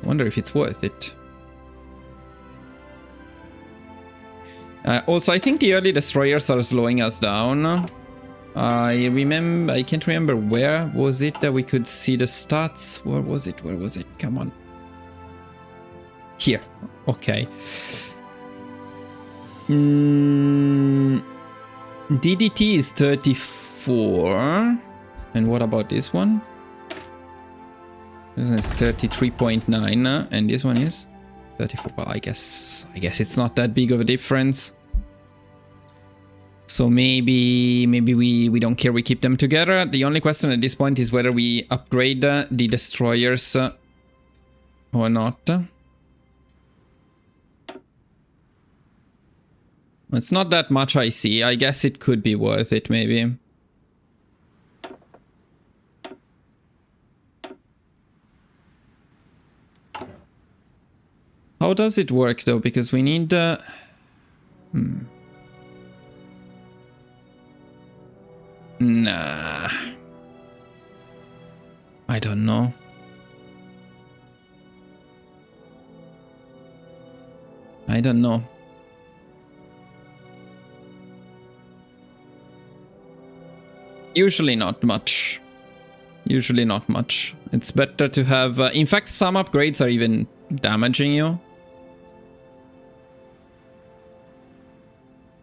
Wonder if it's worth it. Also, I think the early destroyers are slowing us down. I can't remember where was it that we could see the stats. Where was it? Where was it? Come on. Here. Okay. DDT is 34. And what about this one? This one is 33.9, and this one is 34. Well, I guess it's not that big of a difference. So maybe we don't care, we keep them together. The only question at this point is whether we upgrade the destroyers or not. It's not that much I see. I guess it could be worth it, maybe. How does it work though? Because we need Nah. I don't know. I don't know. Usually not much. Usually not much. It's better to have... in fact, some upgrades are even damaging you.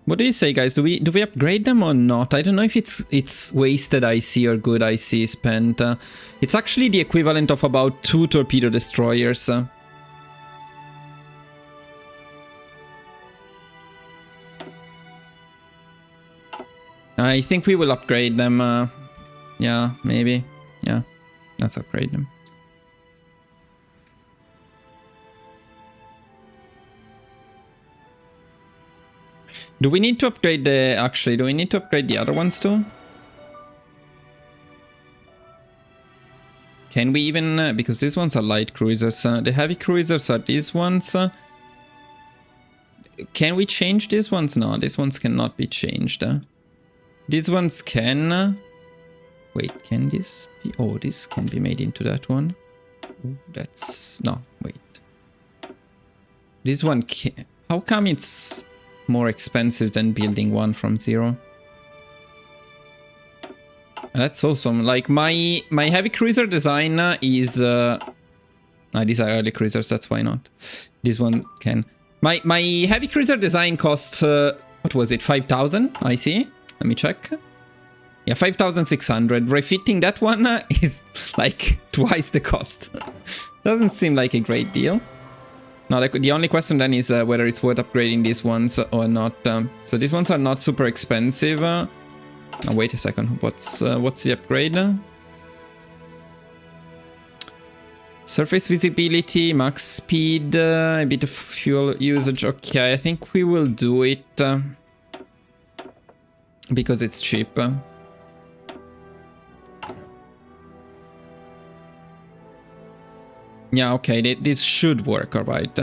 What do you say, guys? Do we upgrade them or not? I don't know if it's wasted IC or good IC spent. It's actually the equivalent of about 2 torpedo destroyers. I think we will upgrade them. Yeah, maybe. Yeah, let's upgrade them. Do we need to upgrade the... Actually, do we need to upgrade the other ones too? Can we even... because these ones are light cruisers. The heavy cruisers are these ones. Can we change these ones? No, these ones cannot be changed. These ones can... Wait, can this be... Oh, this can be made into that one. Ooh, that's... No, wait. This one can... How come it's more expensive than building one from zero? That's awesome. Like, my heavy cruiser design is... these are early cruisers, that's why not. This one can... My heavy cruiser design cost... what was it? 5,000? I see. Let me check. Yeah, 5,600. Refitting that one is like twice the cost. Doesn't seem like a great deal. Now, the only question then is whether it's worth upgrading these ones or not. So these ones are not super expensive. Now, wait a second. What's the upgrade? Surface visibility, max speed, a bit of fuel usage. Okay, I think we will do it because it's cheap. Yeah, okay, this should work, alright.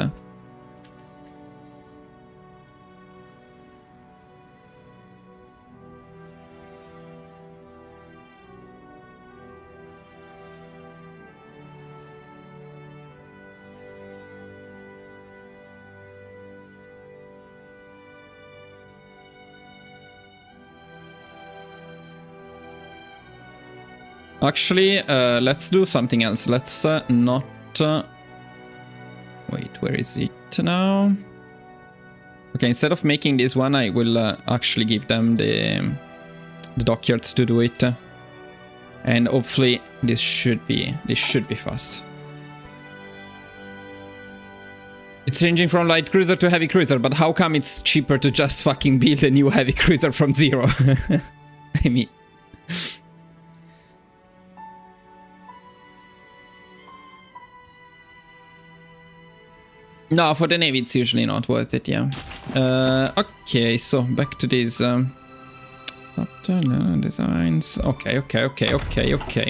Actually, let's do something else. Let's not... wait, where is it now? Okay, instead of making this one, I will actually give them the dockyards to do it. And hopefully this should be fast. It's changing from light cruiser to heavy cruiser, but how come it's cheaper to just fucking build a new heavy cruiser from zero? I mean... No, for the Navy it's usually not worth it, yeah. Okay, so back to these designs. Okay,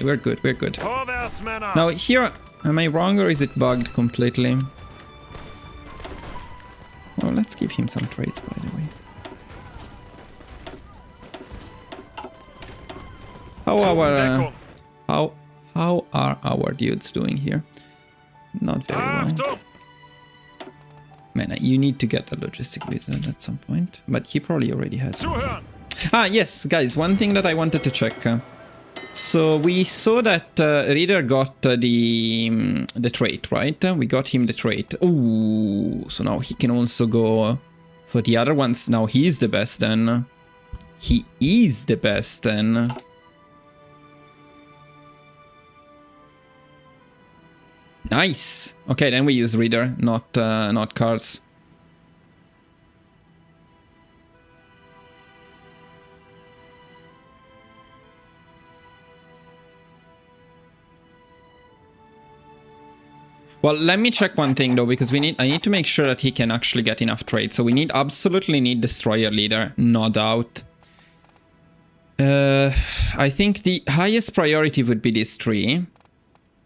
we're good. Vorwärts, Männer! Now here, am I wrong or is it bugged completely? Oh, let's give him some trades, by the way. How are our dudes doing here? Not very well. Achtung! Man, you need to get a logistic wizard at some point, but he probably already has. Zuhören! Ah, yes, guys, one thing that I wanted to check. So we saw that Reader got the trait, right? We got him the trait. Ooh, so now he can also go for the other ones. Now he's the best then. He is the best then. Nice. Okay, then we use Reader, not cars. Well, let me check one thing though, because I need to make sure that he can actually get enough trade. So we absolutely need Destroyer Leader, no doubt. I think the highest priority would be these three.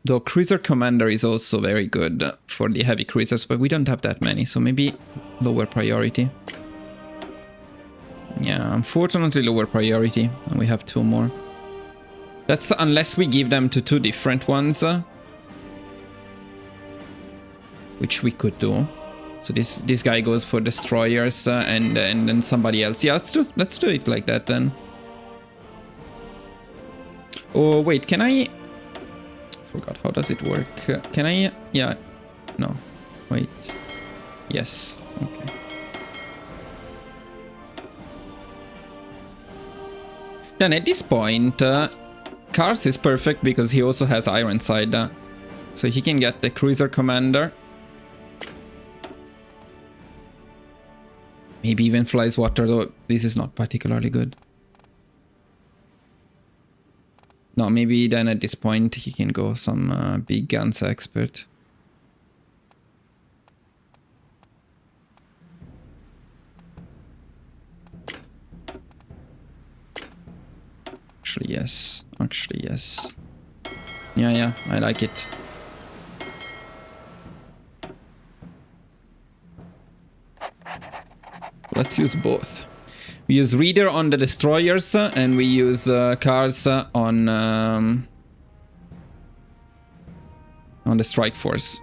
Though Cruiser Commander is also very good for the heavy cruisers, but we don't have that many, so maybe lower priority. Yeah, unfortunately lower priority, and we have two more. That's unless we give them to two different ones. Which we could do. So this guy goes for destroyers and then somebody else. Yeah, let's do it like that then. Oh wait, can I? Forgot, how does it work? Can I? Yeah, no. Wait. Yes. Okay. Then at this point, Cars is perfect because he also has Ironside, so he can get the Cruiser Commander. Maybe even flies water, though this is not particularly good. No, maybe then at this point he can go some big guns expert. Actually, yes. Actually, yes. Yeah, I like it. Let's use both. We use Reader on the destroyers and we use cars on the strike force.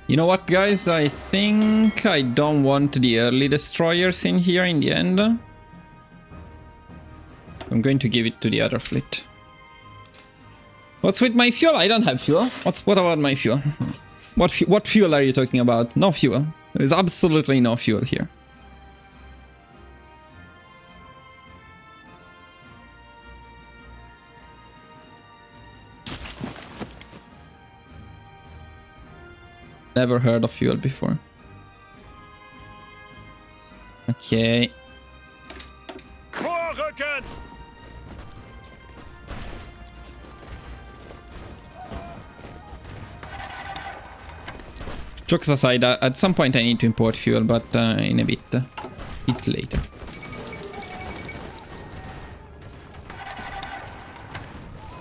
You know what, guys? I think I don't want the early destroyers in here in the end. I'm going to give it to the other fleet. What's with my fuel? I don't have fuel. What about my fuel? What fuel are you talking about? No fuel. There is absolutely no fuel here. Never heard of fuel before. Okay. Vorrücken! Jokes aside, at some point I need to import fuel, but in a bit later.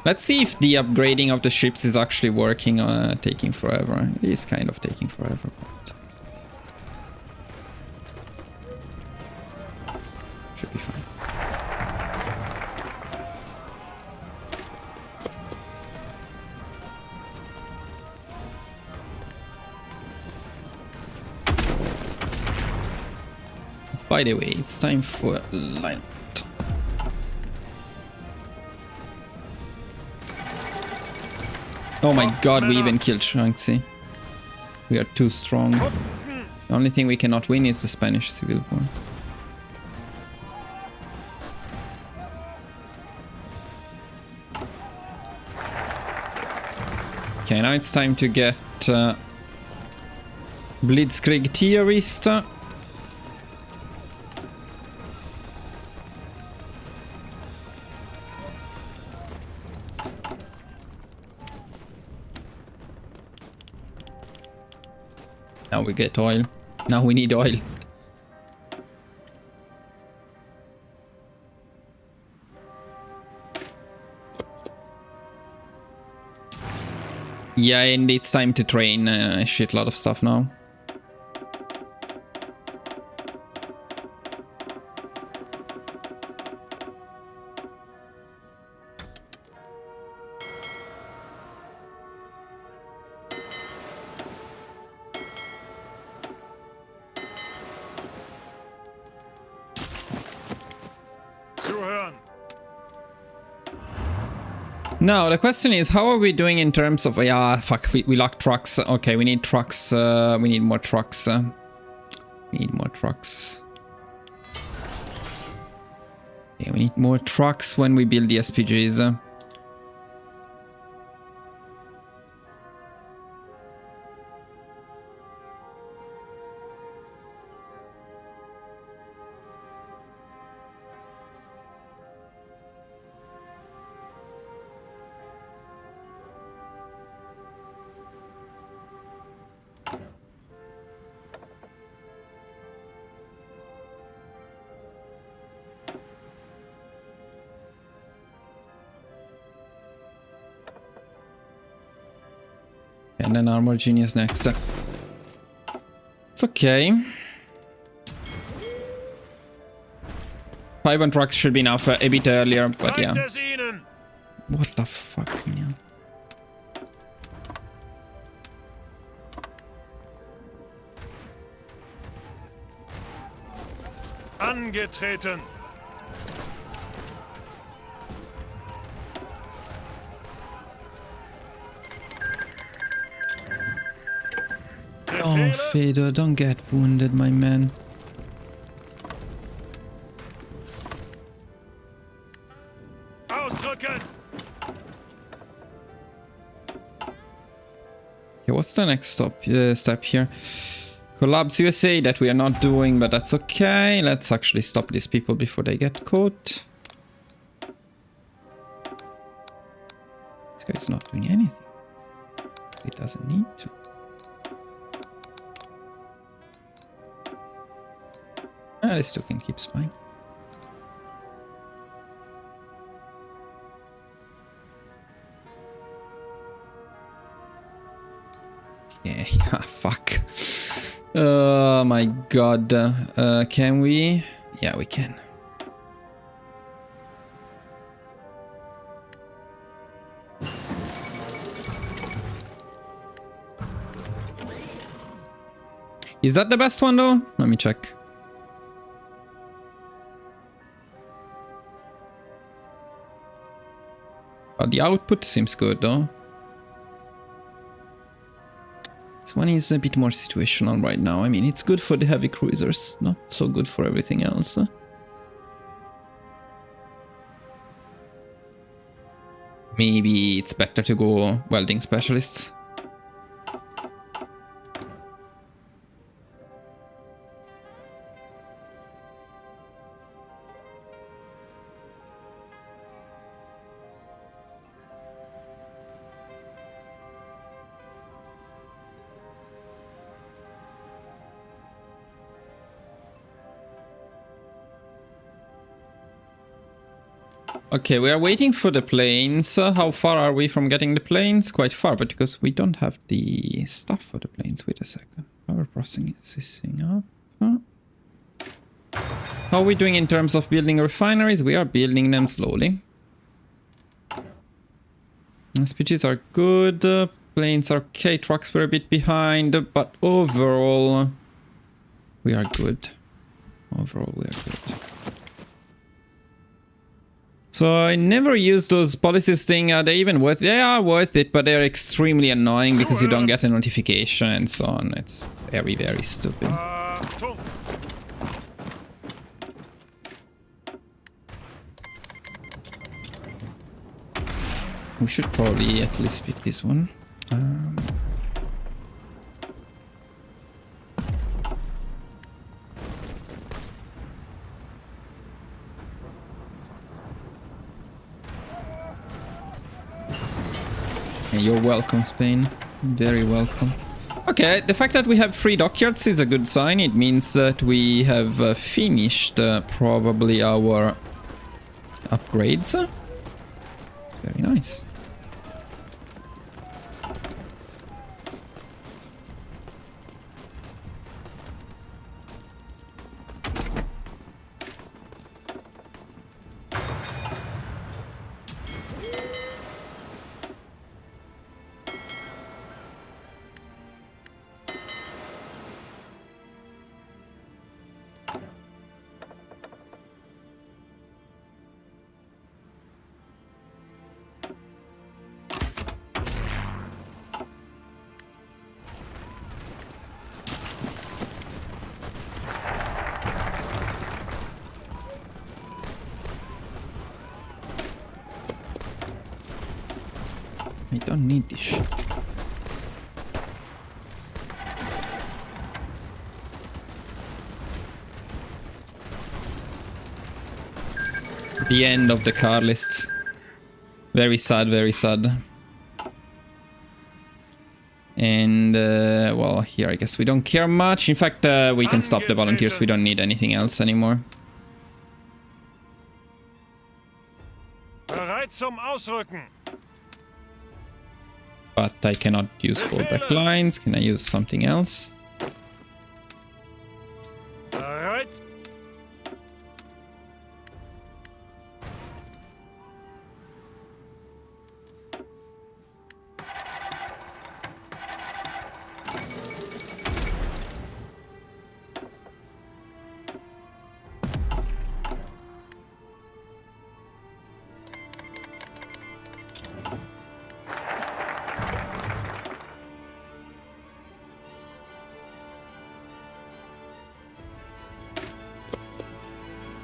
Let's see if the upgrading of the ships is actually working, taking forever. It is kind of taking forever, but should be fine. By the way, it's time for line. Oh my god, we even killed Shanxi. We are too strong. The only thing we cannot win is the Spanish Civil War. Okay, now it's time to get Blitzkrieg Theorist. Now we get oil. Now we need oil. Yeah, and it's time to train a shitload of stuff now. Now, the question is, how are we doing in terms of... Yeah, fuck, we lack trucks. Okay, we need trucks. We need more trucks. We need more trucks. Yeah, we need more trucks when we build the SPGs. And then Armor Genius next. It's okay. 5 on trucks should be enough a bit earlier, but yeah. What the fuck, man? Angetreten. Oh, Fedor, don't get wounded, my man. Ausrücken. Okay, what's the next step here? Collapse USA, that we are not doing, but that's okay. Let's actually stop these people before they get caught. This guy's not doing anything. He doesn't need to. Ah, this two can keep spying. Yeah, fuck. Oh my god. Can we? Yeah, we can. Is that the best one though? Let me check. The output seems good though. This one is a bit more situational right now. I mean, it's good for the heavy cruisers, not so good for everything else. Maybe it's better to go welding specialists. Okay, we are waiting for the planes. How far are we from getting the planes? Quite far, but because we don't have the stuff for the planes. Wait a second. Power processing is this up. How are we doing in terms of building refineries? We are building them slowly. SPGs are good. Planes are okay. Trucks were a bit behind, but overall, we are good. Overall, we are good. So I never use those policies thing. Are they even worth it? They are worth it, but they're extremely annoying because you don't get a notification and so on. It's very, very stupid. We should probably at least pick this one. You're welcome, Spain. Very welcome. Okay, the fact that we have 3 dockyards is a good sign. It means that we have finished probably our upgrades. Very nice. I don't need this shit. The end of the car lists. Very sad, very sad. And, well, here I guess we don't care much. In fact, we can stop the volunteers. We don't need anything else anymore. Bereit zum Ausrücken. But I cannot use fallback lines. Can I use something else? Bereit.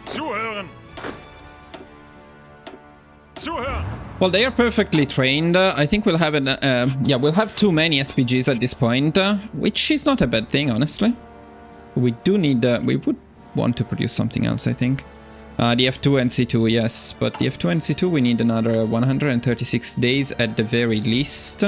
Zuhören. Zuhören. Well, they are perfectly trained. I think we'll have yeah, we'll have too many SPGs at this point, which is not a bad thing, honestly. We do need, we would want to produce something else, I think. The F2 and C2, yes, but the F2 and C2 we need another 136 days at the very least.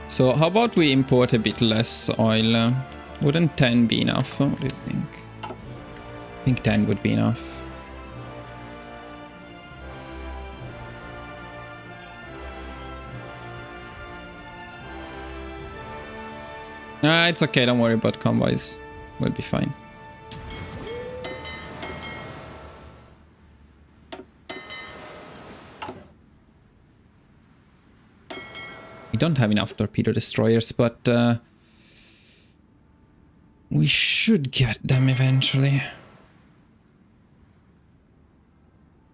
So how about we import a bit less oil? Wouldn't 10 be enough? What do you think? I think 10 would be enough. Nah, it's okay, don't worry about convoys. We'll be fine. We don't have enough torpedo destroyers, but we should get them eventually.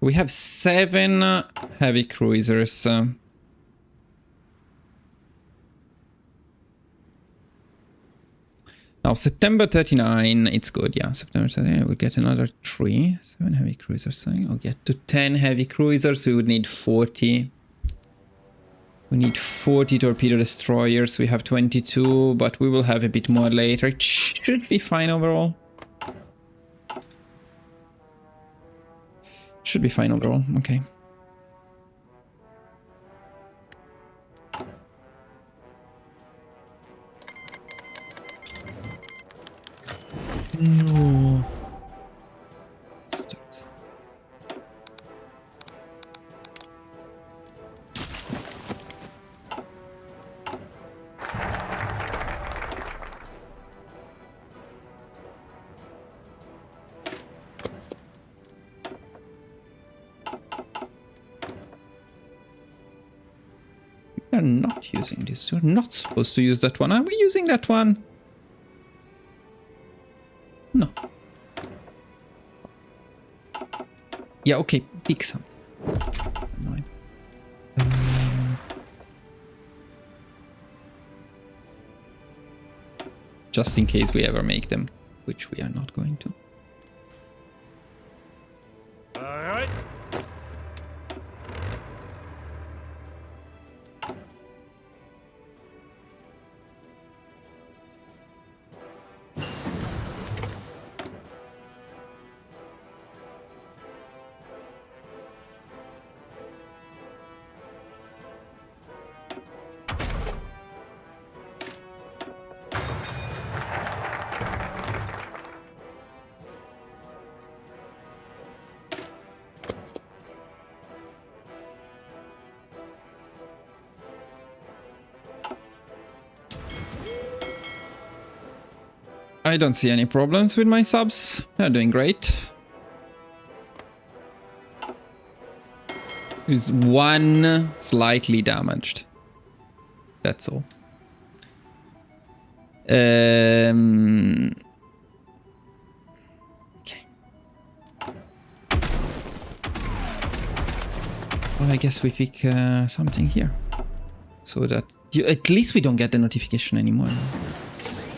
We have 7 heavy cruisers. Now, September 39, it's good, yeah. September 39, we'll get another 3. 7 heavy cruisers. So I'll get to 10 heavy cruisers. We would need 40. We need 40 torpedo destroyers. We have 22, but we will have a bit more later. It should be fine overall. Should be fine overall. Okay. No. Start. We are not using this. We're not supposed to use that one. Are we using that one? No. Yeah, okay, pick something. Just in case we ever make them, which we are not going to. All right. I don't see any problems with my subs. They're doing great. There's one slightly damaged. That's all. Okay. Well, I guess we pick something here. So that at least we don't get the notification anymore. Let's see.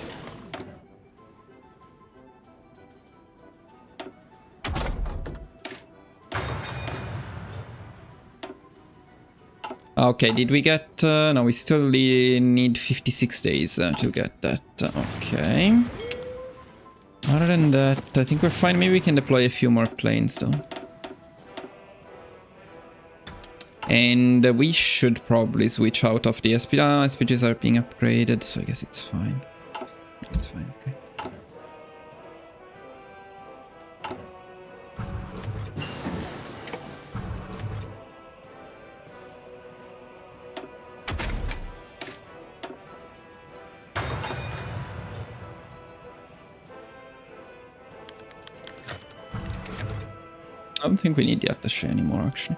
Okay, did we get... no, we still need 56 days to get that. Okay. Other than that, I think we're fine. Maybe we can deploy a few more planes, though. And we should probably switch out of the SPGs are being upgraded, so I guess it's fine. It's fine, okay. I don't think we need the attaché anymore, actually.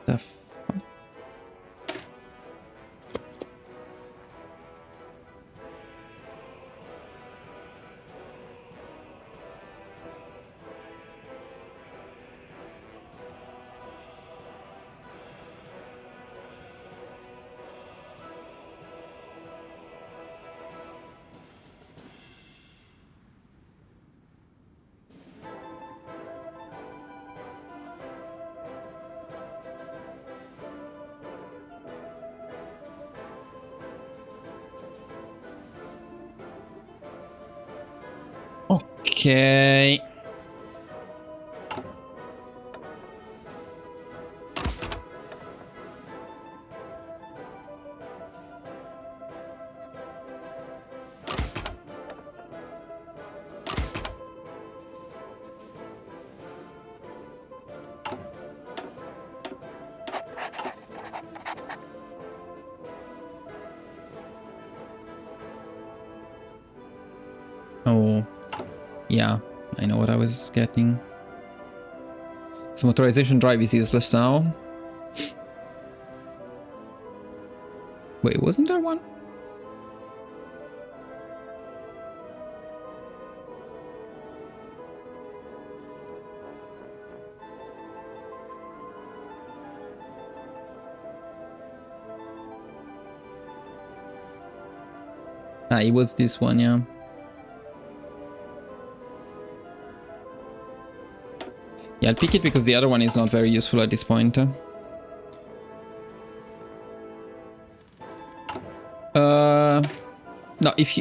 The fuck? Okay. Oh, yeah, I know what I was getting. So motorization drive is useless now. Wait, wasn't there one? Ah, it was this one, yeah. Yeah, I'll pick it because the other one is not very useful at this point. No, if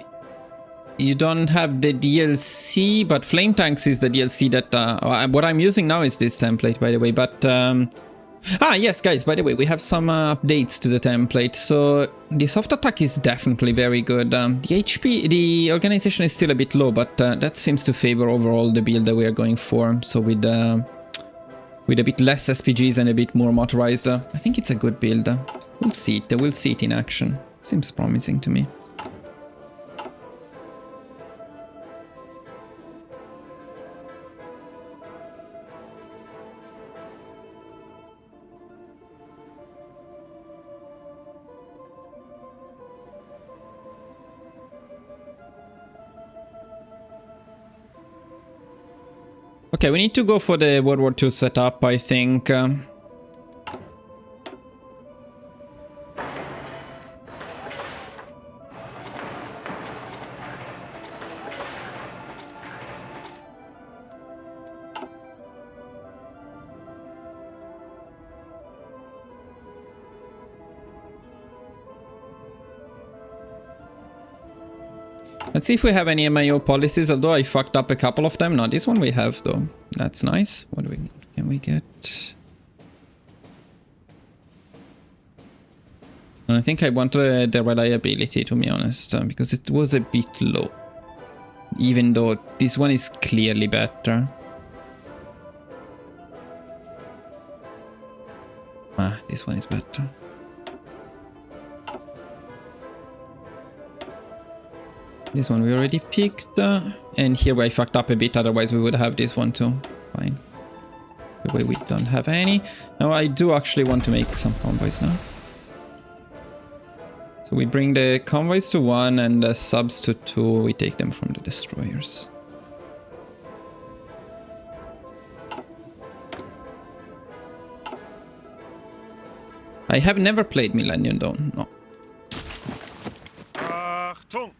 you don't have the DLC, but Flame Tanks is the DLC that what I'm using now is this template, by the way. But yes, guys, by the way, we have some updates to the template. So the soft attack is definitely very good. The HP, the organization is still a bit low, but that seems to favor overall the build that we are going for. So with a bit less SPGs and a bit more motorized, I think it's a good build. We'll see it. We'll see it in action. Seems promising to me. Okay, we need to go for the World War II setup, I think. Let's see if we have any MIO policies, although I fucked up a couple of them. No, this one we have, though. That's nice. What can we get? I think I want the reliability, to be honest, because it was a bit low. Even though this one is clearly better. Ah, this one is better. This one we already picked, and here I fucked up a bit, otherwise we would have this one too. Fine. The way we don't have any. Now I do actually want to make some convoys now. So we bring the convoys to 1 and the subs to 2, we take them from the destroyers. I have never played Millennium though, no. Achtung!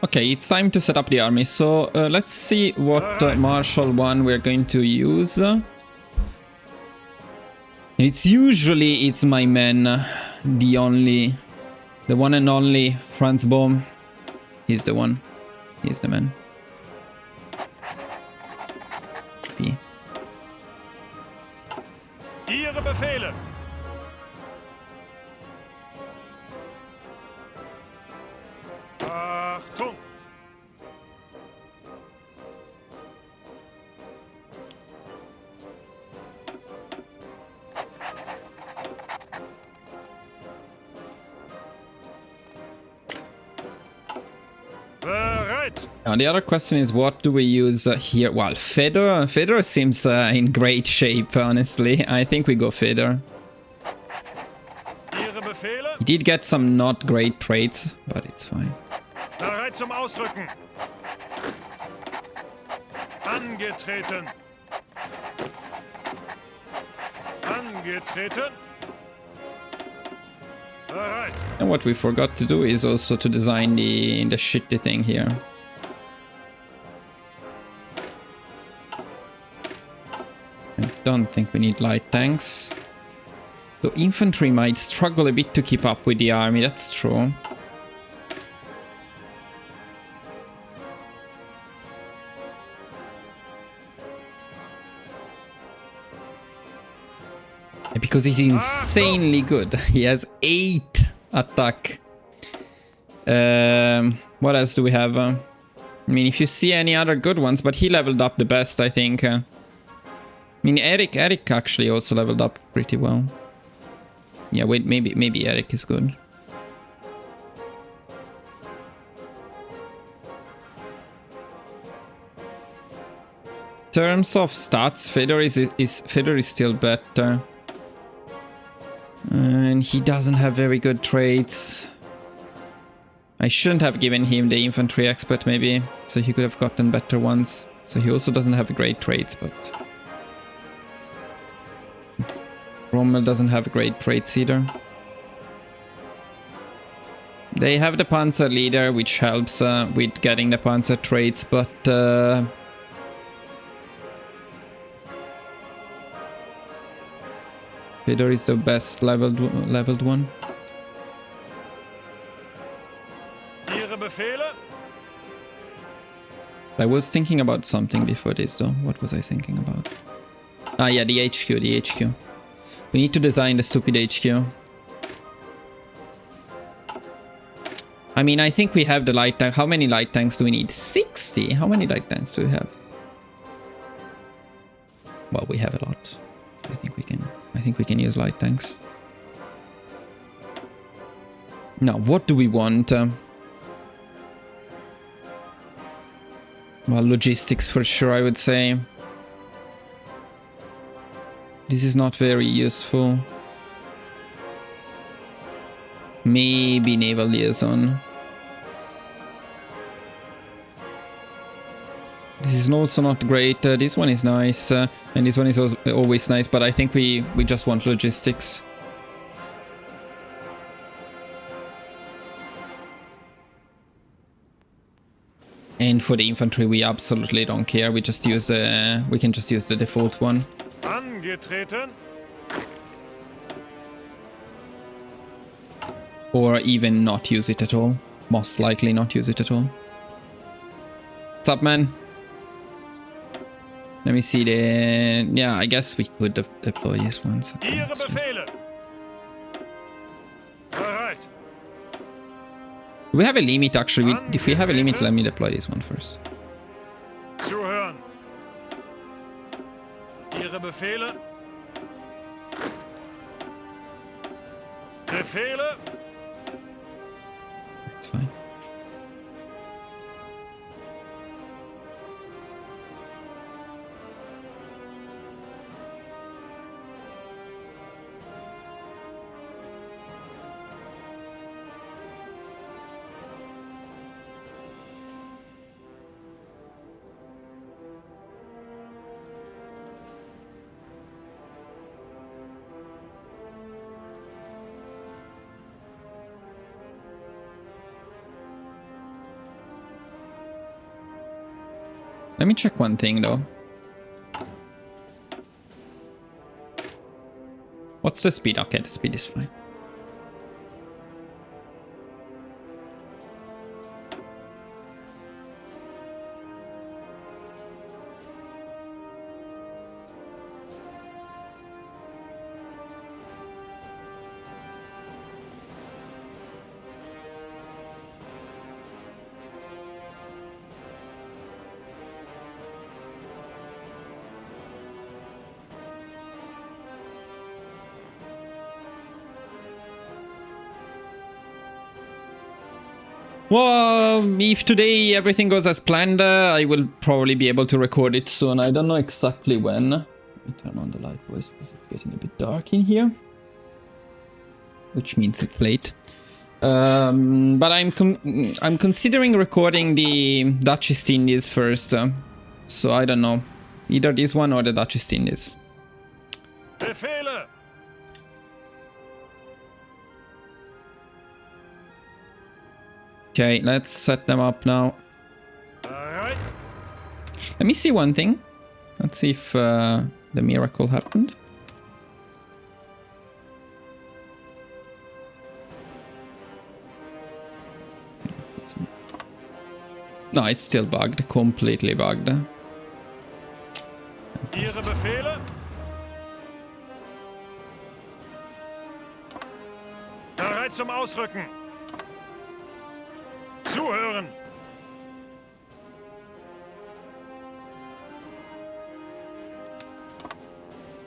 Okay, it's time to set up the army. So let's see what Marshal 1 we're going to use. It's my man, the one and only Franz Bohm. He's the one. He's the man. P. Ihre Befehle! Achtung! Bereit! Now the other question is, what do we use here? Well, Fedor seems in great shape, honestly. I think we go Fedor. Ihre Befehle? He did get some not great traits, but it's fine. Bereit zum Ausrücken! Angetreten! Angetreten! Bereit! And what we forgot to do is also to design the shitty thing here. I don't think we need light tanks. Though infantry might struggle a bit to keep up with the army, that's true. Because he's insanely good. He has 8 attack. What else do we have? I mean, if you see any other good ones, but he leveled up the best, I think. I mean, Eric actually also leveled up pretty well. Yeah, wait, maybe Eric is good. In terms of stats, Fedor is still better. And he doesn't have very good traits. I shouldn't have given him the infantry expert maybe, so he could have gotten better ones. So he also doesn't have great traits, but Rommel doesn't have great traits either. They have the Panzer leader, which helps with getting the Panzer traits, but Fedor is the best leveled one. Ihre Befehle? I was thinking about something before this though. What was I thinking about? Ah yeah, the HQ, the HQ. We need to design the stupid HQ. I mean, I think we have the light tank. How many light tanks do we need? 60? How many light tanks do we have? Well, we have a lot. I think we can use light tanks. Now, what do we want? Well, logistics for sure, I would say. This is not very useful. Maybe naval liaison. This is also not great. This one is nice, and this one is always nice, but I think we just want logistics. And for the infantry, we absolutely don't care. We just use we can just use the default one. Angetreten. Or even not use it at all. Most likely not use it at all. What's up, man? Let me see the... Yeah, I guess we could deploy this one. So Ihre Befehle. Bereit. do we have a limit, actually? If we have a limit, let me deploy this one first. Zuhören. Ihre Befehle. Befehle. That's fine. Let me check one thing though. What's the speed? Okay, the speed is fine. Well, if today everything goes as planned, I will probably be able to record it soon. I don't know exactly when. Let me turn on the light, boys, because it's getting a bit dark in here. Which means it's late. But I'm considering recording the Dutch East Indies first. So I don't know. Either this one or the Dutch East Indies. Befehle. Okay, let's set them up now. Bereit. Let me see one thing. Let's see if the miracle happened. No, it's still bugged. Completely bugged. Ihre Befehle. Bereit zum Ausrücken. Zuhören.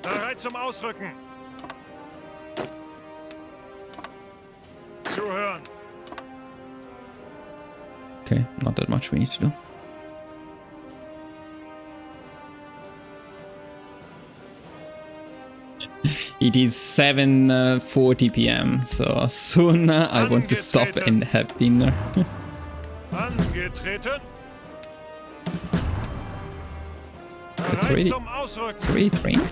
Bereit zum Ausrücken. Zuhören. Okay, not that much we need to do. It is 7:40 p.m. So soon I want to stop and have dinner. Angetreten. It's Bereit really, zum Ausrücken. it's already trained.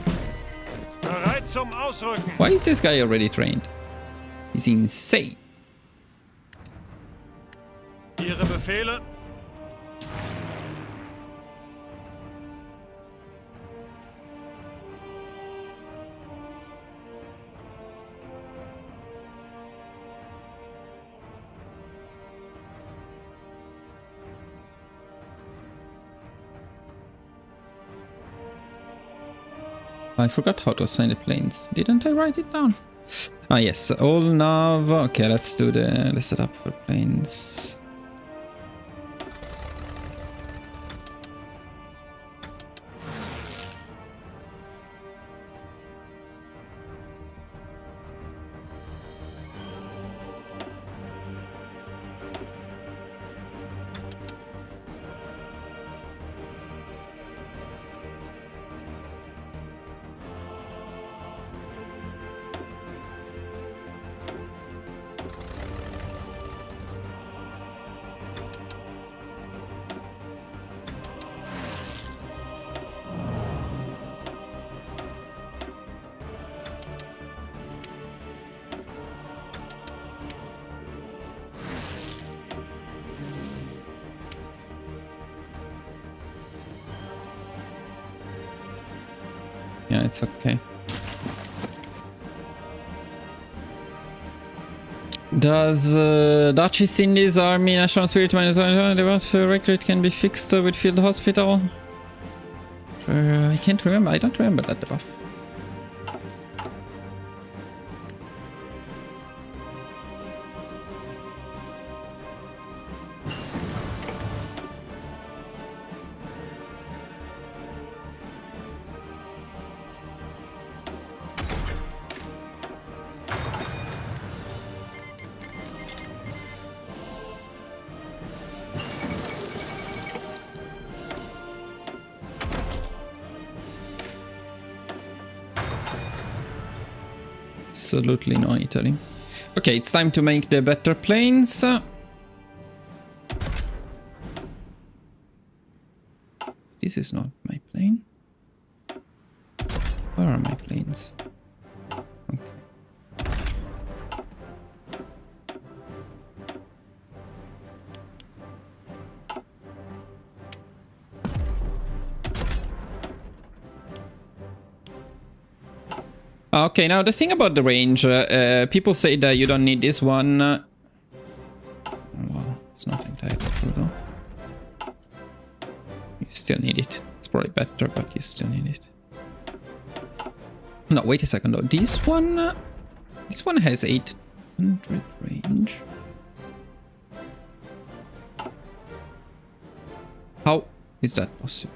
Bereit zum Ausrücken. Why is this guy already trained? He's insane. Ihre Befehle. I forgot how to assign the planes. Didn't I write it down? Ah yes, all nav. Okay, let's do the setup for planes. Yeah, it's okay. Does Dutchess Indies Army National Spirit minus the record can be fixed with Field Hospital? I can't remember. I don't remember that debuff. Absolutely no Italy. Okay, it's time to make the better planes. This is not my plane. Where are my planes? Okay. Okay, now the thing about the range, people say that you don't need this one. Well, it's not entirely true though. You still need it. It's probably better, but you still need it. No, wait a second though. This one has 800 range. How is that possible?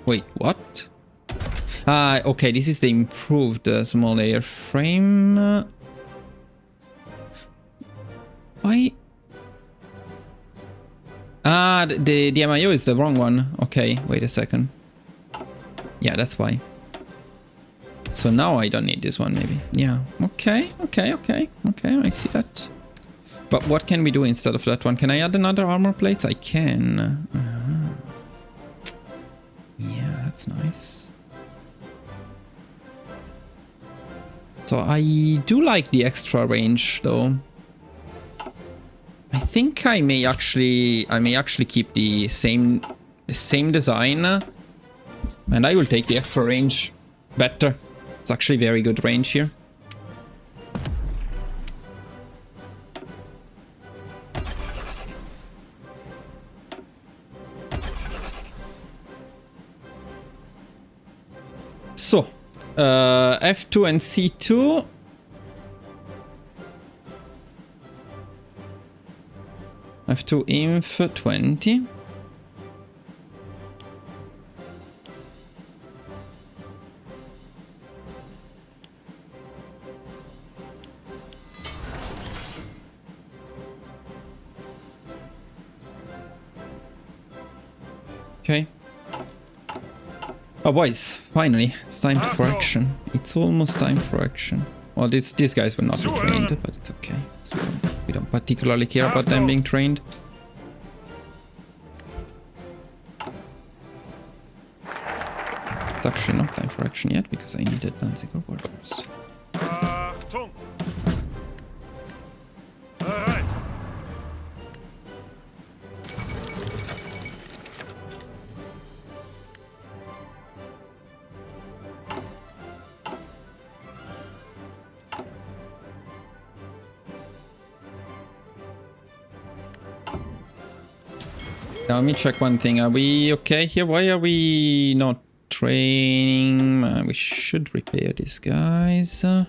Wait, what? Okay, this is the improved small airframe. Why? The MIO is the wrong one. Okay, wait a second. Yeah, that's why. So now I don't need this one, maybe. Yeah, okay, I see that. But what can we do instead of that one? Can I add another armor plate? I can. Yeah, that's nice. So I do like the extra range though. I think I may actually keep the same design, and I will take the extra range. Better. It's actually very good range here. So, F2 and C2. F2 inf 20. Okay. Oh boys, finally, it's time for action. It's almost time for action. Well, these guys will not be trained, but it's okay. So we don't particularly care about them being trained. It's actually not time for action yet, because I needed Danziger Ward first. Achtung! Bereit! Now let me check one thing. Are we okay here? Why are we not training? We should repair these guys. And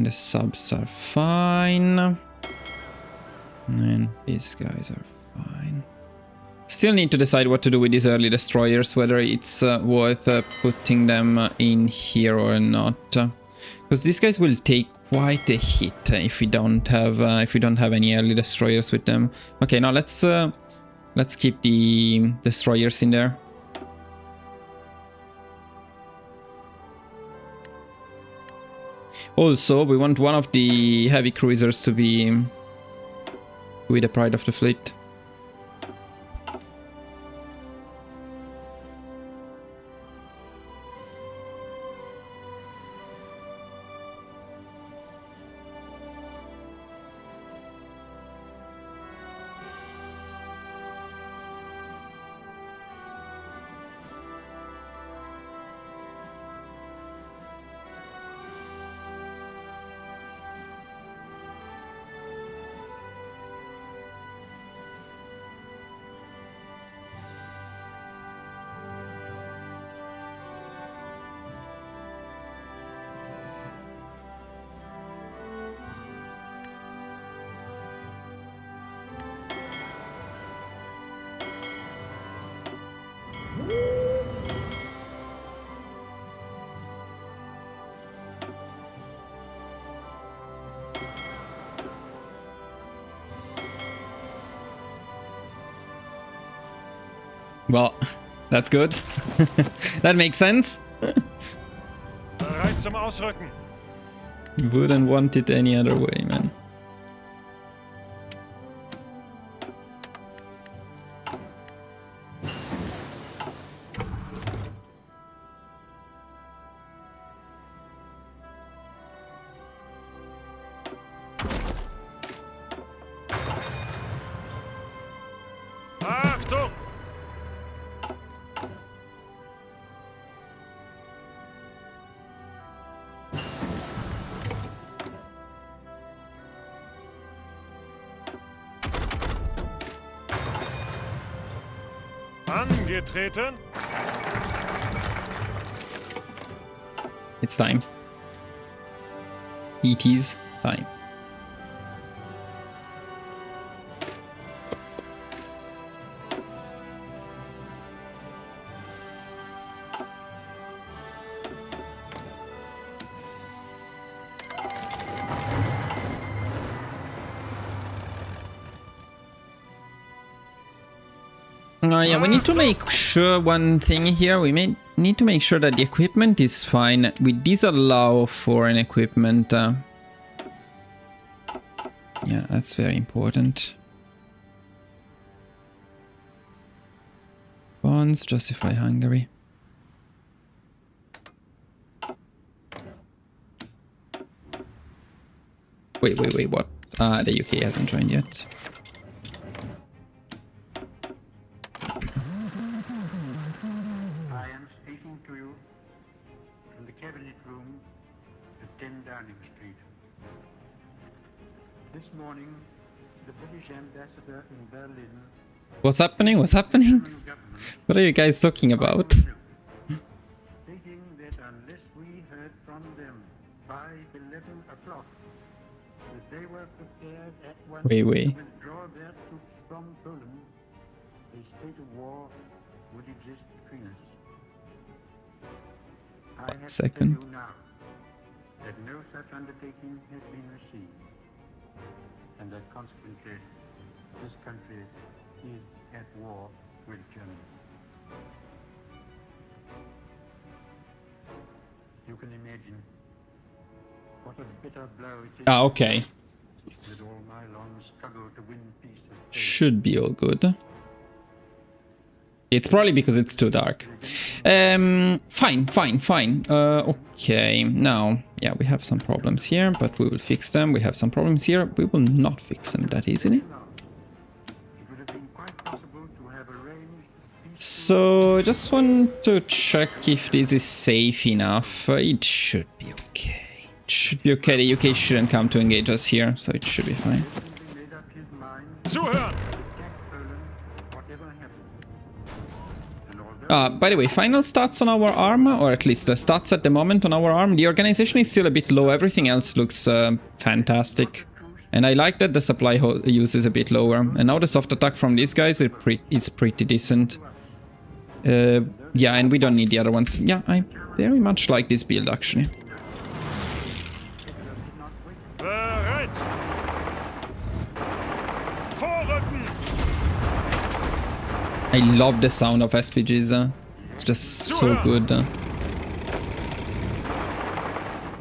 the subs are fine. And these guys are fine. Still need to decide what to do with these early destroyers, whether it's worth putting them in here or not. Because these guys will take quite a hit if we don't have any early destroyers with them. Okay, now let's keep the destroyers in there. Also, we want one of the heavy cruisers to be with the pride of the fleet. Well, that's good. That makes sense. Bereit zum Ausrücken. Wouldn't want it any other way, man. Achtung! Angetreten. It's time. It is time. Yeah, we need to make sure one thing here. We may need to make sure that the equipment is fine. We disallow foreign equipment. Yeah, that's very important. Bonds justify Hungary. Wait, what? The UK hasn't joined yet. In Berlin, What's happening? What's happening? What are you guys talking about? stating that unless we heard from them by 11 o'clock, that they were prepared at once Wait. to withdraw their troops from Poland, a state of war would exist between us. I have to tell you now that no such undertaking has been received, and that consequently this country is at war with Germany. You can imagine what a bitter blow it is. Ah, okay. With all my long struggle to win peace of faith. Should be all good. It's probably because it's too dark. Fine. Okay, now, yeah, we have some problems here, but we will fix them. We have some problems here. We will not fix them that easily. It would have been quite possible to have arranged peace. So, I just want to check if this is safe enough. It should be okay. It should be okay. The UK shouldn't come to engage us here, so it should be fine. He made up his mind Zuhören! to attack Poland, whatever happened. And although By the way, final stats on our arm, or at least the stats at the moment on our arm, the organization is still a bit low. Everything else looks fantastic. And I like that the supply use is a bit lower. And now the soft attack from these guys is pretty decent. Yeah, and we don't need the other ones. Yeah, I very much like this build, actually. Bereit! Vorrücken! I love the sound of SPGs. It's just so good.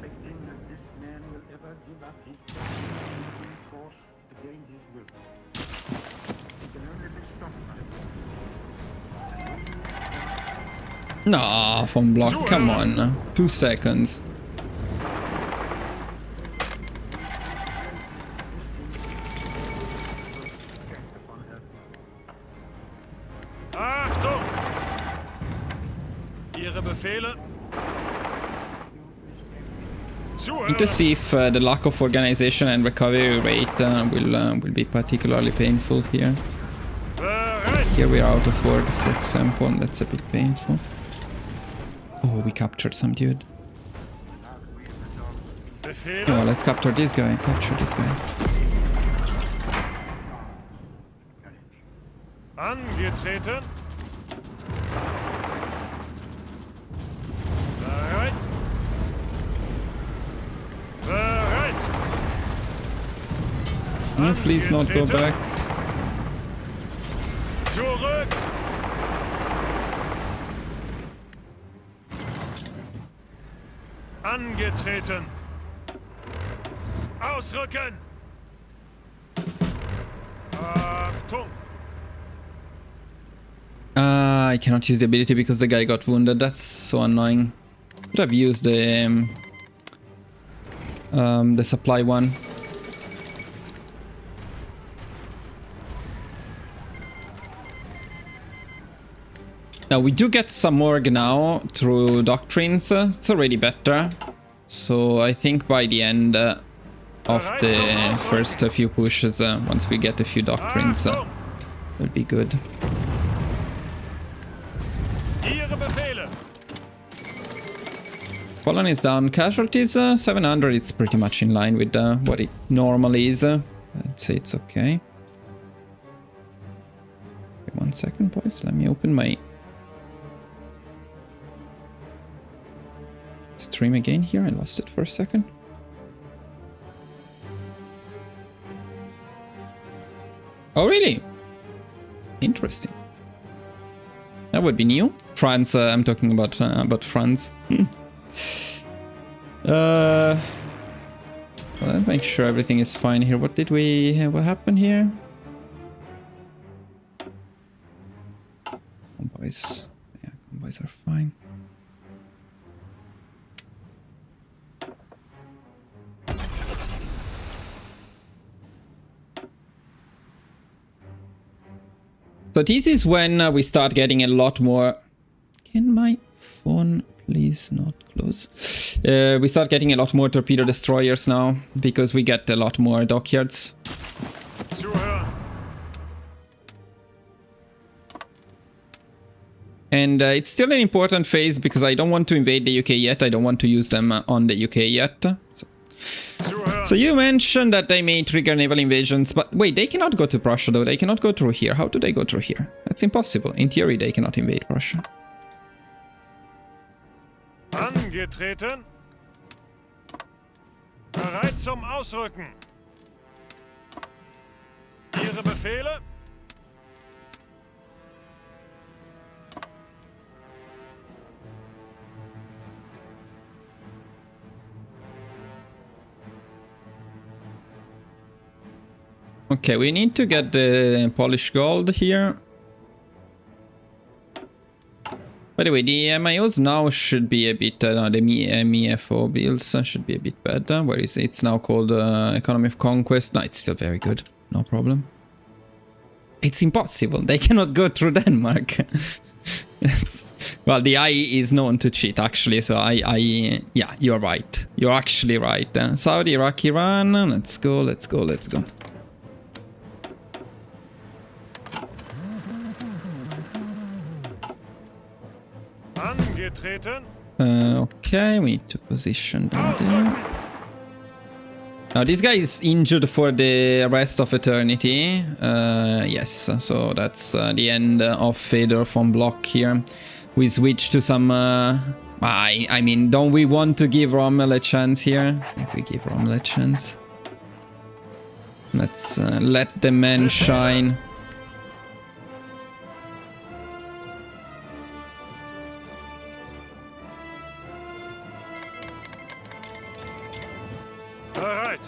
expecting that this man will ever give up his force against his will. He can only be stopped by Nah, from block, come on. 2 seconds. Achtung! Ihre Befehle? Need to Zuhören! see if the lack of organization and recovery rate will be particularly painful here. Bereit! Here we are out of word, for example, and that's a bit painful. Oh, we captured some dude. Befehle? Oh, let's capture this guy. Capture this guy. Angetreten. Bereit. Bereit. No, please not go back. Zurück. Angetreten. Ausrücken. Achtung. I cannot use the ability because the guy got wounded. That's so annoying. Could have used the supply one. Now we do get some org now through doctrines. It's already better. So I think by the end of the first few pushes, once we get a few doctrines, Achtung. will be good. Ihre Befehle. Poland is down. Casualties 700. It's pretty much in line with what it normally is. I'd say it's okay. Wait 1 second, boys. Let me open my stream again here. I lost it for a second. Oh, really? Interesting. That would be new. France, I'm talking about France. Let's make sure everything is fine here. What happened here? Convoys. Yeah, convoys are fine. So this is when we start getting a lot more... Can my phone please not close? We start getting a lot more torpedo destroyers now, because we get a lot more dockyards. Zuhören. And it's still an important phase, because I don't want to invade the UK yet. I don't want to use them on the UK yet. Zuhören. So you mentioned that they may trigger naval invasions, but wait, they cannot go to Prussia though. They cannot go through here. How do they go through here? That's impossible. In theory, they cannot invade Prussia. Angetreten. Bereit zum Ausrücken. Ihre Befehle? Okay, we need to get the polished gold here. By the way, the MIOs now should be a bit, no, the MEFO bills should be a bit better. Where is it? It's now called Economy of Conquest. No, it's still very good. No problem. It's impossible. They cannot go through Denmark. Well, the IE is known to cheat, actually. So yeah, you're right. You're actually right. Saudi, Iraq, Iran. Let's go, let's go, let's go. Angetreten. Okay, we need to position them there. Now, this guy is injured for the rest of eternity. Yes, so that's the end of Fedor von Block here. We switch to some... I mean, don't we want to give Rommel a chance here? I think we give Rommel a chance. Let's let the man shine. Bereit.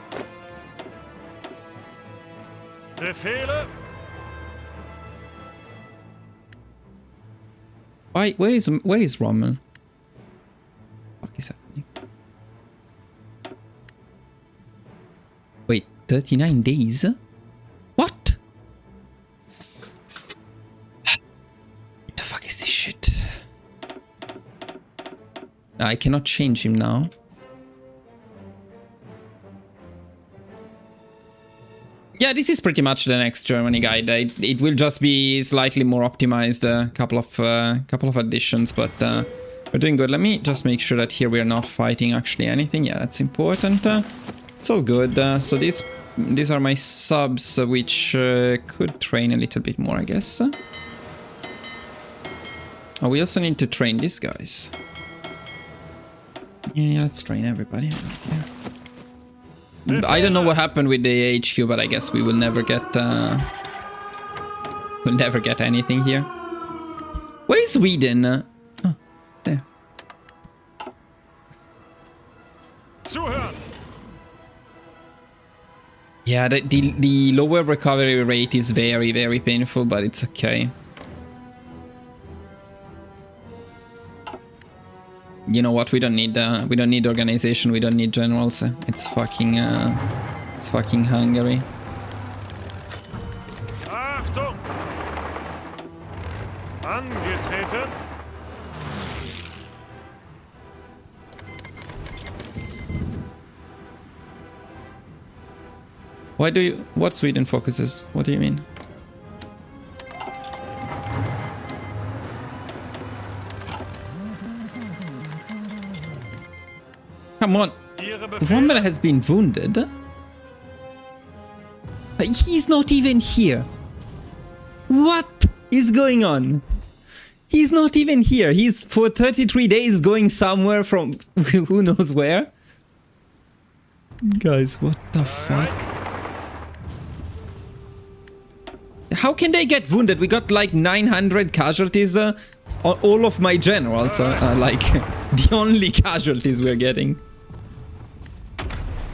Befehle. Why? Where is Rommel? What is happening? Wait, 39 days? What? What the fuck is this shit? I cannot change him now. Yeah, this is pretty much the next Germany guide. It will just be slightly more optimized, a couple of additions, but we're doing good. Let me just make sure that here we are not fighting actually anything. Yeah, that's important. It's all good. So these are my subs, which could train a little bit more, I guess. Oh, we also need to train these guys. Yeah, let's train everybody. I don't care. I don't know what happened with the HQ, but I guess we will never get anything here. Where is Sweden? Oh, there. Zuhören. Yeah, the lower recovery rate is very, very painful, but it's okay. You know what? We don't need organization. We don't need generals. It's fucking Hungary. Achtung. Angetreten. Why do you? What Sweden focuses? What do you mean? Come on. Rommel has been wounded. He's not even here. What is going on? He's not even here. He's for 33 days going somewhere from who knows where. Guys, what the fuck? How can they get wounded? We got like 900 casualties. All of my generals are like the only casualties we're getting.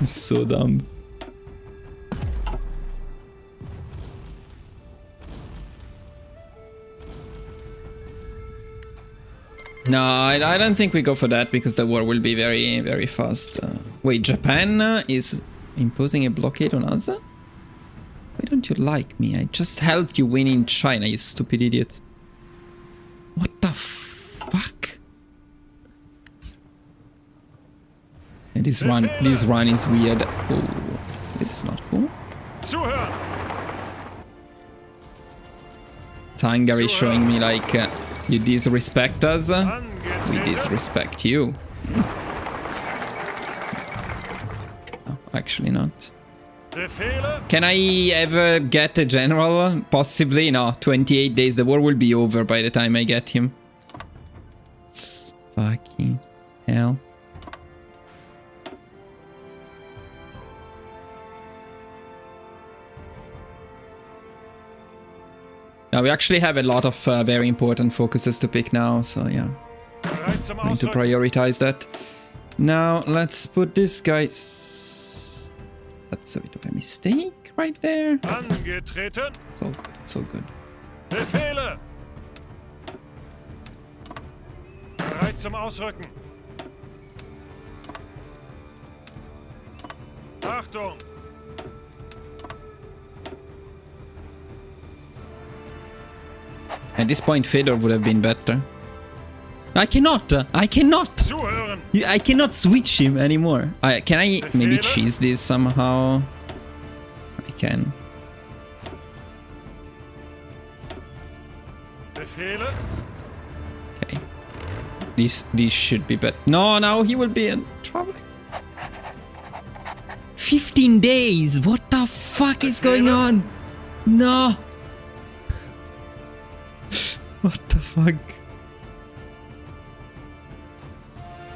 It's so dumb. No, I don't think we go for that because the war will be very, very fast. Wait, Japan is imposing a blockade on us? Why don't you like me? I just helped you win in China, you stupid idiots. What the fuck? And this run is weird. Oh, this is not cool. Zuhören. It's Hungary showing me like you disrespect us, we disrespect you. Oh, actually not. Befehle. Can I ever get a general? Possibly. No, 28 days. The war will be over by the time I get him. It's fucking hell. Now we actually have a lot of very important focuses to pick now, so yeah. Bereit zum I need to Ausrücken. prioritize that. Now let's put this guys. That's a bit of a mistake right there. Angetreten. It's all good. It's all good. Befehle. Bereit zum Ausrücken. Achtung. At this point, Fedor would have been better. I cannot! I cannot! Zuhören. I cannot switch him anymore. Can I maybe cheese this somehow? I can. Befehle. Okay. This should be better. No, now he will be in trouble. 15 days! What the fuck is going on? No! What the fuck?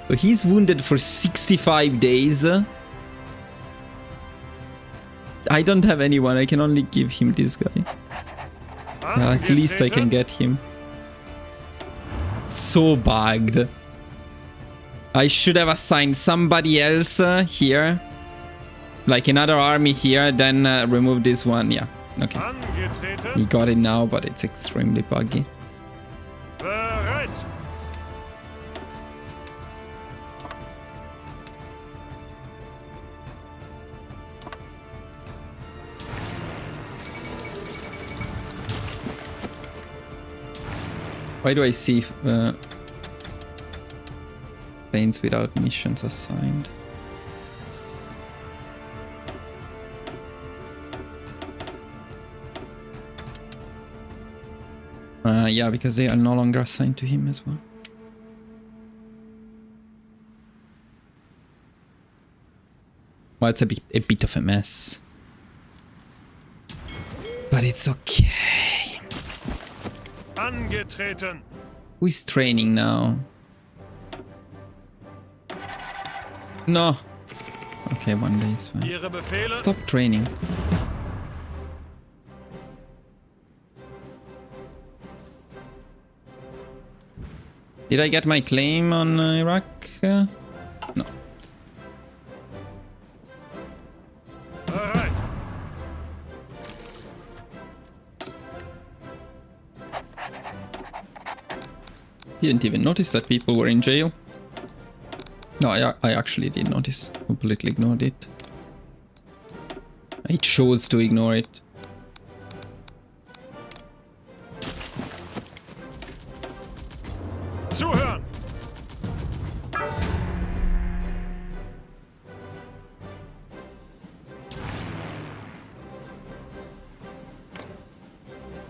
So he's wounded for 65 days. I don't have anyone. I can only give him this guy. At least I can get him. So bugged. I should have assigned somebody else here. Like another army here, then remove this one. Yeah, okay. Angetreten. He got it now, but it's extremely buggy. Bereit. Why do I see planes without missions assigned? Yeah, because they are no longer assigned to him as well. Well, it's a bit of a mess. But it's okay. Angetreten. Who is training now? No. Okay, 1 day is fine. Ihre Befehle. Stop training. Did I get my claim on Iraq? No. Bereit. Didn't even notice that people were in jail. No, I actually did notice. Completely ignored it. I chose to ignore it. Zuhören.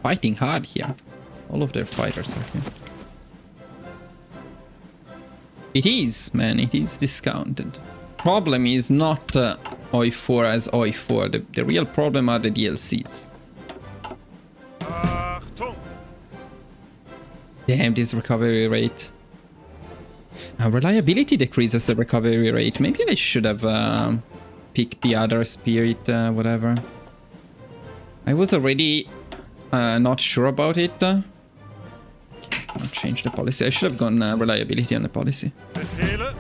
Fighting hard here. All of their fighters are here. It is, man, it is discounted. Problem is not HOI4 as HOI4. The real problem are the DLCs. Achtung. Damn, this recovery rate. Reliability decreases the recovery rate. Maybe I should have picked the other spirit, whatever. I was already not sure about it. I'll change the policy. I should have gone reliability on the policy. Befehle.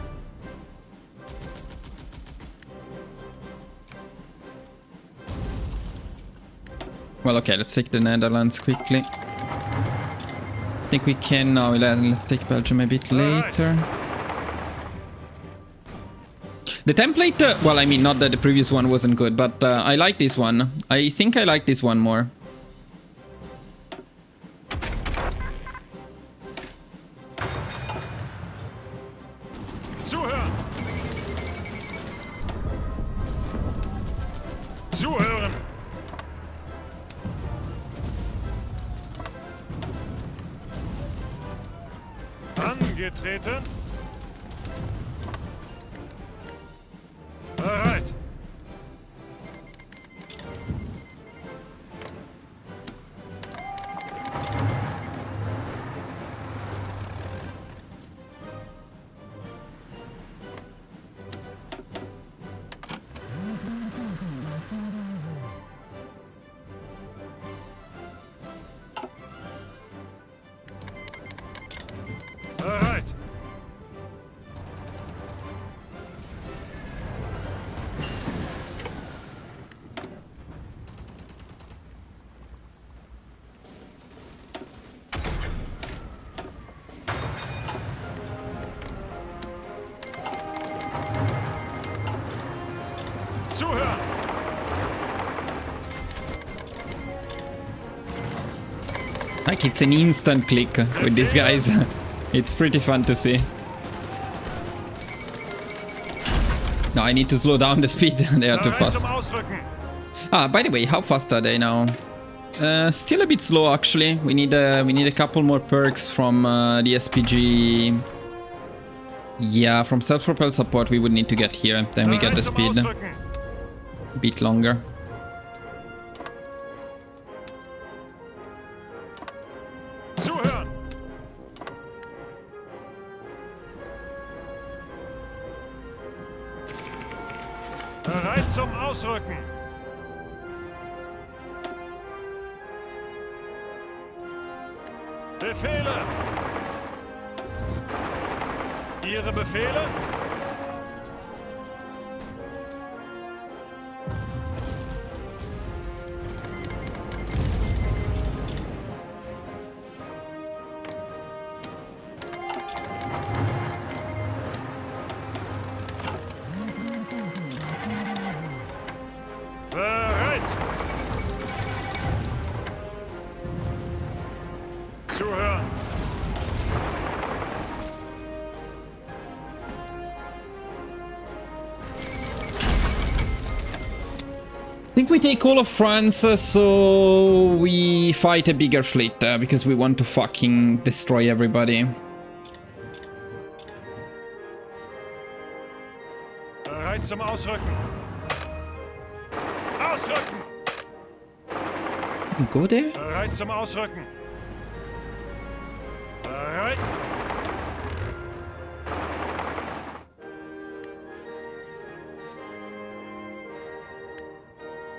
Well, okay, let's take the Netherlands quickly. I think we can now. Let's take Belgium a bit later. The template, well, I mean, not that the previous one wasn't good, but I like this one. I think I like this one more. Zuhören. Zuhören. Angetreten. Bereit. Bereit. Zuhören! Like it's an instant click with these guys. It's pretty fun to see. No, I need to slow down the speed. They are too Bereit zum fast. Ausrücken! Ah, by the way, how fast are they now? Still a bit slow, actually. We need a couple more perks from the SPG. Yeah, from self-propel support we would need to get here. Then we get the Bereit zum speed Ausrücken! a bit longer. Zuhören! Bereit zum Ausrücken! Befehle! Ihre Befehle? Bereit! Zuhören! I think we take all of France, so we fight a bigger fleet because we want to fucking destroy everybody. Bereit zum Ausrücken! Ausrücken! Go there? Bereit zum Ausrücken! Bereit!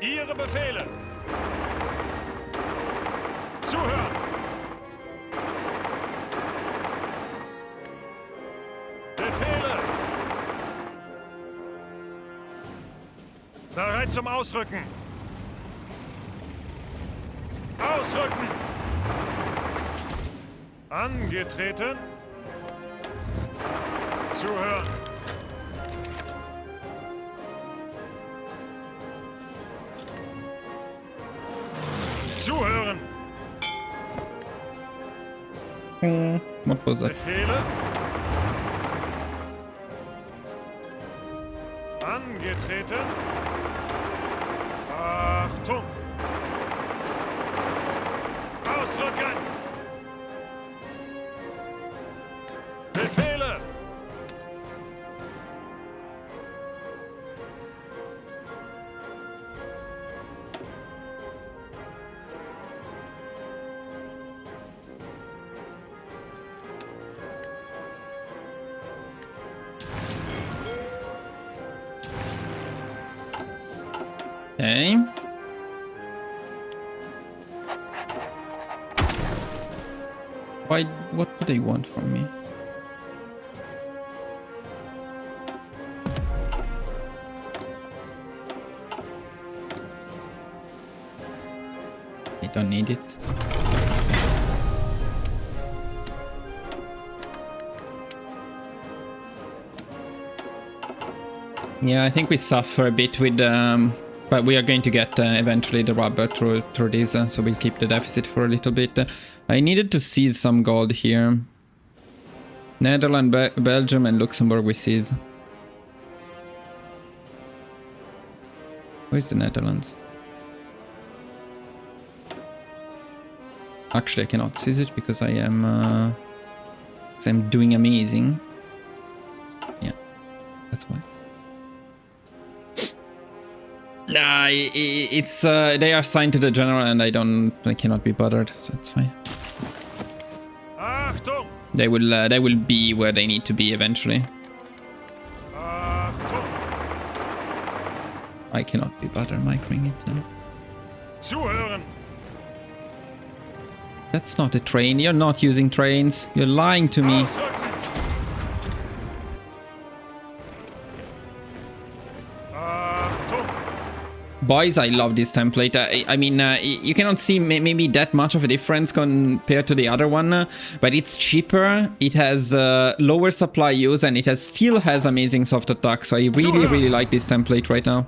Ihre Befehle! Zuhören! Befehle! Bereit zum Ausrücken! Ausrücken! Angetreten! Zuhören! Zuhören! What was that? Befehle! Angetreten! Achtung! Ausrücken! Befehle! Okay. Why? What do they want from me? I don't need it. Yeah, I think we suffer a bit with but we are going to get eventually the rubber through this, so we'll keep the deficit for a little bit. I needed to seize some gold here. Netherlands, Belgium and Luxembourg we seize. Where's the Netherlands? Actually, I cannot seize it because I am I'm doing amazing. Yeah, that's why. Nah, it's they are signed to the general and I cannot be bothered, so it's fine. Achtung! They will be where they need to be eventually. Achtung! I cannot be bothered microing it now. Zuhören! That's not a train. You're not using trains. You're lying to me. Ausrücken! Achtung! Boys, I love this template. I mean, you cannot see maybe that much of a difference compared to the other one, but it's cheaper, it has lower supply use, and it still has amazing soft attack, so I really like this template right now.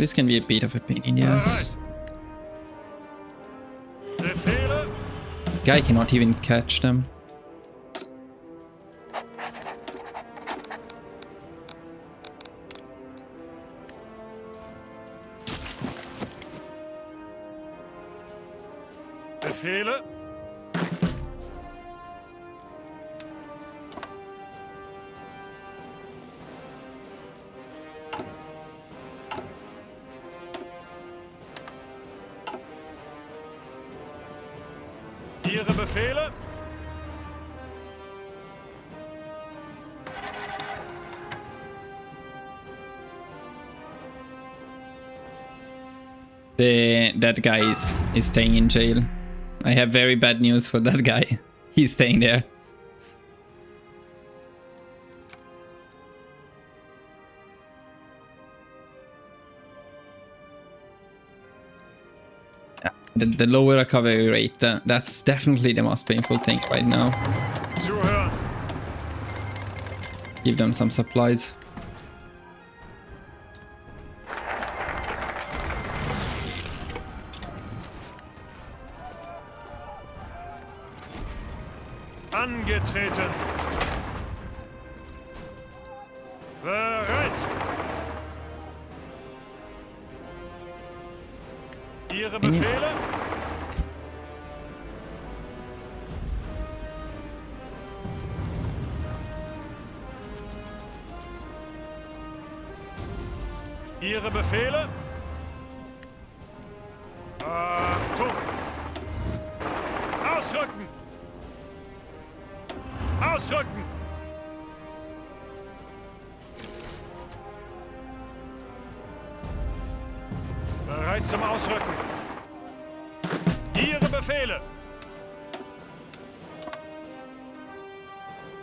this can be a bit of a pain in the ass. Befehle. Guy cannot even catch them. Befehle. Ihre Befehle. That guy is staying in jail. I have very bad news for that guy. He's staying there. The lower recovery rate, that's definitely the most painful thing right now. Zuhören. Give them some supplies. Angetreten. Bereit. Ihre Befehle? Ihre Befehle? Achtung! Ausrücken! Ausrücken! Bereit zum Ausrücken. Ihre Befehle.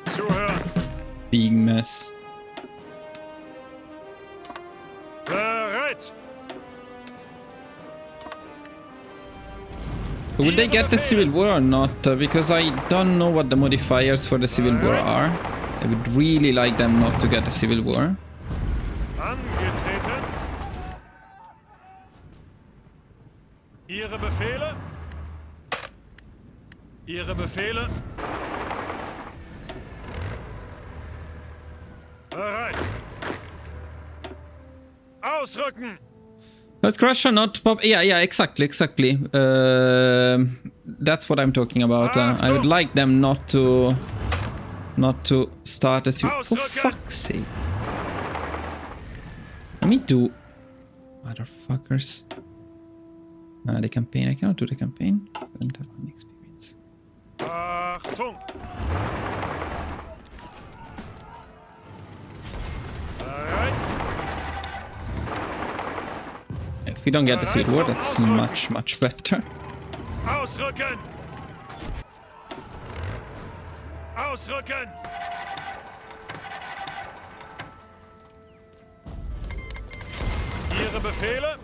Zuhören. Big mess. Bereit. Will they get the Civil War or not? Because I don't know what the modifiers for the Civil War are. I would really like them not to get the Civil War. Angetreten. Ihre Befehle. Ihre Befehle. Bereit. Ausrücken. Let's crush or not pop. Yeah, exactly. That's what I'm talking about. I would like them not to start as you. For fuck's sake. Let me do. Motherfuckers. The campaign. I cannot do the campaign. I don't have any experience. Achtung. Bereit. If we don't get the Civil War, that's much better. Ausrücken. Ausrücken. Ihre Befehle?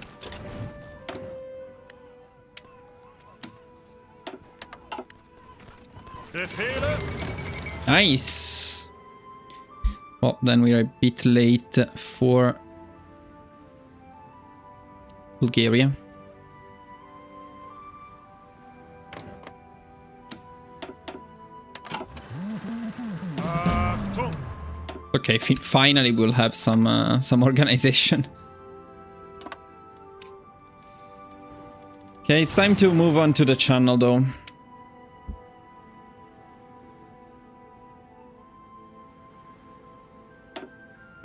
Befehle? Nice. Well, then we are a bit late for Bulgaria. Achtung. Okay, finally we'll have some organization. Okay, it's time to move on to the channel though.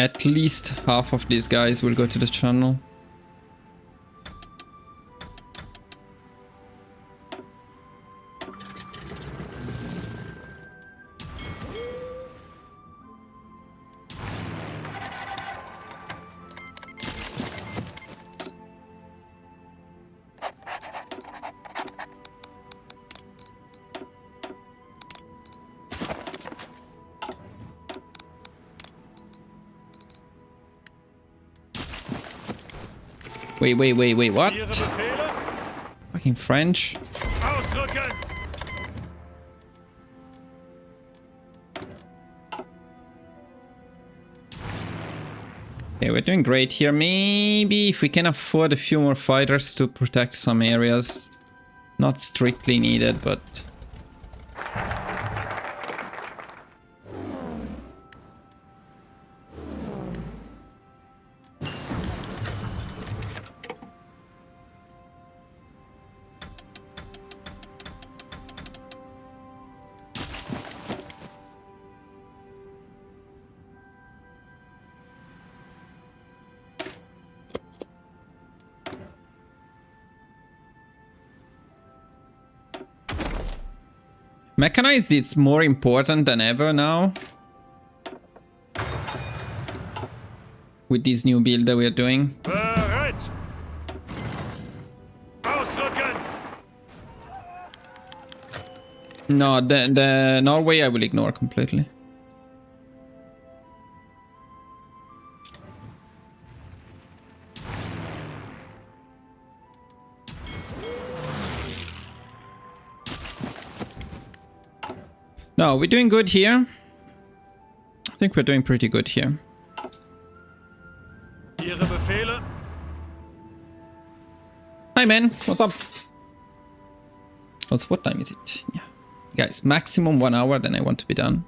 At least half of these guys will go to the channel. Wait, what? Ihre Befehle? Fucking French. Ausrücken. Okay, we're doing great here. Maybe if we can afford a few more fighters to protect some areas. Not strictly needed, but... Mechanized, it's more important than ever now. With this new build that we're doing. Bereit! Ausrücken! No, the Norway I will ignore completely. No, we're doing good here. I think we're doing pretty good here. Ihre Befehle? Hi man, what's up? What time is it? Yeah. Guys, maximum 1 hour, then I want to be done.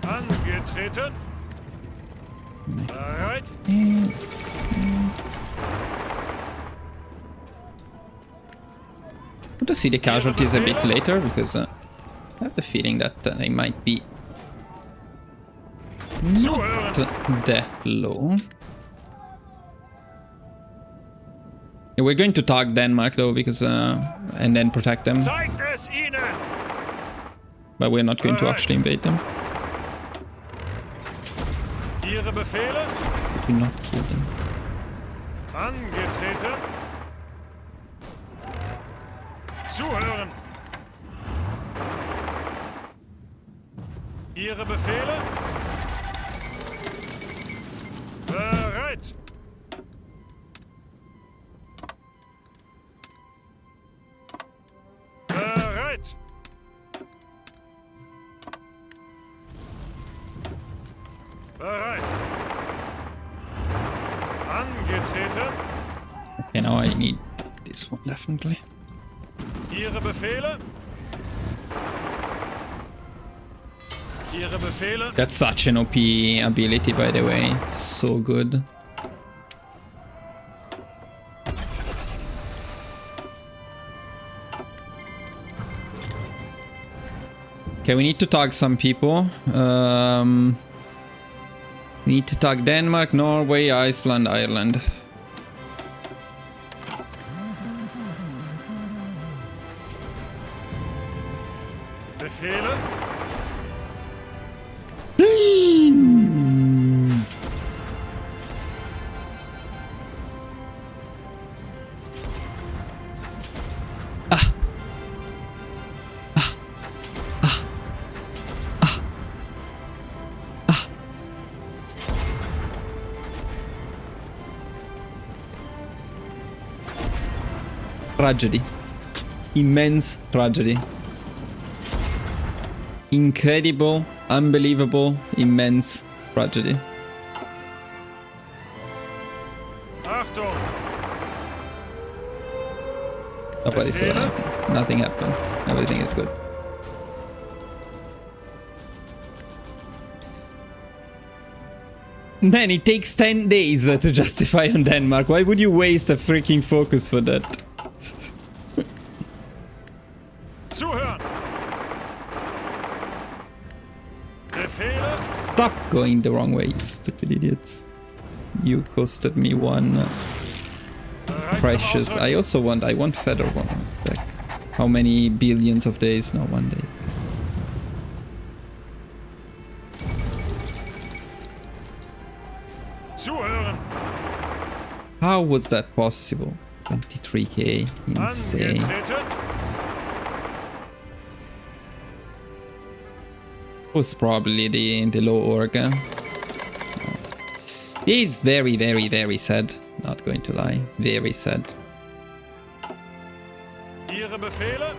Angetreten. Bereit? Want to see the casualties a bit later because I have the feeling that they might be not that low. Yeah, we're going to tag Denmark though because and then protect them, Zeigt es ihnen! but we're not going to actually invade them. Ihre Befehle? We do not kill them. Angetreten. Zuhören. Ihre Befehle? Bereit. Bereit. Bereit. Angetreten. Okay, now I need this one definitely. Ihre Befehle? Ihre Befehle? That's such an OP ability, by the way. So good. Okay, we need to tag some people. We need to tag Denmark, Norway, Iceland, Ireland. Befehle? Tragedy. Immense tragedy. Incredible, unbelievable, immense tragedy. Achtung! Nobody saw anything. Nothing happened. Everything is good. Man, it takes 10 days to justify on Denmark. Why would you waste a freaking focus for that? Zuhören! Befehle? Stop going the wrong way, you stupid idiots. You costed me one Bereit zum precious. Ausrücken. I want Feder one back. How many billions of days? No, 1 day. Zuhören! How was that possible? 23k, insane. Angetreten. Was probably the low orga. It's very, very, very sad. Not going to lie. Very sad. Ihre Befehle?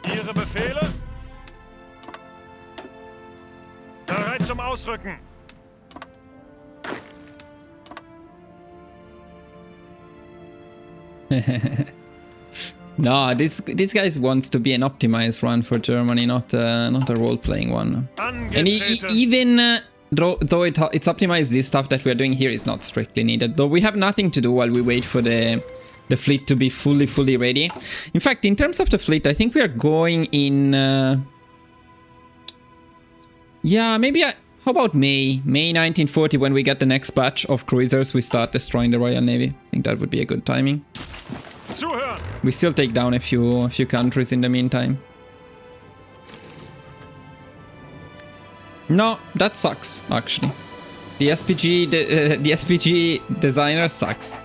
Ihre Befehle? Bereit zum Ausrücken. No, this guy wants to be an optimized run for Germany, not a role-playing one. And even though it's optimized, this stuff that we're doing here is not strictly needed. Though we have nothing to do while we wait for the fleet to be fully ready. In fact, in terms of the fleet, I think we are going in... yeah, maybe... how about May 1940, when we get the next batch of cruisers, we start destroying the Royal Navy. I think that would be a good timing. Zuhören. We still take down a few countries in the meantime. No, that sucks, actually. The SPG designer sucks.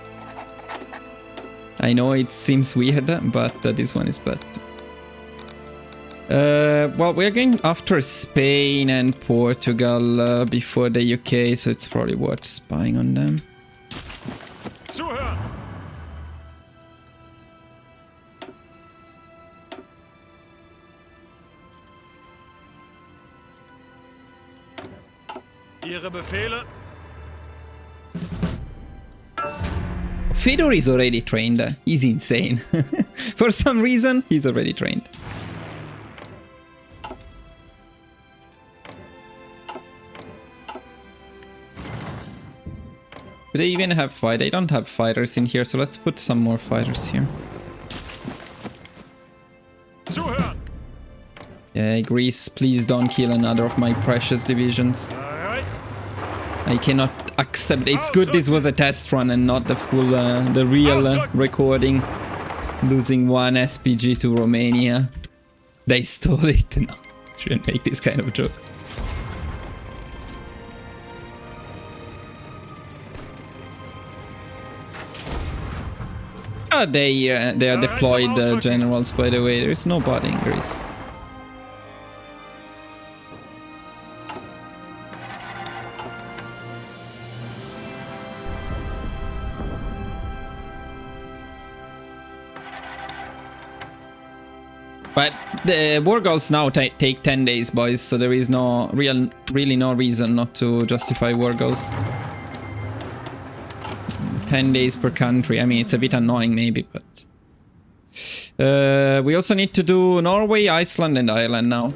I know it seems weird, but this one is bad. Well, we're going after Spain and Portugal before the UK, so it's probably worth spying on them. Zuhören. Ihre Befehle? Fedor is already trained. He's insane. For some reason, he's already trained. Do they even have fight? They don't have fighters in here, so let's put some more fighters here. Zuhören. Yeah, Greece, please don't kill another of my precious divisions. Bereit. I cannot accept. It's good this was a test run and not the full, the real recording. Losing one SPG to Romania. They stole it. No, shouldn't make these kind of jokes. They are deployed generals, by the way. There is nobody in Greece. But the war goals now take 10 days, boys, so there is no really no reason not to justify war goals. 10 days per country. I mean, it's a bit annoying maybe, but... we also need to do Norway, Iceland and Ireland now.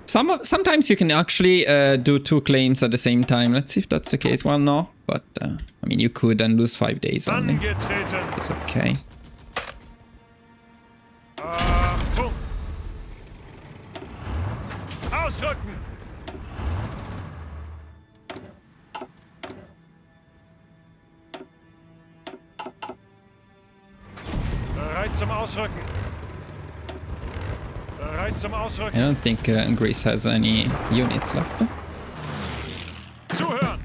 Sometimes you can actually do 2 claims at the same time. Let's see if that's the case. Well, no, but I mean, you could and lose 5 days only. Angetreten. It's okay. Achtung. Ausrücken. Bereit zum Ausrücken. Bereit zum Ausrücken. I don't think Greece has any units left. Zuhören.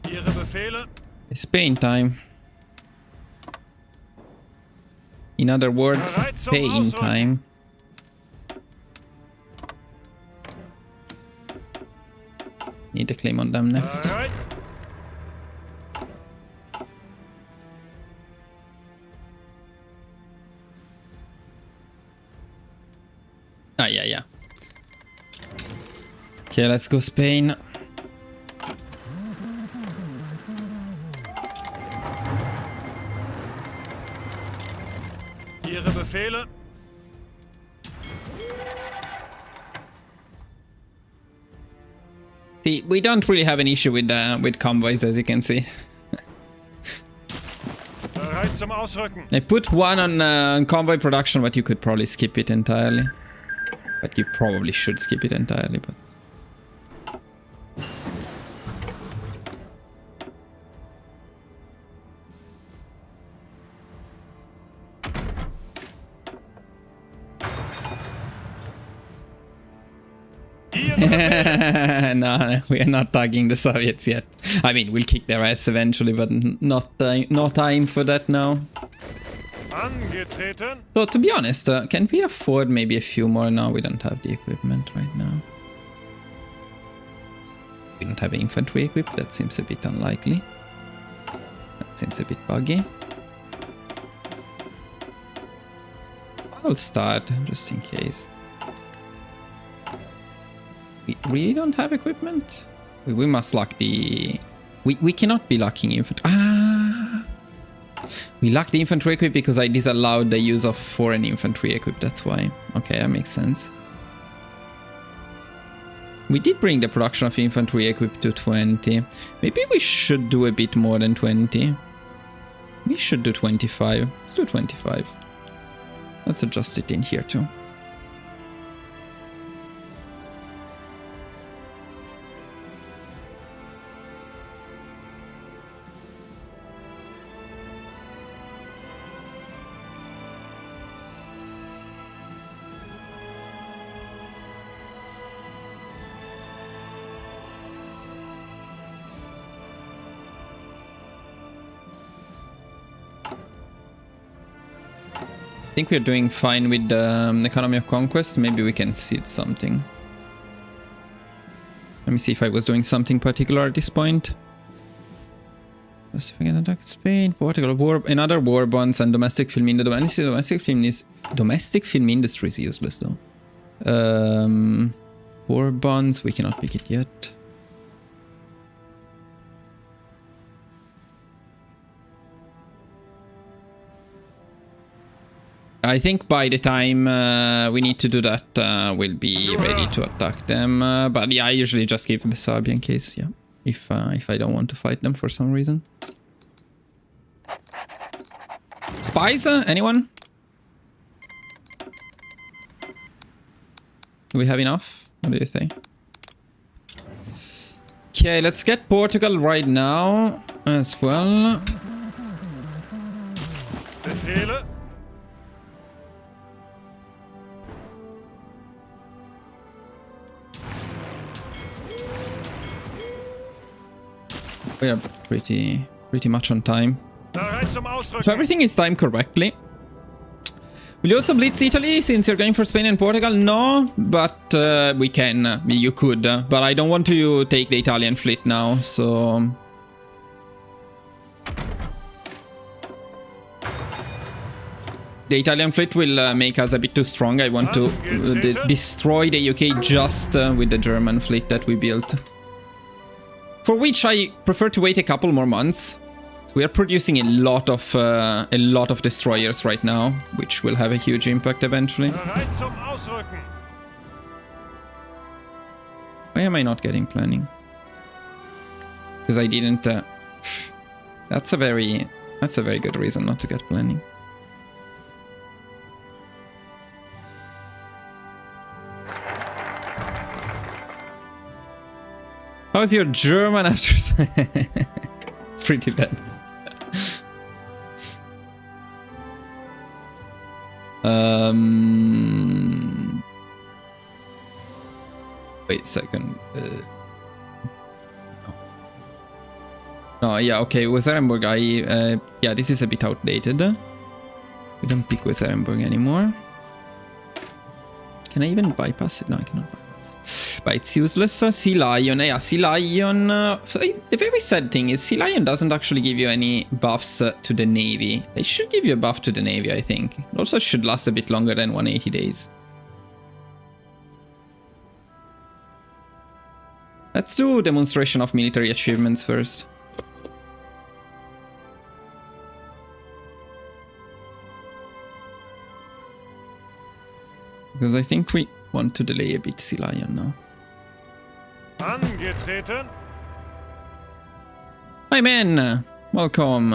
Ihre Befehle? Spain time. In other words, Spain time. Need a claim on them next. Bereit. Ah, yeah. Okay, let's go Spain. Ihre Befehle? See, we don't really have an issue with convoys, as you can see. Bereit zum Ausrücken. I put one on convoy production, but you could probably skip it entirely. But you probably should skip it entirely, but... No, we are not tagging the Soviets yet. I mean, we'll kick their ass eventually, but not time for that now. Angetreten. So, to be honest, can we afford maybe a few more? No, we don't have the equipment right now. We don't have infantry equipped. That seems a bit unlikely. That seems a bit buggy. I'll start, just in case. We really don't have equipment? We must lock the... We cannot be locking infantry. Ah! We locked the infantry equip because I disallowed the use of foreign infantry equip, that's why. Okay, that makes sense. We did bring the production of infantry equip to 20. Maybe we should do a bit more than 20. We should do 25. Let's do 25. Let's adjust it in here too. I think we're doing fine with the economy of conquest. Maybe we can seed something. Let me see if I was doing something particular at this point. Let's see if we can attack Spain, Portugal, another war bonds and domestic film in the domestic film industry is useless though. War bonds, we cannot pick it yet. I think by the time we need to do that, we'll be ready to attack them. But yeah, I usually just keep Bessarabia in case, yeah. If I don't want to fight them for some reason. Spies? Anyone? Do we have enough? What do you think? Okay, let's get Portugal right now as well. Befehle. We are pretty much on time. Bereit zum Ausrücken. So everything is timed correctly. Will you also blitz Italy since you're going for Spain and Portugal? No, but we can. You could, but I don't want to take the Italian fleet now, so... The Italian fleet will make us a bit too strong. I want to destroy the UK just with the German fleet that we built. For which I prefer to wait a couple more months. We are producing a lot of destroyers right now, which will have a huge impact eventually. Bereit zum Ausrücken. Why am I not getting planning? Because I didn't. That's a very good reason not to get planning. How's your German after? It's pretty bad. Wait a second. No, yeah, okay. Weseremberg, yeah, this is a bit outdated. We don't pick Weseremberg anymore. Can I even bypass it? No, I cannot bypass it. But it's useless. Sea Lion, yeah, Sea Lion. The very sad thing is Sea Lion doesn't actually give you any buffs to the Navy. They should give you a buff to the Navy, I think. It also should last a bit longer than 180 days. Let's do demonstration of military achievements first. Because I think we want to delay a bit Sea Lion now. Angetreten. Hi man, welcome.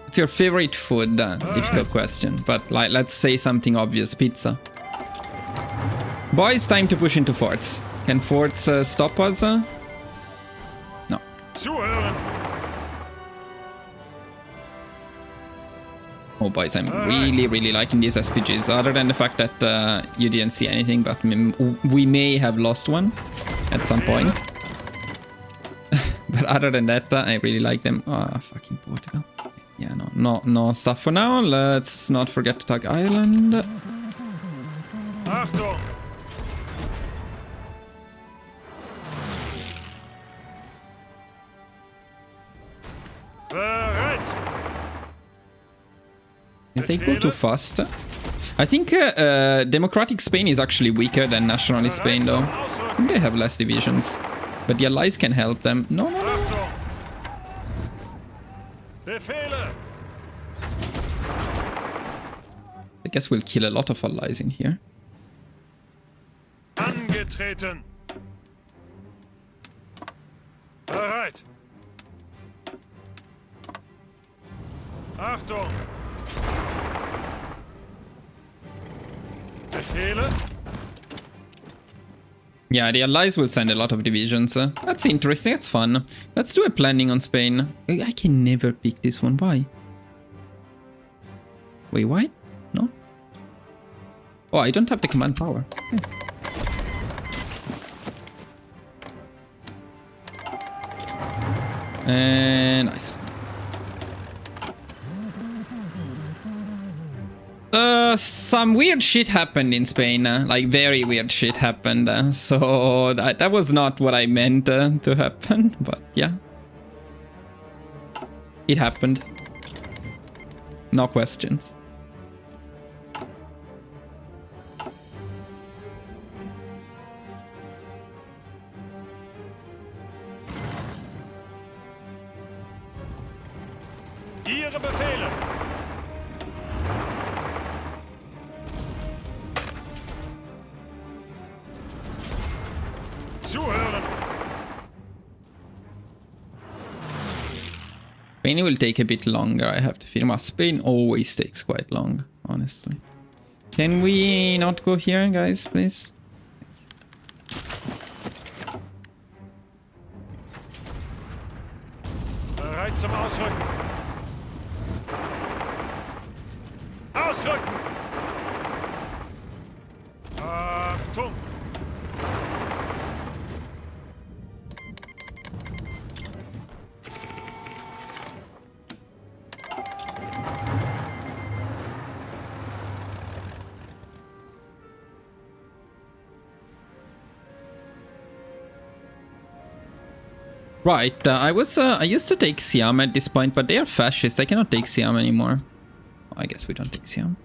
What's your favorite food? Difficult question, but let's say something obvious. Pizza. Boys, time to push into forts. Can forts stop us? No. Zuhören. Oh boys, I'm really liking these SPGs, other than the fact that you didn't see anything, but we may have lost one at some point. But other than that, I really like them. Ah, fucking Portugal. Yeah, no stuff for now. Let's not forget to tag Ireland. Achtung! Bereit! Is they go too fast? I think Democratic Spain is actually weaker than Nationalist Spain, though. I think they have less divisions. But the allies can help them. No. Achtung! Befehle! I guess we'll kill a lot of allies in here. Angetreten! Bereit! Achtung! Befehle? Yeah, the allies will send a lot of divisions. That's interesting, that's fun. Let's do a planning on Spain. I can never pick this one, why? Wait, why? No? Oh, I don't have the command power. And nice. Some weird shit happened in Spain, like very weird shit happened, so that was not what I meant to happen, but yeah. It happened. No questions. Ihre Befehle! Zuhören! Spain will take a bit longer, I have to feel. Spain always takes quite long, honestly. Can we not go here, guys, please? Bereit zum Ausrücken! Ausrücken! Achtung! Right, I used to take Siam at this point, but they are fascist. I cannot take Siam anymore. Oh, I guess we don't take Siam.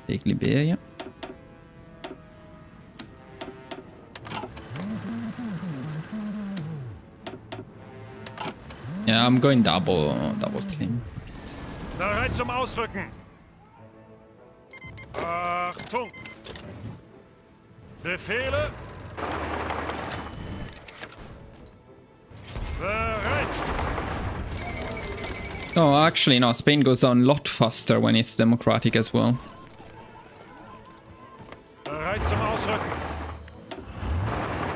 Take Liberia. Yeah, I'm going double claim. Bereit zum Ausrücken! Achtung! Befehle! Bereit! Oh, actually, no, Spain goes down a lot faster when it's democratic as well. Bereit zum Ausrücken!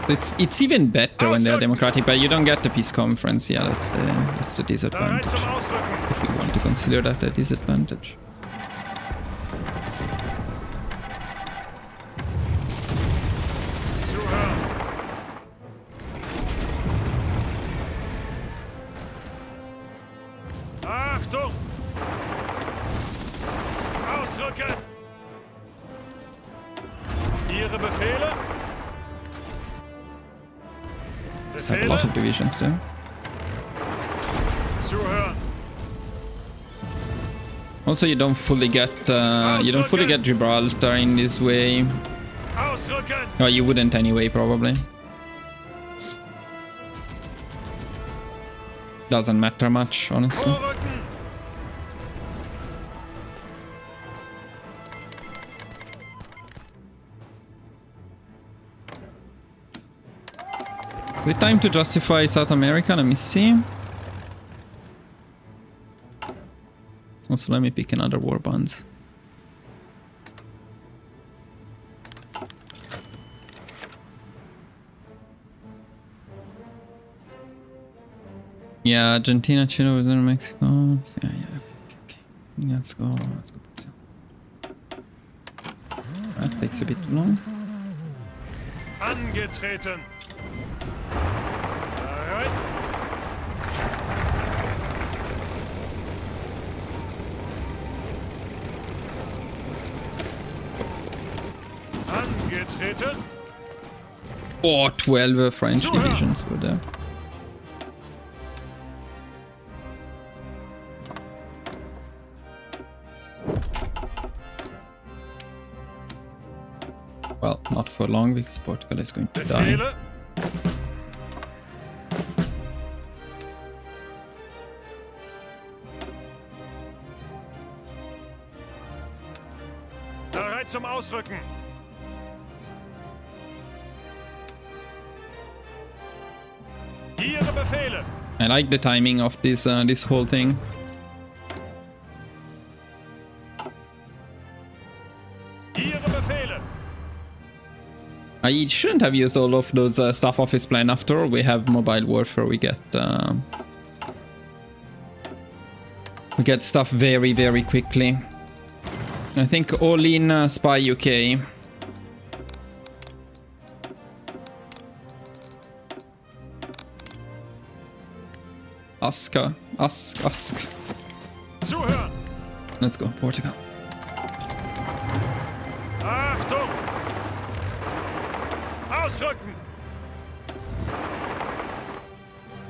It's even better when they're democratic, but you don't get the peace conference. Yeah, that's the Bereit disadvantage. zum Ausrücken! If we want to consider that a disadvantage. Zuhören! Achtung! Ausrücken! Ihre Befehle? Let's have a lot of divisions there. Zuhören! Also, you don't fully get Gibraltar in this way. Ausrücken! Oh, you wouldn't anyway, probably. Doesn't matter much, honestly. Vorrücken! Is it time to justify South America? Let me see. Also, let me pick another war bonds. Yeah, Argentina, Chile, Brazil, Mexico. Yeah, okay. Let's go. Brazil. That takes a bit too long. Angetreten. Bereit. Angetreten. Oh, 12 French divisions were there. Well, not for long because Portugal is going to die. Befehle. Bereit zum Ausrücken. Ihre Befehle. I like the timing of this this whole thing. Ihre Befehle. I shouldn't have used all of those staff office plan. After all, we have mobile warfare. We get stuff very, very quickly. I think all in Spy UK. Ask. Zuhören. Let's go, Portugal. Achtung. Ausrücken.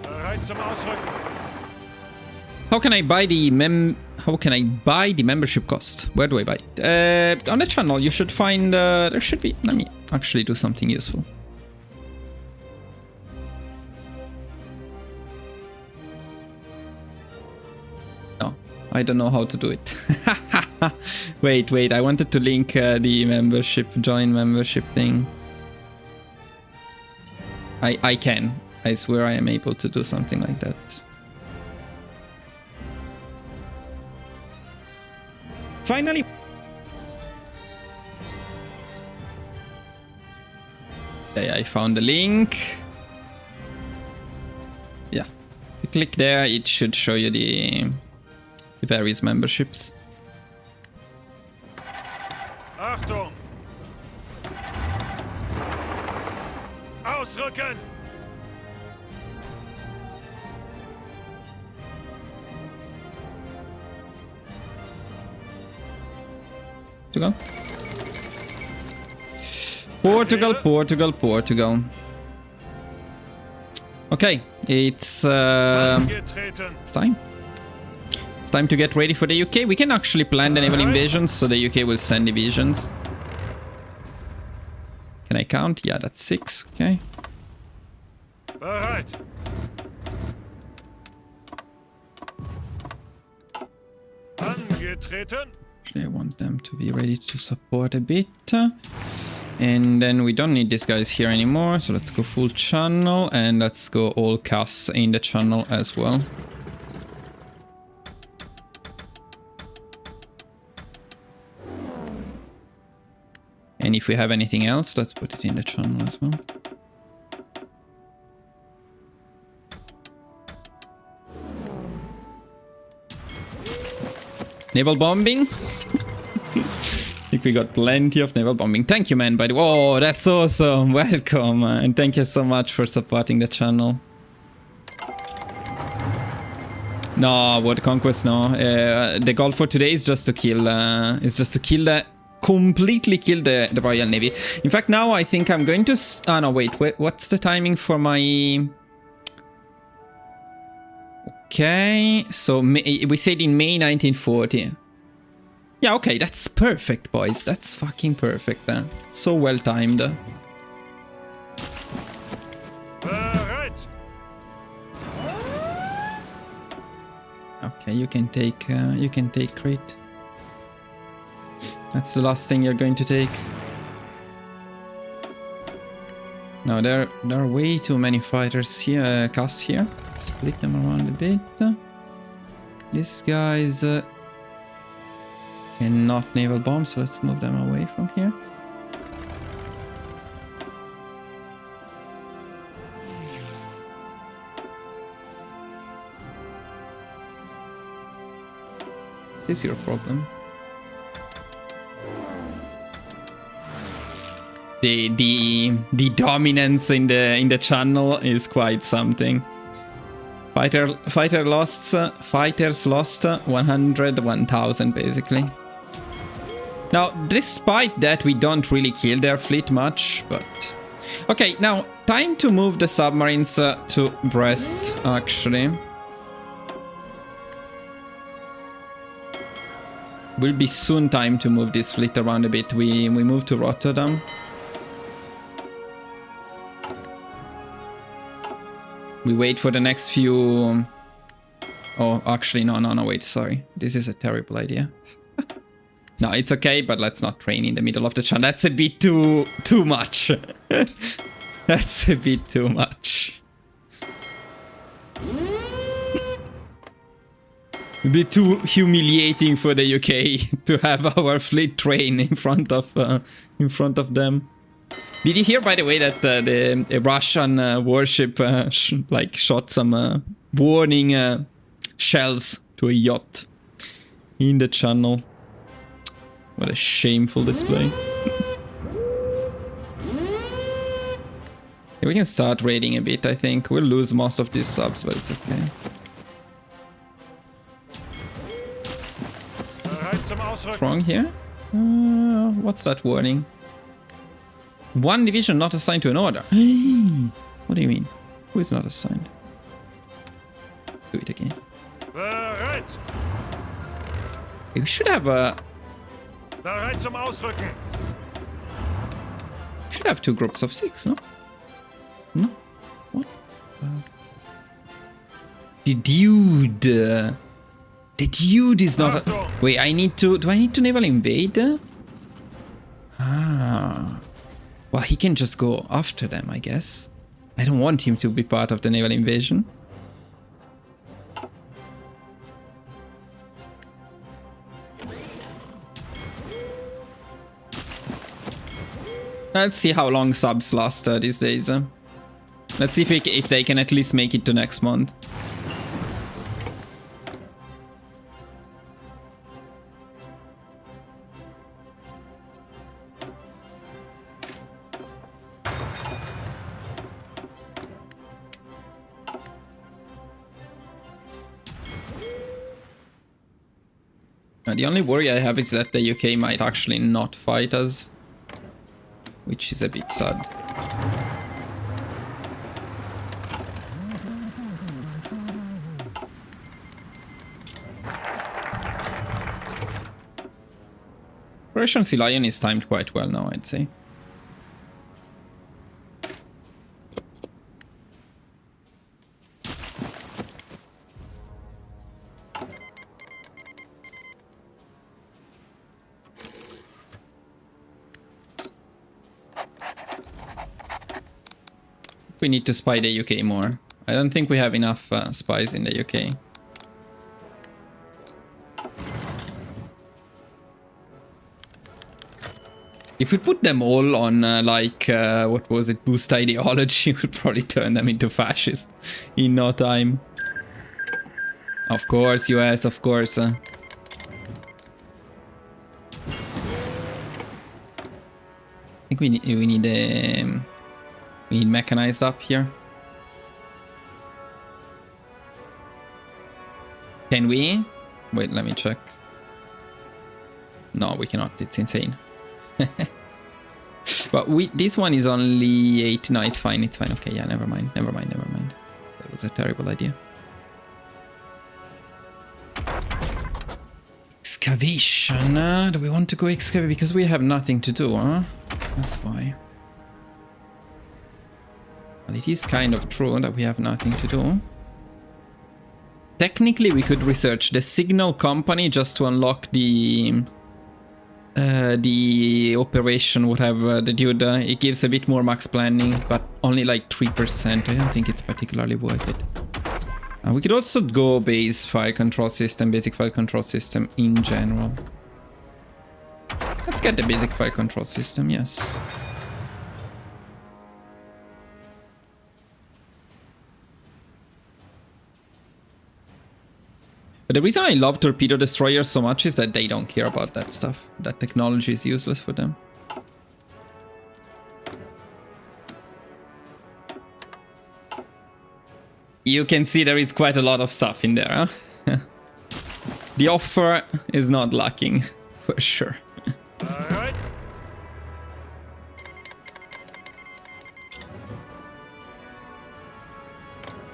Bereit zum Ausrücken. How can I buy the membership cost? Where do I buy it? On the channel, you should find there should be. Let me actually do something useful. No, I don't know how to do it. Wait, I wanted to link the membership, join membership thing. I can. I swear I am able to do something like that. Finally! Okay, I found the link. Yeah. You click there, it should show you the various memberships. Achtung. Ausrücken. Portugal. Okay, it's time. It's time to get ready for the UK. We can actually plan the naval invasions, so the UK will send divisions. Can I count? Yeah, that's 6. Okay. Bereit. Angetreten. I want them to be ready to support a bit. And then we don't need these guys here anymore. So let's go full channel and let's go all CAS in the channel as well. And if we have anything else, let's put it in the channel as well. Naval bombing? I think we got plenty of naval bombing. Thank you, man, by the way. Oh, that's awesome. Welcome. And thank you so much for supporting the channel. No, World Conquest, no. The goal for today is just to kill, completely kill the Royal Navy. In fact, now I think I'm going to... Oh, no, wait. What's the timing for my... Okay, so we said in May 1940. Yeah, okay, that's perfect, boys. That's fucking perfect. So well timed. Bereit. Okay, you can take Crete. That's the last thing you're going to take. No, there are way too many fighters here, CAS here. Split them around a bit. These guys cannot naval bomb, so let's move them away from here. This is your problem. The dominance in the channel is quite something. Fighters lost 100, 1000 basically. Now, despite that, we don't really kill their fleet much, but... Okay, now, time to move the submarines to Brest, actually. Will be soon time to move this fleet around a bit. We move to Rotterdam. We wait for the next few... Oh, actually, no, wait, sorry. This is a terrible idea. No, it's okay, but let's not train in the middle of the channel. That's a bit too much. That's a bit too much. A bit too humiliating for the UK to have our fleet train in front of them. Did you hear, by the way, that the Russian warship shot some warning shells to a yacht in the channel? What a shameful display. Yeah, we can start raiding a bit, I think. We'll lose most of these subs, but it's okay. What's wrong here? What's that warning? One division not assigned to an order. What do you mean? Who is not assigned? Do it again. We should have a... Bereit zum Ausrücken. Should have 2 groups of 6, no? No? What? The dude... the dude is not... Wait, I need to... Do I need to naval invade? Ah... Well, he can just go after them, I guess. I don't want him to be part of the naval invasion. Let's see how long subs last these days. Let's see if they can at least make it to next month. The only worry I have is that the UK might actually not fight us, which is a bit sad. Operation Sea Lion is timed quite well now, I'd say. We need to spy the UK more. I don't think we have enough spies in the UK. If we put them all on what was it, boost ideology, we'll probably turn them into fascists in no time. Of course, US, of course. I think we need mechanized up here. Can we? Wait, let me check. No, we cannot. It's insane. But this one is only 8. No, it's fine. It's fine. Okay, yeah, never mind. That was a terrible idea. Excavation. Do we want to go excavate? Because we have nothing to do, huh? That's why. Well, it is kind of true that we have nothing to do. Technically, we could research the signal company just to unlock the operation, whatever. The dude, it gives a bit more max planning, but only like 3%. I don't think it's particularly worth it. We could also go base fire control system, basic fire control system in general. Let's get the basic fire control system, yes. But the reason I love torpedo destroyers so much is that they don't care about that stuff. That technology is useless for them. You can see there is quite a lot of stuff in there, huh? The offer is not lacking, for sure. All right.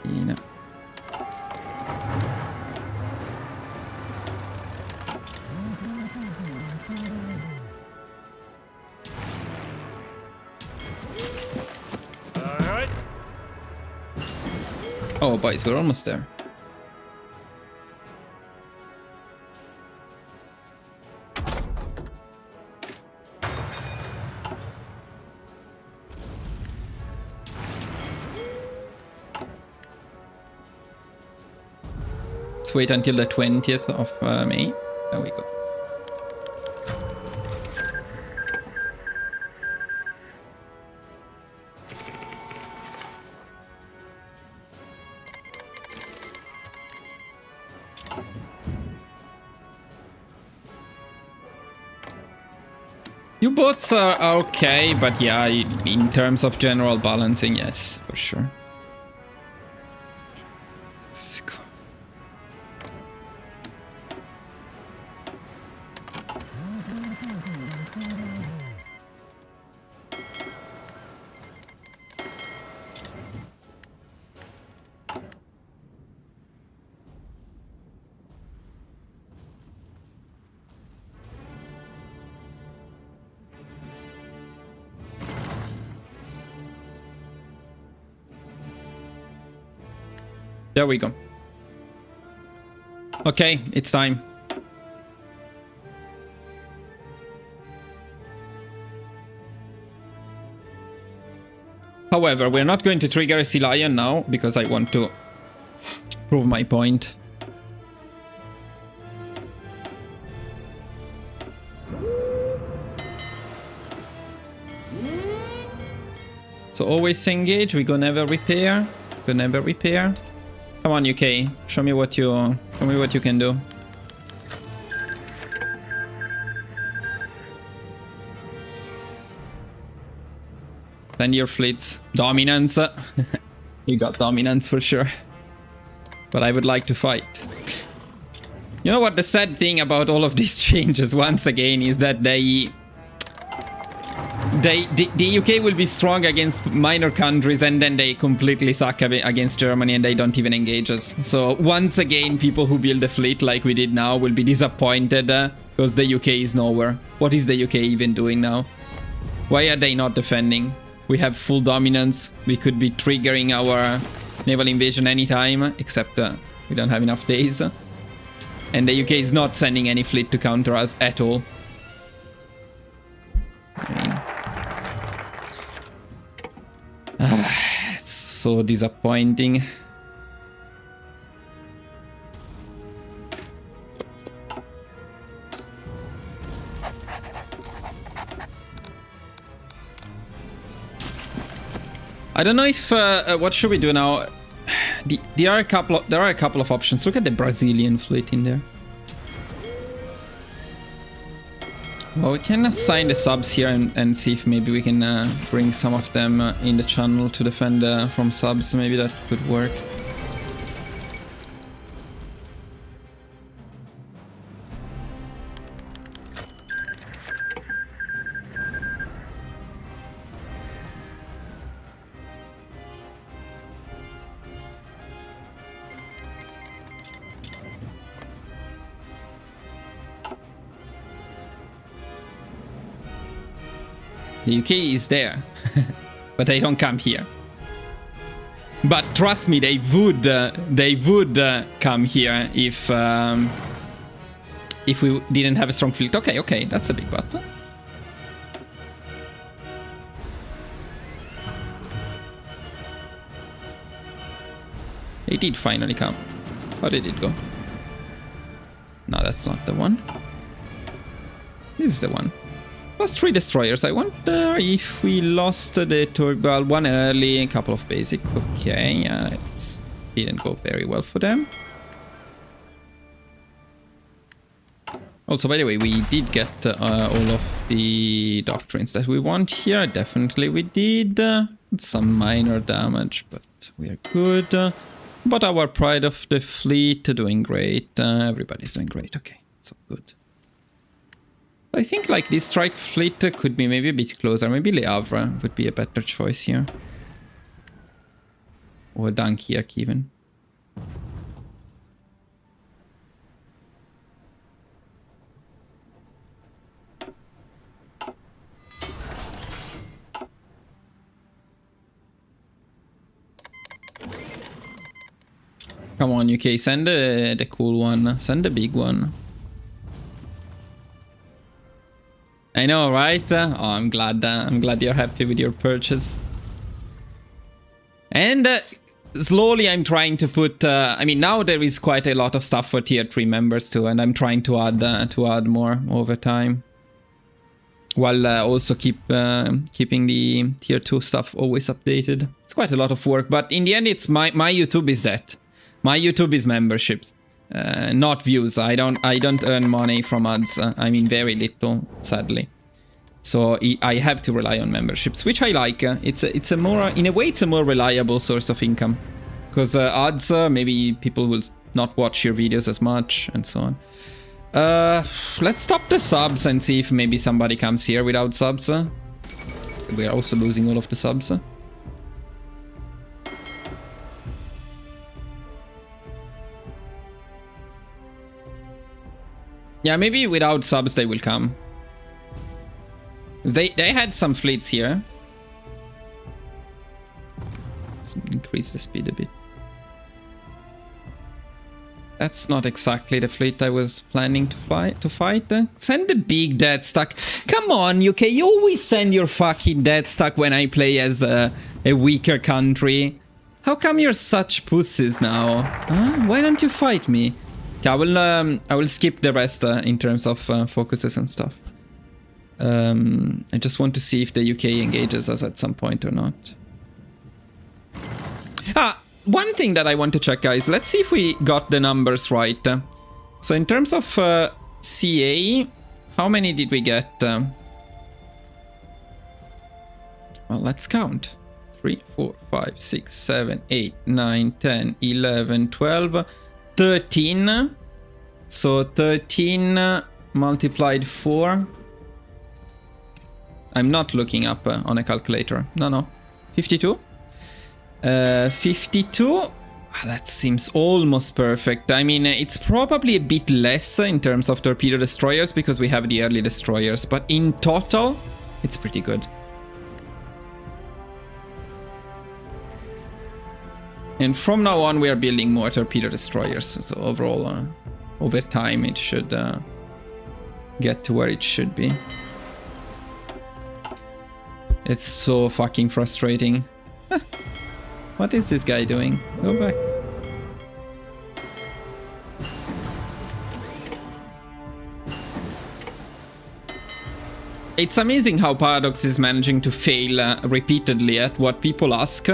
You know. All right. Oh, boys, we're almost there. Let's wait until the 20th of May. There we go. U-boats are okay, but yeah, in terms of general balancing, yes, for sure. Let's go. There we go. Okay, it's time. However, we're not going to trigger a Sea Lion now because I want to prove my point. So always engage, we go never repair. Go never repair. Come on, UK. Show me what you can do. Send your fleets. Dominance. You got dominance for sure. But I would like to fight. You know what the sad thing about all of these changes once again is that the UK will be strong against minor countries and then they completely suck against Germany and they don't even engage us. So once again, people who build a fleet like we did now will be disappointed because the UK is nowhere. What is the UK even doing now? Why are they not defending? We have full dominance. We could be triggering our naval invasion anytime, except we don't have enough days. And the UK is not sending any fleet to counter us at all. I mean, it's so disappointing. I don't know if what should we do now? There are a couple of options. Look at the Brazilian fleet in there. Well, we can assign the subs here and see if maybe we can bring some of them in the channel to defend from subs. Maybe that could work. The UK is there, but they don't come here. But trust me, they would come here if we didn't have a strong fleet. Okay, that's a big but. They did finally come. How did it go? No, that's not the one. This is the one. Lost 3 destroyers. I wonder if we lost the turbo, one early, a couple of basic. Okay, yeah, it didn't go very well for them. Also, by the way, we did get all of the doctrines that we want here. Definitely we did. Some minor damage, but we are good. But our pride of the fleet doing great. Everybody's doing great. Okay, so good. I think like this strike fleet could be maybe a bit closer. Maybe Le Havre would be a better choice here. Or Dunkirk even. Come on, UK, send the cool one. Send the big one. I know, right? Oh, I'm glad you're happy with your purchase. And slowly I'm trying to put... I mean, now there is quite a lot of stuff for tier 3 members too, and I'm trying to add more over time. While also keeping the tier 2 stuff always updated. It's quite a lot of work, but in the end, it's my YouTube is that. My YouTube is memberships, not views. I don't earn money from ads. I mean, very little, sadly. So I have to rely on memberships, which I like. It's a more, in a way, it's a more reliable source of income, because ads, maybe people will not watch your videos as much and so on. Let's stop the subs and see if maybe somebody comes here without subs. We are also losing all of the subs. Yeah, maybe without subs they will come. They had some fleets here. Let's increase the speed a bit. That's not exactly the fleet I was planning to fight. Send the big dead stack. Come on, UK, you always send your fucking dead stack when I play as a weaker country. How come you're such pussies now? Huh? Why don't you fight me? Okay, I will skip the rest in terms of focuses and stuff. I just want to see if the UK engages us at some point or not. One thing that I want to check, guys. Let's see if we got the numbers right. So in terms of CA, how many did we get? Well, let's count. 3, 4, 5, 6, 7, 8, 9, 10, 11, 12... 13, so 13 multiplied 4. I'm not looking up on a calculator. No. 52. 52. That seems almost perfect. I mean, it's probably a bit less in terms of torpedo destroyers because we have the early destroyers, but in total, it's pretty good. And from now on, we are building more torpedo destroyers. So overall, over time, it should get to where it should be. It's so fucking frustrating. What is this guy doing? Go back. It's amazing how Paradox is managing to fail repeatedly at what people ask.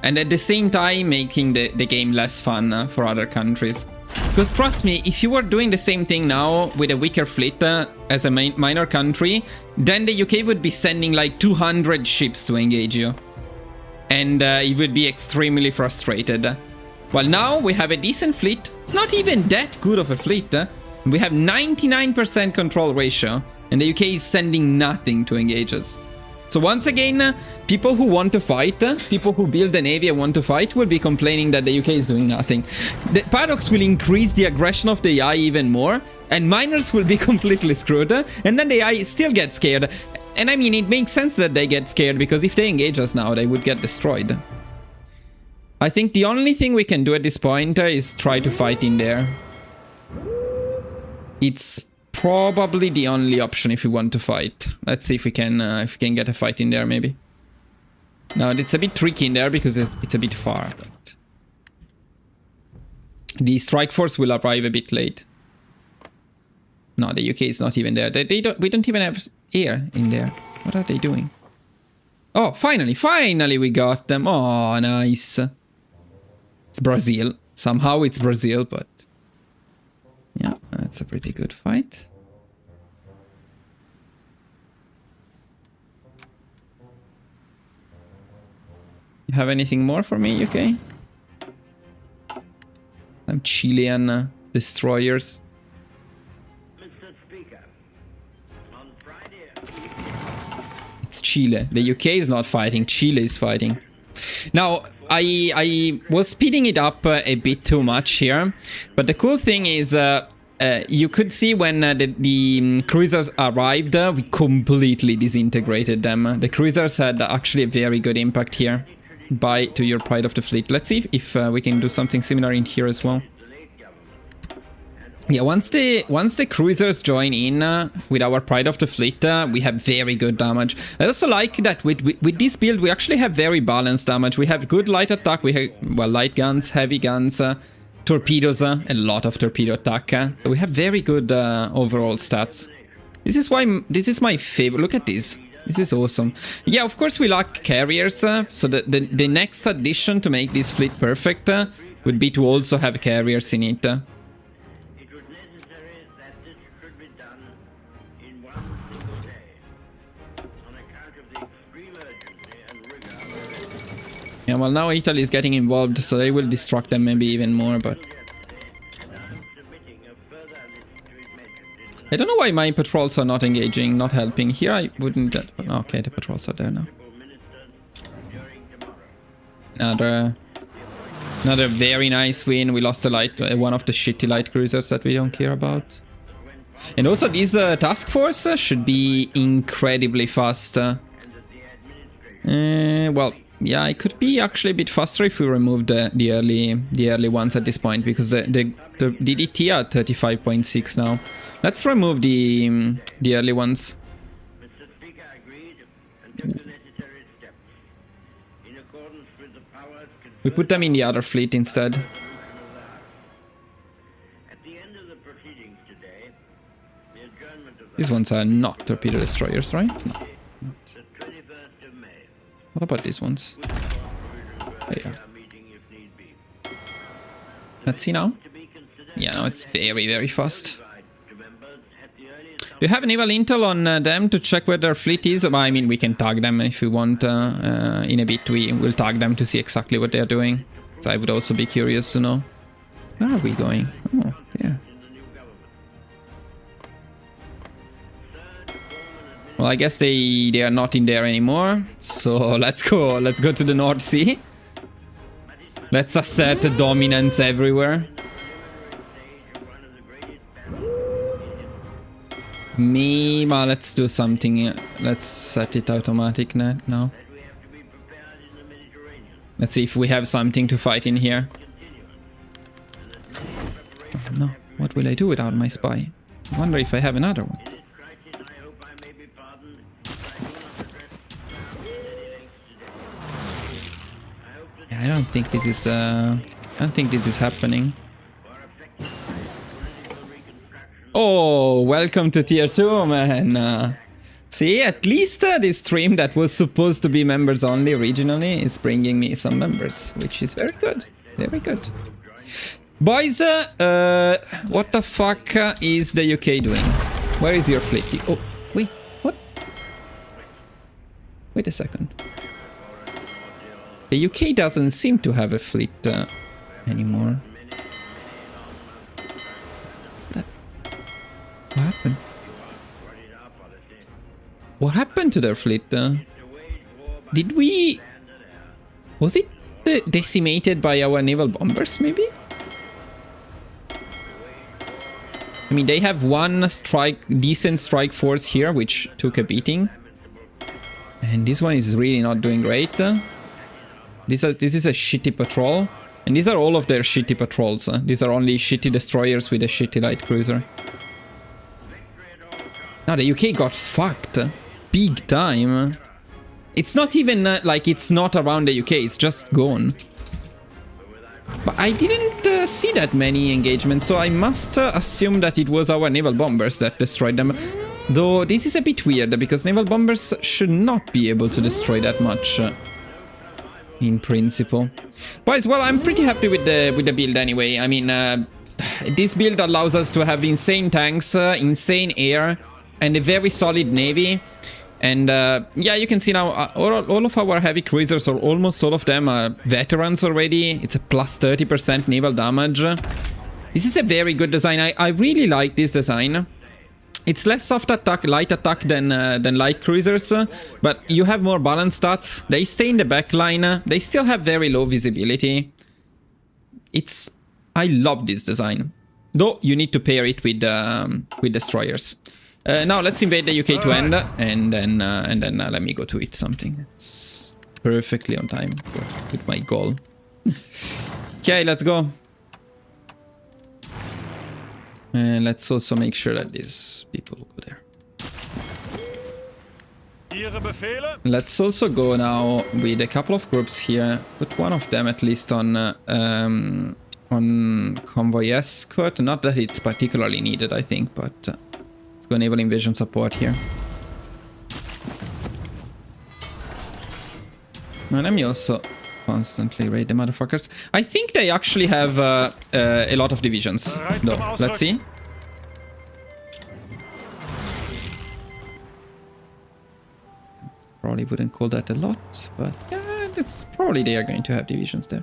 And at the same time making the game less fun for other countries. Because trust me, if you were doing the same thing now with a weaker fleet as a minor country, then the UK would be sending like 200 ships to engage you. And it would be extremely frustrated. Well, now we have a decent fleet. It's not even that good of a fleet. We have 99% control ratio. And the UK is sending nothing to engage us. So once again, people who want to fight, people who build a navy and want to fight will be complaining that the UK is doing nothing. The Paradox will increase the aggression of the AI even more, and miners will be completely screwed, and then the AI still gets scared. And I mean, it makes sense that they get scared, because if they engage us now, they would get destroyed. I think the only thing we can do at this point is try to fight in there. It's probably the only option if we want to fight. Let's see if we can get a fight in there, maybe. Now, it's a bit tricky in there because it's a bit far. But the strike force will arrive a bit late. No, the UK is not even there. We don't even have air in there. What are they doing? Oh, finally we got them. Oh, nice. It's Brazil. Somehow it's Brazil, but yeah, that's a pretty good fight. You have anything more for me, UK? Some Chilean destroyers. Mr. Speaker, on Friday, It's Chile. The UK is not fighting. Chile is fighting. Now, I was speeding it up a bit too much here. But the cool thing is, you could see when the cruisers arrived, we completely disintegrated them. The cruisers had actually a very good impact here. Bye to your pride of the fleet. Let's see if we can do something similar in here as well. Yeah, once the cruisers join in with our pride of the fleet, we have very good damage. I also like that with this build, we actually have very balanced damage. We have good light attack, we have, well, light guns, heavy guns, torpedoes, a lot of torpedo attack. So we have very good overall stats. This is my favorite. Look at this. This is awesome. Yeah, of course we lack carriers, so the next addition to make this fleet perfect would be to also have carriers in it. it was necessary that this should be done in one single day, on account of the extreme urgency and rigor. Yeah, well, now Italy is getting involved, so they will destruct them maybe even more, but I don't know why my patrols are not engaging, not helping. Here I wouldn't... Okay, the patrols are there now. Another very nice win. We lost a one of the shitty light cruisers that we don't care about. And also this task force should be incredibly fast. Well, yeah, it could be actually a bit faster if we remove the early ones at this point, because the DDT are 35.6 now. Let's remove the early ones. Mr. Speaker agreed and took the necessary steps. In accordance with the powers We put them in the other fleet instead. at the end of the proceedings today, the adjournment of the These ones are not torpedo destroyers, right? No. the 21st of May. What about these ones? They are. Meeting if need be. Let's see now. To be considered Yeah, no, it's very, very fast. to members at the earliest Do you have naval intel on them to check where their fleet is? Well, I mean, we can tag them if we want. In a bit, we will tag them to see exactly what they're doing. So I would also be curious to know. Where are we going? Oh, yeah. Well, I guess they are not in there anymore. So let's go. Let's go to the North Sea. Let's assert dominance everywhere. Well, let's do something. Let's set it automatic now. Let's see if we have something to fight in here. Oh, no, what will I do without my spy? I wonder if I have another one. I don't think this is. I don't think this is happening. Oh, welcome to tier 2, man. See, at least this stream that was supposed to be members only originally is bringing me some members, which is very good. Very good. Boys, what the fuck is the UK doing? Where is your fleet? Oh, wait, what? Wait a second. The UK doesn't seem to have a fleet anymore. What happened? What happened to their fleet? Did we... Was it decimated by our naval bombers, maybe? I mean, they have one decent strike force here, which took a beating. And this one is really not doing great. This is a shitty patrol. And these are all of their shitty patrols. These are only shitty destroyers with a shitty light cruiser. Now the UK got fucked. Big time. It's not even like it's not around the UK, it's just gone. But I didn't see that many engagements, so I must assume that it was our naval bombers that destroyed them. Though this is a bit weird, because naval bombers should not be able to destroy that much. In principle. Boys, well, I'm pretty happy with the build anyway. I mean, this build allows us to have insane tanks, insane air, and a very solid navy. And yeah, you can see now all of our heavy cruisers, or almost all of them, are veterans already. It's a plus 30% naval damage. This is a very good design. I really like this design. It's less soft attack, light attack than light cruisers, but you have more balanced stats. They stay in the back line. They still have very low visibility. I love this design. Though you need to pair it with destroyers. Now let's invade the UK to end, and then let me go to eat something. It's perfectly on time with my goal. Okay, let's go. And let's also make sure that these people go there. Ihre Befehle? Let's also go now with a couple of groups here. Put one of them at least on convoy escort. Not that it's particularly needed, I think, but let's go enable invasion support here. And let me also constantly raid the motherfuckers. I think they actually have a lot of divisions, though. Let's see. Probably wouldn't call that a lot, but yeah, it's probably they are going to have divisions there.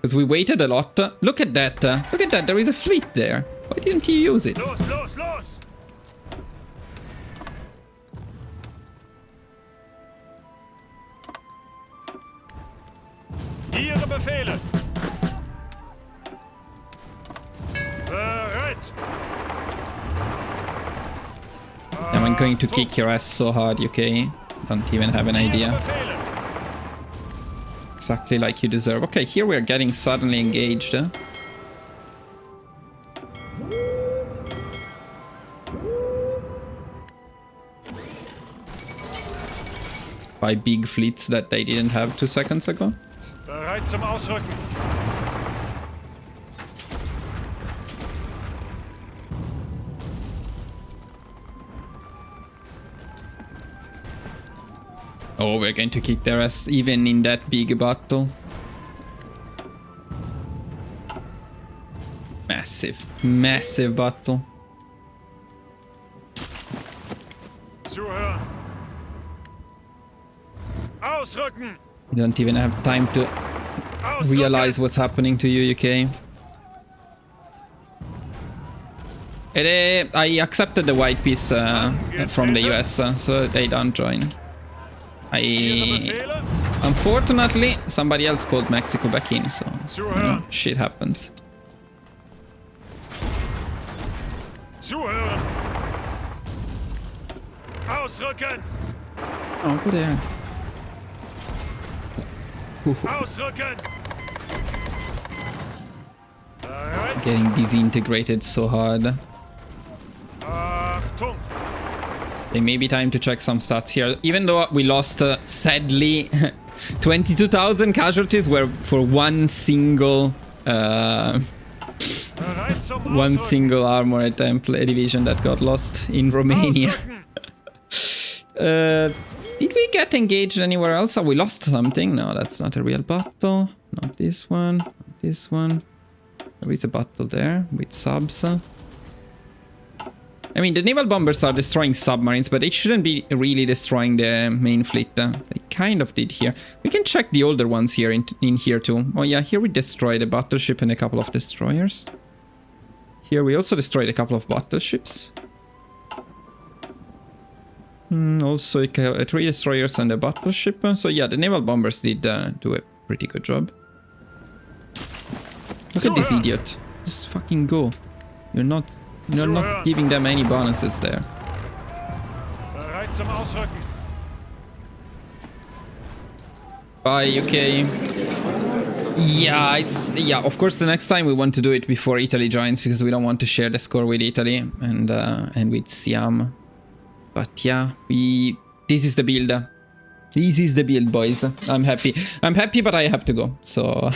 Because we waited a lot. Look at that. Look at that. There is a fleet there. Why didn't you use it? Los, los, los! Ihre Befehle! Bereit! I'm going to kick your ass so hard, UK. Don't even have an idea. Befehle! Exactly like you deserve. Okay, here we're getting suddenly engaged. By big fleets that they didn't have 2 seconds ago. Bereit zum Ausrücken! Oh, we're going to kick their ass even in that big battle. Massive, massive battle. Zuhören! Ausrücken! You don't even have time to realize what's happening to you, UK. I accepted the white piece from the US, so they don't join. Unfortunately, somebody else called Mexico back in, so you know, shit happens. Zuhören! Ausrücken! Oh, go there. Ausrücken! Bereit! Getting disintegrated so hard. Achtung! It may be time to check some stats here. Even though we lost, sadly, 22,000 casualties were for one single armored template division that got lost in Romania. Did we get engaged anywhere else? Oh, we lost something. No, that's not a real battle. Not this one. Not this one. There is a battle there with subs. I mean, the naval bombers are destroying submarines, but they shouldn't be really destroying the main fleet. They kind of did here. We can check the older ones here in here too. Oh yeah, here we destroyed a battleship and a couple of destroyers. Here we also destroyed a couple of battleships. Also 3 destroyers and a battleship. So yeah, the naval bombers did do a pretty good job. Look at this idiot. Just fucking go. You're not giving them any bonuses there. Bereit zum Ausrücken! Bye, UK. Yeah, of course the next time we want to do it before Italy joins, because we don't want to share the score with Italy and with Siam. But yeah, this is the build. This is the build, boys. I'm happy. I'm happy, but I have to go. So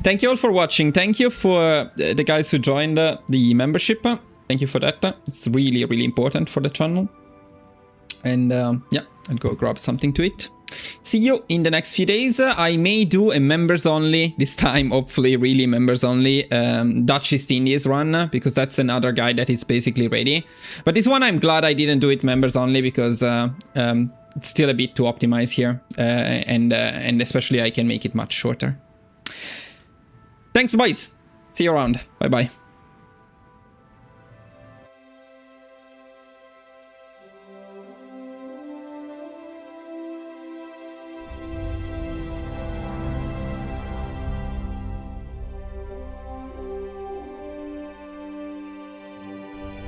thank you all for watching. Thank you for the guys who joined the membership. Thank you for that. It's really, really important for the channel. And yeah, I'll go grab something to eat. See you in the next few days. I may do a members only, this time hopefully really members only, Dutch East Indies run, because that's another guide that is basically ready. But this one I'm glad I didn't do it members only, because it's still a bit to optimize here, and especially I can make it much shorter. Thanks boys, see you around, bye bye.